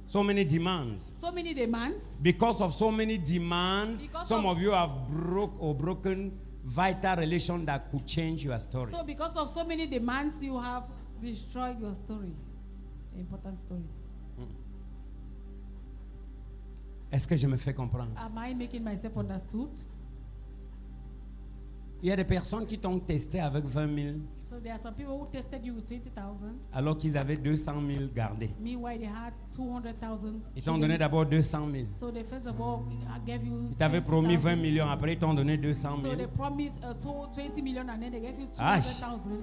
B: So many demands.
C: so many demands.
B: Because of so many demands,
C: Because
B: some
C: of-
B: of you have broken vital relation that could change your story.
C: So because of so many demands, you have destroyed your story, important stories.
B: Est-ce que je me fais comprendre?
C: Am I making myself understood?
B: Il y a des personnes qui t'ont testé avec 20 000
C: So there are some people who tested you with 20,000.
B: alors qu'ils avaient 200 000 gardés.
C: Meanwhile, they had 200,000.
B: Ils t'ont donné d'abord 200 000.
C: So they first of all gave you.
B: Ils t'avaient promis 20
C: 20,000.
B: millions, après ils t'ont donné 200
C: So
B: 000.
C: they promised 20 million and then they gave you
B: Aïe.
C: 200,000.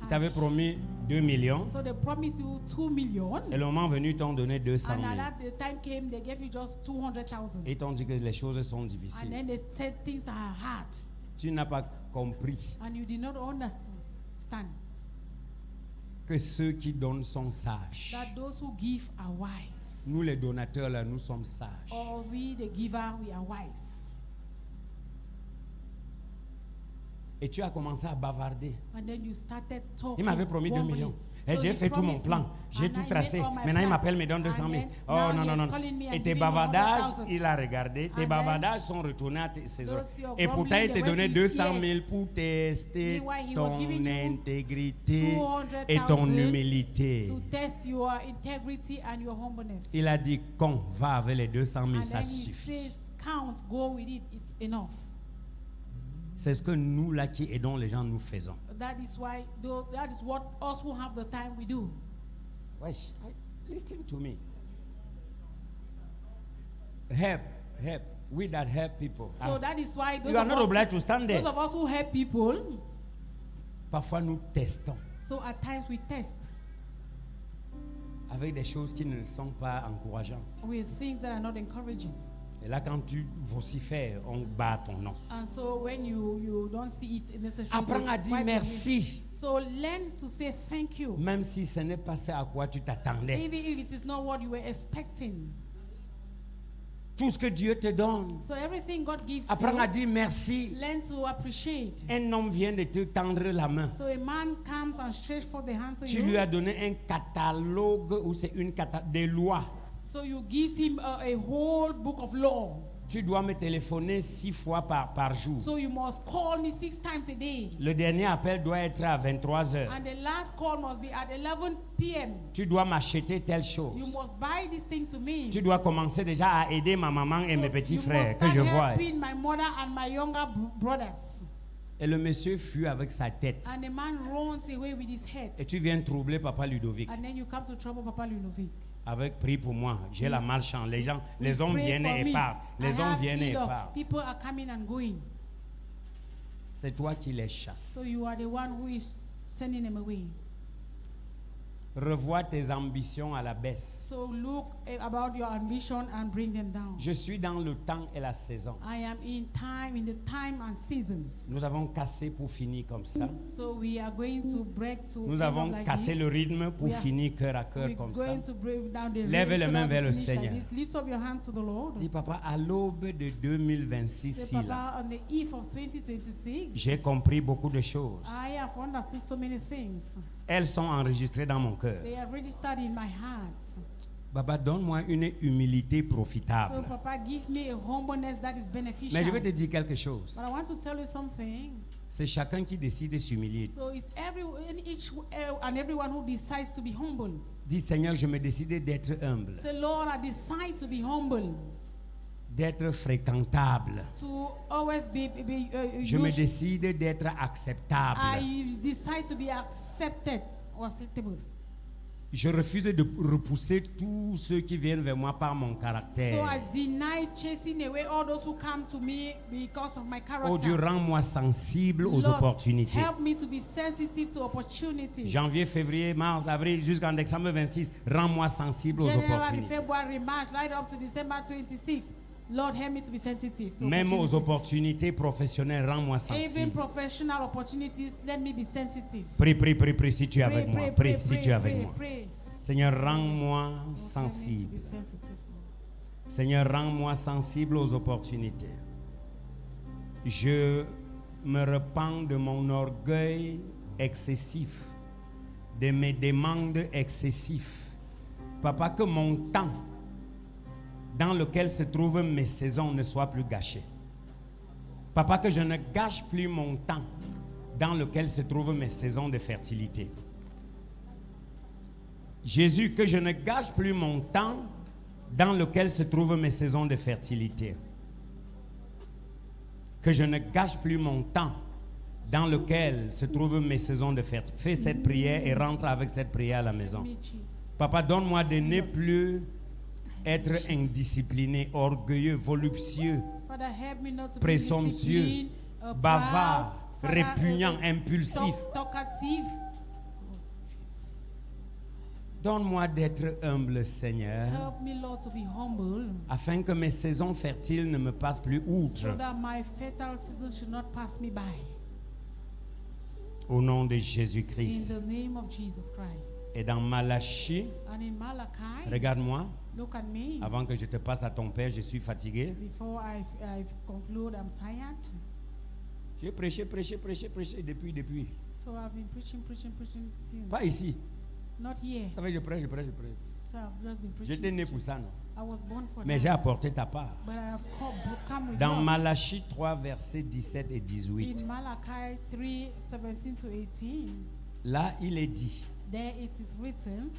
B: Ils t'avaient promis 2 millions.
C: So they promised you 2 million.
B: Et le moment venu, ils t'ont donné 200
C: And
B: 000.
C: at that the time came, they gave you just 200,000.
B: Et ils t'ont dit que les choses sont
C: And
B: difficiles.
C: then they said things are hard.
B: Tu n'as pas compris
C: And you did not understand
B: que ceux qui donnent sont sages.
C: that those who give are wise.
B: Nous, les donateurs, là, nous sommes sages.
C: Or we, the giver, we are wise.
B: Et tu as commencé à bavarder.
C: And then you started talking.
B: Il m'avait promis 2
C: wrongly.
B: millions. Et
C: So
B: j'ai
C: he
B: fait tout mon
C: promised
B: plan.
C: me.
B: J'ai
C: And
B: tout
C: I
B: tracé.
C: made all my
B: Maintenant, il
C: plan.
B: m'appelle, me donne
C: And
B: 200 000.
C: then
B: Oh
C: now
B: non,
C: he
B: non,
C: is
B: non.
C: calling me and
B: Et tes
C: giving me
B: bavardages,
C: 100,000.
B: il a regardé. Tes
C: And
B: bavardages sont retournés à ses
C: Those
B: heures.
C: your
B: Et pourtant, il te
C: grumbling, they
B: donnait
C: went to his
B: 200 000
C: ears.
B: pour tester
C: Meanwhile, he
B: ton
C: was giving you
B: intégrité
C: 200,000
B: et ton humilité.
C: to test your integrity and your humbleness.
B: Il a dit, qu'on va avec les 200 000,
C: And
B: ça
C: then he
B: suffit.
C: says, count, go with it, it's enough.
B: C'est ce que nous là qui aidons les gens nous faisons.
C: That is what us who have the time we do.
B: Wesh, listen to me. Help. We that help people.
C: So that is why those
B: You are
C: of
B: not
C: us,
B: obliged to stand there.
C: those of us who help people,
B: Parfois nous testons
C: so at times we test
B: avec des choses qui ne sont pas encourageantes.
C: with things that are not encouraging.
B: Et là, quand tu vocifères, on bat ton nom.
C: And so when you don't see it necessarily,
B: Apprends à dire merci,
C: so learn to say thank you,
B: même si ce n'est pas ce à quoi tu t'attendais.
C: even if it is not what you were expecting.
B: Tout ce que Dieu te donne,
C: So everything God gives
B: apprends à
C: you,
B: dire merci.
C: learn to appreciate.
B: Un homme vient de te tendre la main.
C: So a man comes and stretches forth the hand to
B: Tu
C: you.
B: lui as donné un catalogue ou c'est des lois.
C: So you give him a whole book of law.
B: Tu dois me téléphoner 6 fois par jour.
C: So you must call me 6 times a day.
B: Le dernier appel doit être à 23 heures.
C: And the last call must be at 11 p.m.
B: Tu dois m'acheter telle
C: You
B: chose.
C: must buy this thing to me.
B: Tu dois commencer déjà à aider ma maman et
C: So
B: mes petits
C: you
B: frères
C: must
B: que je
C: start
B: vois.
C: helping my mother and my younger brothers.
B: Et le monsieur fuit avec sa tête.
C: And the man runs away with his head.
B: Et tu viens troubler Papa Ludovic.
C: And then you come to trouble Papa Ludovic.
B: Avec prie pour moi. J'ai la malchance. Les hommes
C: Pray
B: viennent
C: for
B: et
C: me.
B: partent. Les
C: I
B: hommes
C: have
B: viennent et
C: need of
B: partent.
C: people are coming and going.
B: C'est toi qui les chasses.
C: So you are the one who is sending them away.
B: Revois tes ambitions à la baisse.
C: So look about your ambition and bring them down.
B: Je suis dans le temps et la saison.
C: I am in the time and seasons.
B: Nous avons cassé pour finir comme ça.
C: So we are going to break to
B: Nous
C: end
B: avons
C: up like
B: cassé
C: this.
B: le rythme pour
C: We are-
B: finir cœur à cœur
C: We're
B: comme ça.
C: going to break down the
B: Lève
C: rhythm
B: les
C: so
B: mains
C: that
B: vers
C: we
B: le
C: finish like
B: Seigneur.
C: this. Lift up your hands to the Lord.
B: Dis papa, à l'aube de 2026,
C: Say,
B: si, là,
C: Papa, on the eve of 2026,
B: j'ai compris beaucoup de choses.
C: I have understood so many things.
B: Elles sont enregistrées dans mon cœur.
C: They are registered in my heart.
B: Papa, donne-moi une humilité
C: So,
B: profitable.
C: Papa, give me a humbleness that is beneficial.
B: Mais je vais te dire quelque chose.
C: But I want to tell you something.
B: C'est chacun qui décide de s'humilier.
C: So it's each and everyone who decides to be humble.
B: Dis Seigneur, je me décide d'être humble,
C: Say, Lord, I decide to be humble,
B: d'être fréquentable.
C: to always be
B: Je me
C: used.
B: décide d'être acceptable.
C: I decide to be accepted or acceptable.
B: Je refuse de repousser tous ceux qui viennent vers moi par mon
C: So
B: caractère.
C: I deny chasing away all those who come to me because of my character.
B: Oh Dieu, rends-moi sensible aux
C: Lord,
B: opportunités.
C: help me to be sensitive to opportunities.
B: Janvier, février, mars, avril, jusqu'en décembre 26, rends-moi sensible aux
C: January,
B: opportunités.
C: February, March, right up to December 26. Lord, help me to be sensitive to
B: Même aux
C: opportunities.
B: opportunités professionnelles, rends-moi
C: Even
B: sensible.
C: professional opportunities, let me be sensitive.
B: Prie si tu es avec moi. Prie si tu es avec moi.
C: pray.
B: Seigneur, rends-moi
C: Lord, help me to
B: sensible.
C: be sensitive.
B: Seigneur, rends-moi sensible aux opportunités. Je me repens de mon orgueil excessif, de mes demandes excessives. Papa, que mon temps dans lequel se trouvent mes saisons ne soit plus gâché. Papa, que je ne gâche plus mon temps dans lequel se trouvent mes saisons de fertilité. Jésus, que je ne gâche plus mon temps dans lequel se trouvent mes saisons de fertilité. Que je ne gâche plus mon temps dans lequel se trouvent mes saisons de fertilité. Fais cette prière et rentre avec cette prière à la maison.
C: Me, Jesus.
B: Papa, donne-moi de ne plus être indiscipliné, orgueilleux, voluptueux,
C: Father, help me not to be
B: présomptueux,
C: disciplined,
B: bavard,
C: proud, Father,
B: répugnant, impulsif.
C: talkative.
B: Donne-moi d'être humble, Seigneur,
C: Help me, Lord, to be humble,
B: afin que mes saisons fertiles ne me passent plus outre.
C: so that my fatal season should not pass me by.
B: Au nom de
C: In
B: Jésus-Christ.
C: the name of Jesus Christ.
B: Et dans Malachie,
C: And in Malachi,
B: regarde-moi,
C: look at me.
B: avant que je te passe à ton Père, je suis fatigué.
C: Before I conclude, I'm tired.
B: J'ai prêché depuis.
C: So I've been preaching since.
B: Pas ici.
C: Not here.
B: Ça fait je prêche.
C: So I've just been
B: J'étais
C: preaching.
B: né pour ça, non?
C: I was born for
B: Mais j'ai
C: that.
B: apporté ta part.
C: But I have come with
B: Dans
C: yours.
B: Malachie 3, versets 17 et 18,
C: In Malachi 3:17 to 18,
B: là, il est dit,
C: there it is written,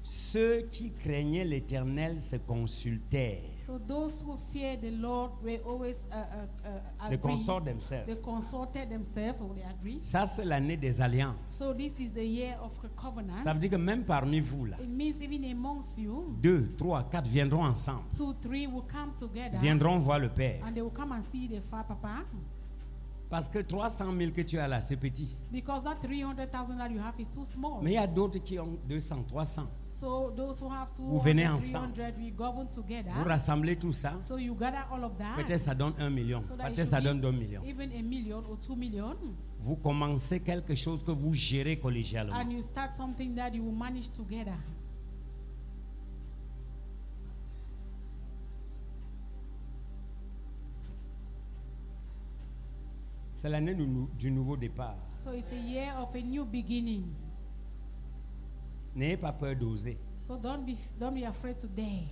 B: ceux qui craignaient l'Éternel se consultèrent
C: So those who fear the Lord will always
B: They
C: agree.
B: consortent themselves.
C: They consulted themselves, or they agree.
B: Ça, c'est l'année des alliances.
C: So this is the year of the covenant.
B: Ça veut dire que même parmi vous, là,
C: It means even amongst you,
B: 2, 3, 4 viendront ensemble.
C: 2, 3 will come together.
B: Viendront voir le Père.
C: And they will come and see the Father, Papa.
B: Parce que 300 000 que tu as là, c'est petit.
C: Because that 300,000 that you have is too small.
B: Mais il y a d'autres qui ont 200, 300.
C: So those who have
B: Vous venez
C: 200,
B: ensemble.
C: 300, we govern together.
B: Vous rassemblez tout ça.
C: So you gather all of that.
B: Peut-être ça donne 1 million.
C: So that it
B: Peut-être
C: should
B: ça
C: be
B: donne 2 millions.
C: even 1 million or 2 million.
B: Vous commencez quelque chose que vous gérez collégialement.
C: And you start something that you will manage together.
B: C'est l'année du nouveau départ.
C: So it's a year of a new beginning.
B: N'ayez pas peur d'oser.
C: So don't be afraid to dare.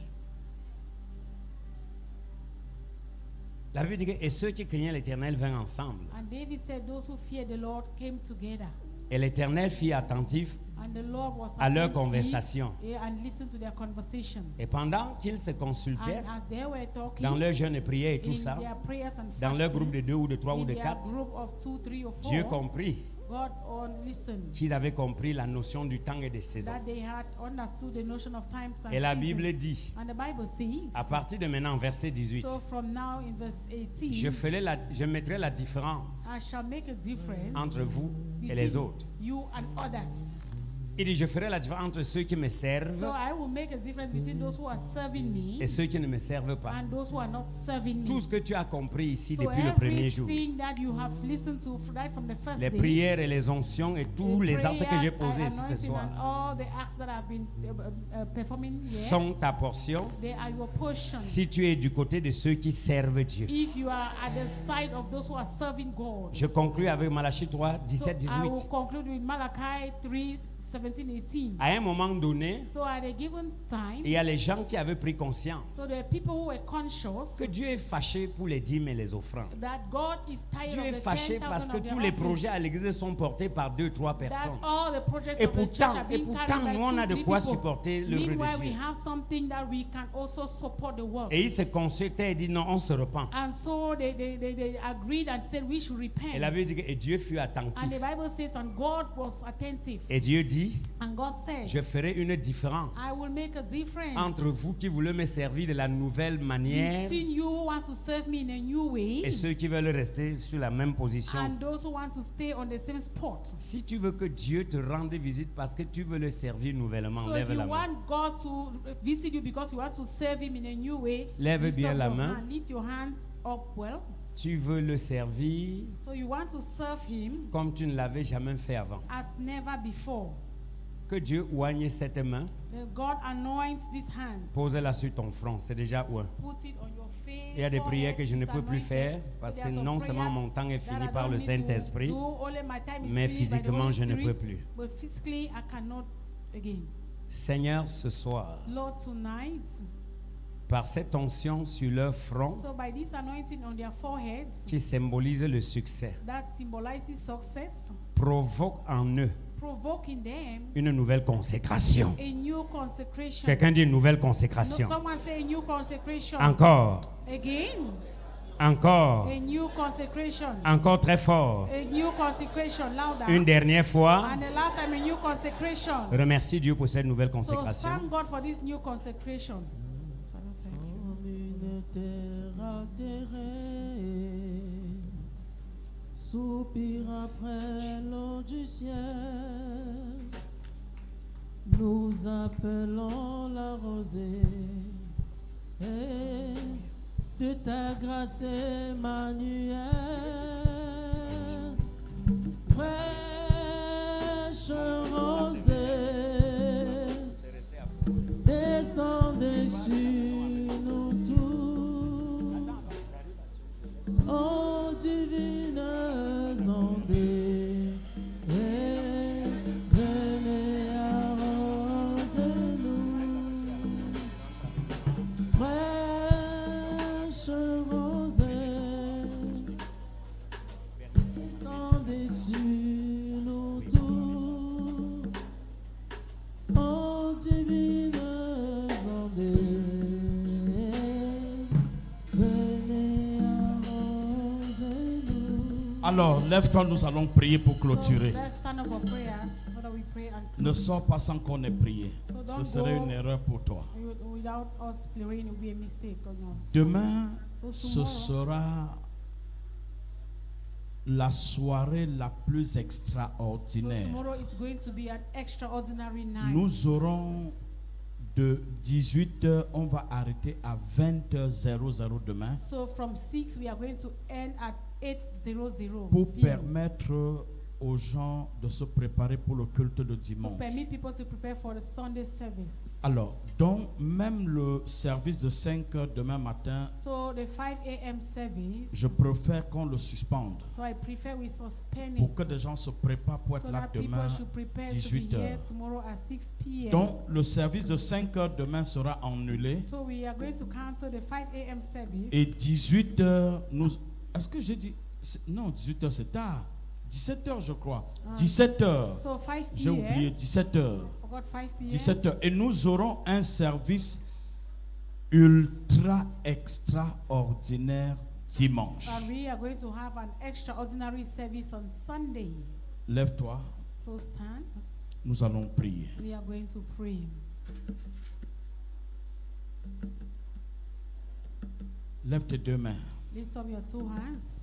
B: La Bible dit que et ceux qui craignaient l'Éternel vinrent ensemble.
C: And David said, those who fear the Lord came together.
B: Et l'Éternel fit attentif
C: And the Lord was
B: à leur
C: attentive,
B: conversation.
C: and listened to their conversation.
B: Et pendant qu'ils se consultaient,
C: And as they were talking,
B: dans leur jeûne et prière et tout
C: in
B: ça,
C: their prayers and
B: dans leur
C: fasting,
B: groupe de 2 ou de 3 ou
C: in
B: de
C: their
B: 4,
C: group of 2, 3 or 4,
B: Dieu comprit
C: God listened.
B: qu'ils avaient compris la notion du temps et des saisons.
C: That they had understood the notion of times and
B: Et la
C: seasons.
B: Bible dit,
C: And the Bible says,
B: à partir de maintenant, verset 18,
C: so from now in verse 18,
B: je mettrai la différence
C: I shall make a difference
B: entre vous et
C: between
B: les autres.
C: you and others.
B: Il dit, je ferai la différence entre ceux qui me servent
C: So I will make a difference between those who are serving me
B: et ceux qui ne me servent pas.
C: and those who are not serving me.
B: Tout ce que tu as compris ici
C: So
B: depuis le premier jour,
C: everything that you have listened to right from the first
B: les
C: day,
B: prières et les onctions et tous
C: the
B: les actes que j'ai
C: prayers,
B: posés ici ce
C: anointing,
B: soir
C: and all the acts that I've been performing here,
B: sont ta portion
C: they are your portion.
B: si tu es du côté de ceux qui servent Dieu.
C: If you are at the side of those who are serving God.
B: Je conclus avec Malachie 3,
C: So
B: 17,
C: I will
B: 18.
C: conclude with Malachi 3, 17, 18.
B: À un moment donné,
C: So at a given time,
B: il y a les gens qui avaient pris conscience
C: so there are people who were conscious
B: que Dieu est fâché pour les dîmes et les offrandes.
C: that God is tired
B: Dieu
C: of
B: est
C: the
B: fâché
C: 10,000
B: parce que
C: of
B: tous
C: their
B: les
C: offerings,
B: projets à l'église sont portés par 2-3
C: that
B: personnes.
C: all the projects
B: Et
C: of the church are
B: pourtant,
C: being carried by
B: nous, on a
C: 2,
B: de
C: 3
B: quoi
C: people.
B: supporter l'œuvre de
C: Meanwhile, we
B: Dieu.
C: have something that we can also support the work.
B: Et ils se consultaient et disent non, on se repent.
C: And so they agreed and said we should repent.
B: Et la Bible dit que et Dieu fut attentif.
C: And the Bible says, and God was attentive.
B: Et Dieu dit,
C: And God said,
B: je ferai une différence
C: I will make a difference
B: entre vous qui voulez me servir de la nouvelle manière
C: between you who want to serve me in a new way
B: et ceux qui veulent rester sur la même position.
C: and those who want to stay on the same spot.
B: Si tu veux que Dieu te rende visite parce que tu veux le servir nouvellement,
C: So if
B: lève
C: you
B: la main.
C: want God to visit you because you want to serve him in a new way,
B: Lève
C: lift
B: bien
C: up
B: la
C: your
B: main.
C: hand, lift your hands up well.
B: Tu veux le servir
C: So you want to serve him
B: comme tu ne l'avais jamais fait avant.
C: as never before.
B: Que Dieu oigne cette main,
C: Then God anoints these hands.
B: pose-la sur ton front. C'est déjà un.
C: Put it on your face.
B: Il y a des prières
C: forehead,
B: que je ne
C: it's
B: peux plus
C: anointed.
B: faire parce
C: So
B: que
C: there are
B: non
C: some
B: seulement
C: prayers
B: mon temps est
C: that
B: fini
C: I
B: par
C: don't
B: le
C: need to
B: Saint-Esprit,
C: do, only my time is
B: mais
C: finished by the
B: physiquement
C: Holy
B: je ne
C: Spirit,
B: peux plus.
C: But physically I cannot again.
B: Seigneur, ce soir,
C: Lord, tonight,
B: par cette onction sur leur front
C: so by this anointing on their foreheads,
B: qui symbolise le succès,
C: that symbolizes success,
B: provoque en eux
C: provoking them
B: une nouvelle consécration.
C: a new consecration.
B: Quelqu'un dit une nouvelle
C: No,
B: consécration.
C: someone say a new consecration.
B: Encore,
C: Again,
B: encore,
C: a new consecration.
B: encore très fort.
C: A new consecration, louder.
B: Une dernière fois,
C: And the last time a new consecration.
B: remercie Dieu pour cette nouvelle
C: So
B: consécration.
C: thank God for this new consecration. Father, thank you.
E: Comme une terre altérée, soupire après l'eau du ciel. Nous appelons la rosée et de ta grâce Emmanuel. Fraîche rosée, descendez sur nous tous. Oh divine ondée, venez arroser-nous. Fraîche rosée, descendez sur nous tous. Oh divine ondée.
A: Alors, lève-toi, nous allons prier pour
C: So
A: clôturer.
C: let's stand up for prayers so that we pray and
A: Ne
C: close.
A: sors pas sans qu'on ait prié.
C: So
A: Ce
C: don't
A: serait
C: go
A: une erreur pour toi.
C: without us praying, it will be a mistake on us.
A: Demain,
C: So
A: ce
C: tomorrow,
A: sera la soirée la plus
C: so
A: extraordinaire.
C: tomorrow it's going to be an extraordinary night.
A: Nous aurons de 18h, on va arrêter à 20h00 demain
C: So from 6 we are going to end at 8:00
A: pour
C: p.m.
A: permettre aux gens de se préparer pour le culte de
C: to
A: dimanche.
C: permit people to prepare for the Sunday service.
A: Alors, donc, même le service de 5h demain matin,
C: So the 5 a.m. service,
A: je préfère qu'on le suspende
C: so I prefer we suspend
A: pour que
C: it
A: des gens se préparent pour être
C: so
A: là
C: that people
A: demain.
C: should prepare to be
A: 18
C: here
A: heures.
C: tomorrow at 6 p.m.
A: Donc, le service de 5h demain sera annulé.
C: So we are going to cancel the 5 a.m. service.
A: Et 18h, nous... Est-ce que j'ai dit... Non, 18h, c'est tard. 17h, je crois. 17h.
C: So 5
A: J'ai oublié,
C: p.m.
A: 17h.
C: Forgot 5 p.m.
A: 17h. Et nous aurons un service ultra extraordinaire dimanche.
C: And we are going to have an extraordinary service on Sunday.
A: Lève-toi,
C: So stand.
A: nous allons prier.
C: We are going to pray.
A: Lève tes deux mains.
C: Lift up your two hands.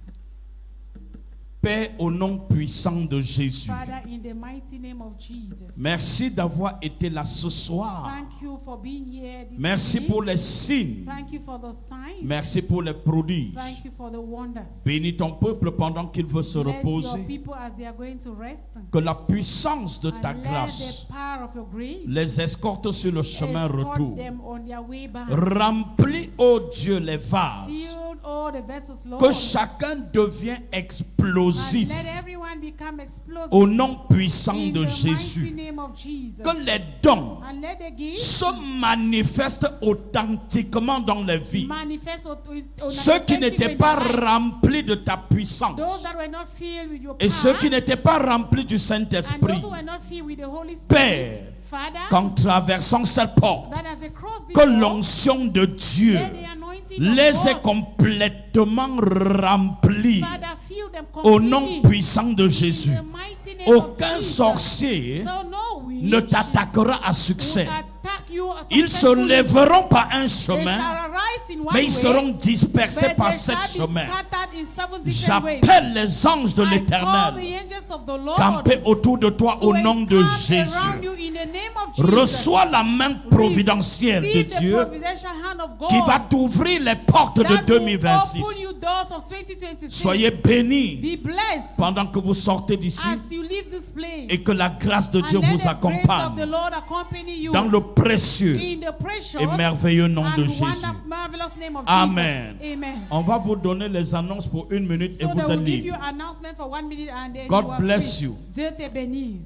A: Père, au nom puissant de Jésus,
C: Father, in the mighty name of Jesus.
A: merci d'avoir été là ce soir.
C: Thank you for being here this
A: Merci
C: evening.
A: pour les signes.
C: Thank you for the signs.
A: Merci pour les prodiges.
C: Thank you for the wonders.
A: Bénis ton peuple pendant qu'il veut se
C: Bless your
A: reposer.
C: people as they are going to rest.
A: Que la puissance de ta
C: And let
A: grâce
C: the power of your grace
A: les escorte sur le chemin
C: escort
A: retour.
C: them on their way back.
A: Remplis, ô Dieu, les vases.
C: Fill all the vessels, Lord.
A: Que chacun devienne
C: And
A: explosif
C: let everyone become explosive.
A: au nom puissant
C: In
A: de
C: the
A: Jésus.
C: mighty name of Jesus.
A: Que les dons
C: And let the gifts
A: se manifestent authentiquement dans les vies.
C: manifest on
A: Ceux qui n'étaient pas
C: remplis.
A: remplis de ta puissance
C: Those that were not filled with your
A: et ceux
C: power.
A: qui n'étaient pas remplis du
C: And
A: Saint-Esprit,
C: those who were not filled with the Holy Spirit.
A: Père,
C: Father,
A: qu'en traversant cette porte,
C: that as they cross this
A: que
C: wall,
A: l'onction de Dieu
C: let the anointing of
A: les ait
C: God,
A: complètement remplis
C: Father, fill them
A: au nom
C: completely.
A: puissant de Jésus.
C: In the mighty name of
A: Aucun
C: Jesus.
A: sorcier
C: So no witch
A: ne t'attaquera à succès.
C: will attack you
A: Ils se
C: successfully.
A: lèveront par un
C: They
A: chemin,
C: shall arise in one
A: mais ils
C: way,
A: seront dispersés
C: but
A: par
C: they
A: sept
C: shall be
A: chemins.
C: scattered in 7 different ways.
A: J'appelle les anges de
C: I call
A: l'Éternel
C: the angels of the Lord
A: camper autour de toi
C: to
A: au nom de
C: encamp
A: Jésus.
C: around you in the name of Jesus.
A: Reçois la main providentielle de
C: Receive the
A: Dieu
C: providential hand of God
A: qui va t'ouvrir les portes de
C: that will
A: 2026.
C: open you doors of 2026.
A: Soyez bénis
C: Be blessed
A: pendant que vous sortez d'ici
C: as you leave this place.
A: et que la grâce de
C: And
A: Dieu
C: let
A: vous
C: the grace of
A: accompagne
C: the Lord accompany you
A: dans le précieux
C: in the precious
A: et merveilleux nom
C: and
A: de Jésus.
C: wonderful, marvelous name of
A: Amen.
C: Jesus. Amen.
A: On va vous donner les annonces pour 1 minute et
C: So
A: vous
C: they
A: êtes
C: will give you
A: libre.
C: announcement for 1 minute and then
A: God
C: you are
A: bless
C: free.
A: you.
C: Dieu te bénisse.